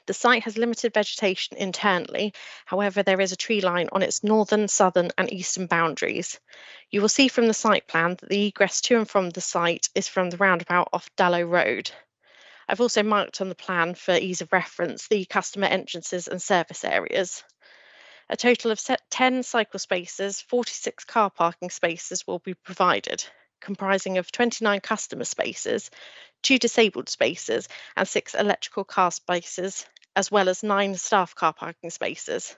The site has limited vegetation internally, however there is a tree line on its northern, southern and eastern boundaries. You will see from the site plan that the egress to and from the site is from the roundabout off Dallow Road. I've also marked on the plan for ease of reference the customer entrances and service areas. A total of 10 cycle spaces, 46 car parking spaces will be provided, comprising of 29 customer spaces, 2 disabled spaces and 6 electrical car spaces, as well as 9 staff car parking spaces.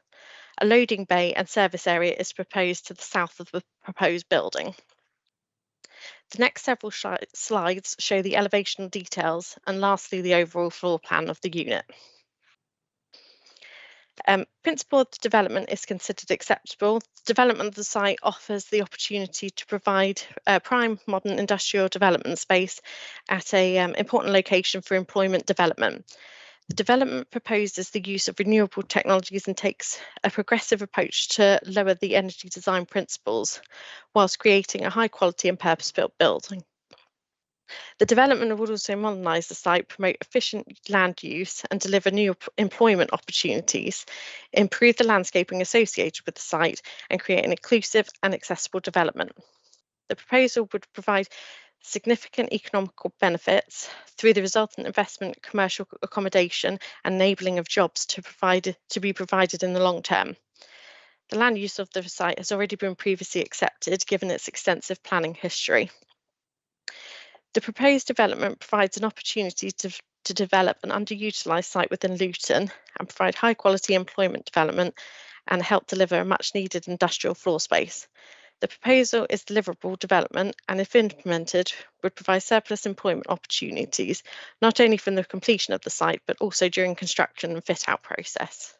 A loading bay and service area is proposed to the south of the proposed building. The next several slides show the elevational details and lastly the overall floor plan of the unit. Principle of the development is considered acceptable. The development of the site offers the opportunity to provide prime modern industrial development space at an important location for employment development. The development proposes the use of renewable technologies and takes a progressive approach to lower the energy design principles, whilst creating a high quality and purpose-built building. The development would also modernise the site, promote efficient land use and deliver new employment opportunities, improve the landscaping associated with the site and create an inclusive and accessible development. The proposal would provide significant economical benefits through the resultant investment, commercial accommodation and enabling of jobs to be provided in the long term. The land use of the site has already been previously accepted given its extensive planning history. The proposed development provides an opportunity to develop an underutilised site within Luton and provide high quality employment development and help deliver a much needed industrial floor space. The proposal is deliverable development and if implemented would provide surplus employment opportunities, not only from the completion of the site but also during construction and fit out process.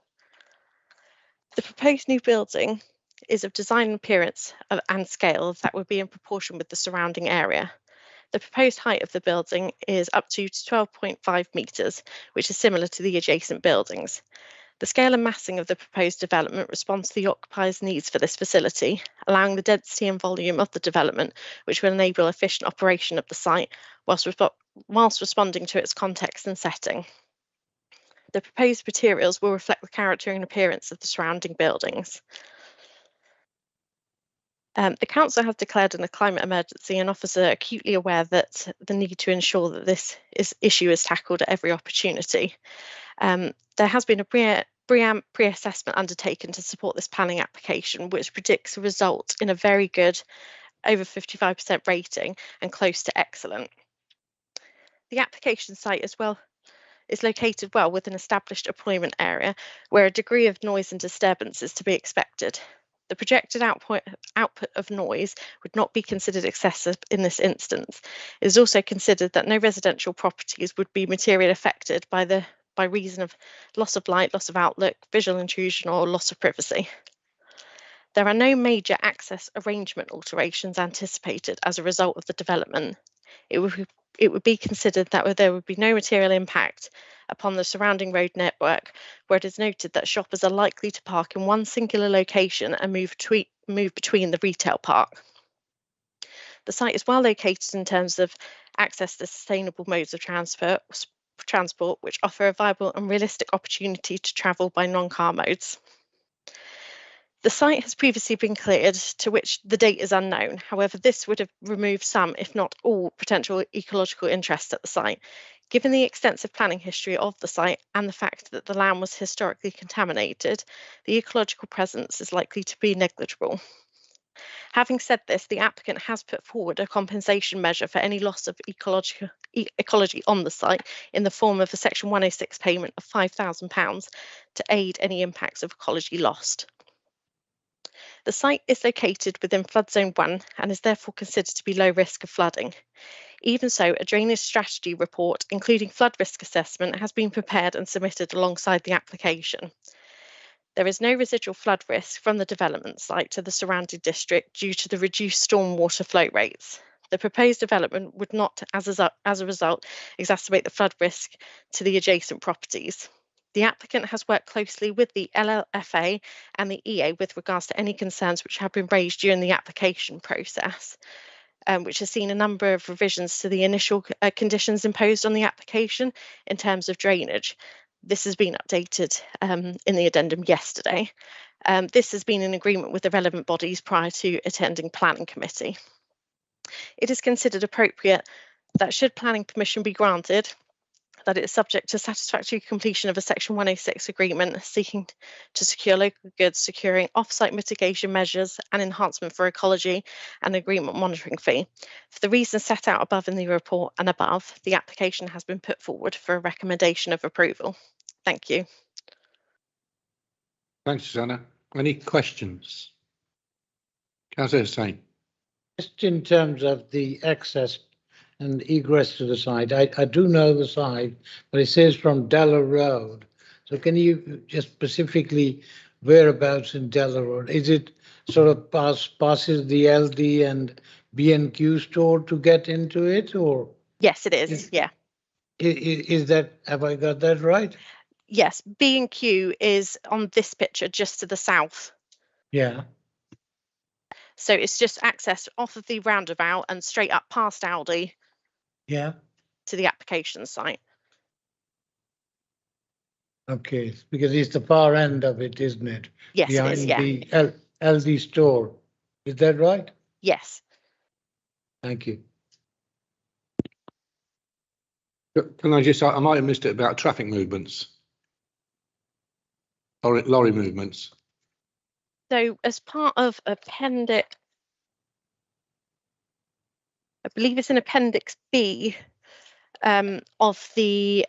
The proposed new building is of design and appearance and scale that would be in proportion with the surrounding area. The proposed height of the building is up to 12.5 metres, which is similar to the adjacent buildings. The scale and massing of the proposed development responds to the occupier's needs for this facility, allowing the density and volume of the development, which will enable efficient operation of the site whilst responding to its context and setting. The proposed materials will reflect the character and appearance of the surrounding buildings. The Council has declared a climate emergency and offers are acutely aware that the need to ensure that this issue is tackled at every opportunity. There has been a pre-assessment undertaken to support this planning application, which predicts a result in a very good, over 55% rating and close to excellent. The application site as well is located well within an established employment area where a degree of noise and disturbance is to be expected. The projected output of noise would not be considered excessive in this instance. It is also considered that no residential properties would be materially affected by reason of loss of light, loss of outlook, visual intrusion, or loss of privacy. There are no major access arrangement alterations anticipated as a result of the development. It would be considered that there would be no material impact upon the surrounding road network, where it is noted that shoppers are likely to park in one singular location and move between the retail park. The site is well located in terms of access to sustainable modes of transport, which offer a viable and realistic opportunity to travel by non-car modes. The site has previously been cleared, to which the date is unknown. However, this would have removed some, if not all, potential ecological interests at the site. Given the extensive planning history of the site and the fact that the land was historically contaminated, the ecological presence is likely to be negligible. Having said this, the applicant has put forward a compensation measure for any loss of ecology on the site in the form of a Section 106 payment of £5,000 to aid any impacts of ecology lost. The site is located within flood zone 1 and is therefore considered to be low risk of flooding. Even so, a drainage strategy report, including flood risk assessment, has been prepared and submitted alongside the application. There is no residual flood risk from the development site to the surrounding district due to the reduced stormwater flow rates. The proposed development would not, as a result, exacerbate the flood risk to the adjacent properties. The applicant has worked closely with the LLFA and the EA with regards to any concerns which have been raised during the application process, which has seen a number of revisions to the initial conditions imposed on the application in terms of drainage. This has been updated in the addendum yesterday. This has been in agreement with the relevant bodies prior to attending planning committee. It is considered appropriate that should planning permission be granted, that it is subject to satisfactory completion of a Section 106 agreement seeking to secure local goods, securing off-site mitigation measures and enhancement for ecology and agreement monitoring fee. For the reasons set out above in the report and above, the application has been put forward for a recommendation of approval. Thank you. Thanks, Susanna. Any questions? Councillor Hussain. Just in terms of the access and egress to the site, I do know the site, but it says from Della Road. So can you just specifically whereabouts in Della Road? Is it sort of passes the Aldi and B&Q store to get into it, or? Yes, it is. Yeah. Is that, have I got that right? Yes, B&Q is on this picture just to the south. Yeah. So it's just access off of the roundabout and straight up past Aldi. Yeah. To the application site. Okay, because it's the far end of it, isn't it? Yes, behind it is. Yeah. The Aldi store. Is that right? Yes. Thank you. Can I just, I might have missed it about traffic movements. Or lorry movements. So as part of appendix, I believe it's in appendix B of the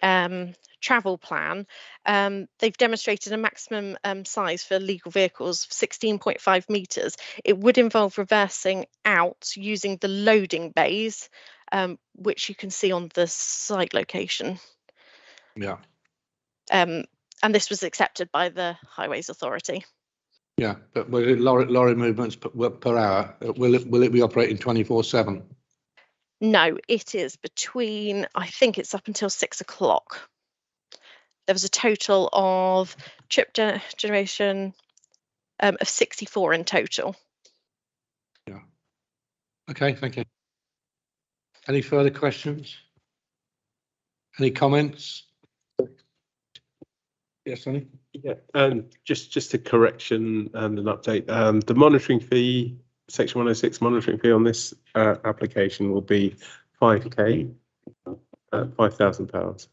travel plan, they've demonstrated a maximum size for legal vehicles of 16.5 metres. It would involve reversing out using the loading bays, which you can see on the site location. Yeah. And this was accepted by the Highways Authority. Yeah, but will it lorry movements per hour? Will it be operating 24/7? No, it is between, I think it's up until 6 o'clock. There was a total of trip generation of 64 in total. Yeah. Okay, thank you. Any further questions? Any comments? Yes, Sonny? Yeah, just a correction and an update. The monitoring fee, Section 106 monitoring fee on this application will be 5k, £5,000.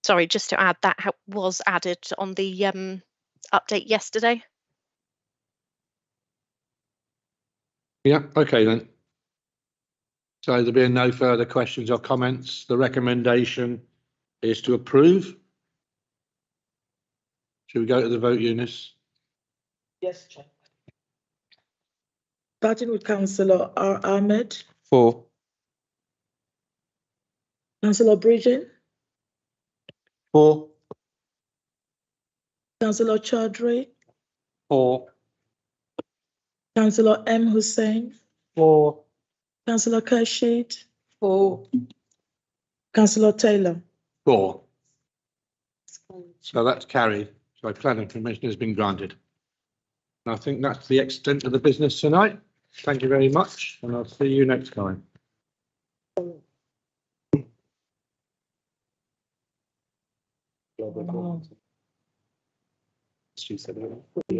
sorry, just to add, that was added on the update yesterday. Yeah, okay then. So there being no further questions or comments, the recommendation is to approve. Should we go to the vote, Eunice? Yes, Chair. Starting with Councillor R. Ahmed, 4, Councillor Bridgen, 4, Councillor Chaudhry, 4, Councillor M. Hussein, 4, Councillor Kashid, 4, Councillor Taylor. 4. So that's carried. So planning permission has been granted. And I think that's the extent of the business tonight. Thank you very much, and I'll see you next time. Oh. She said it.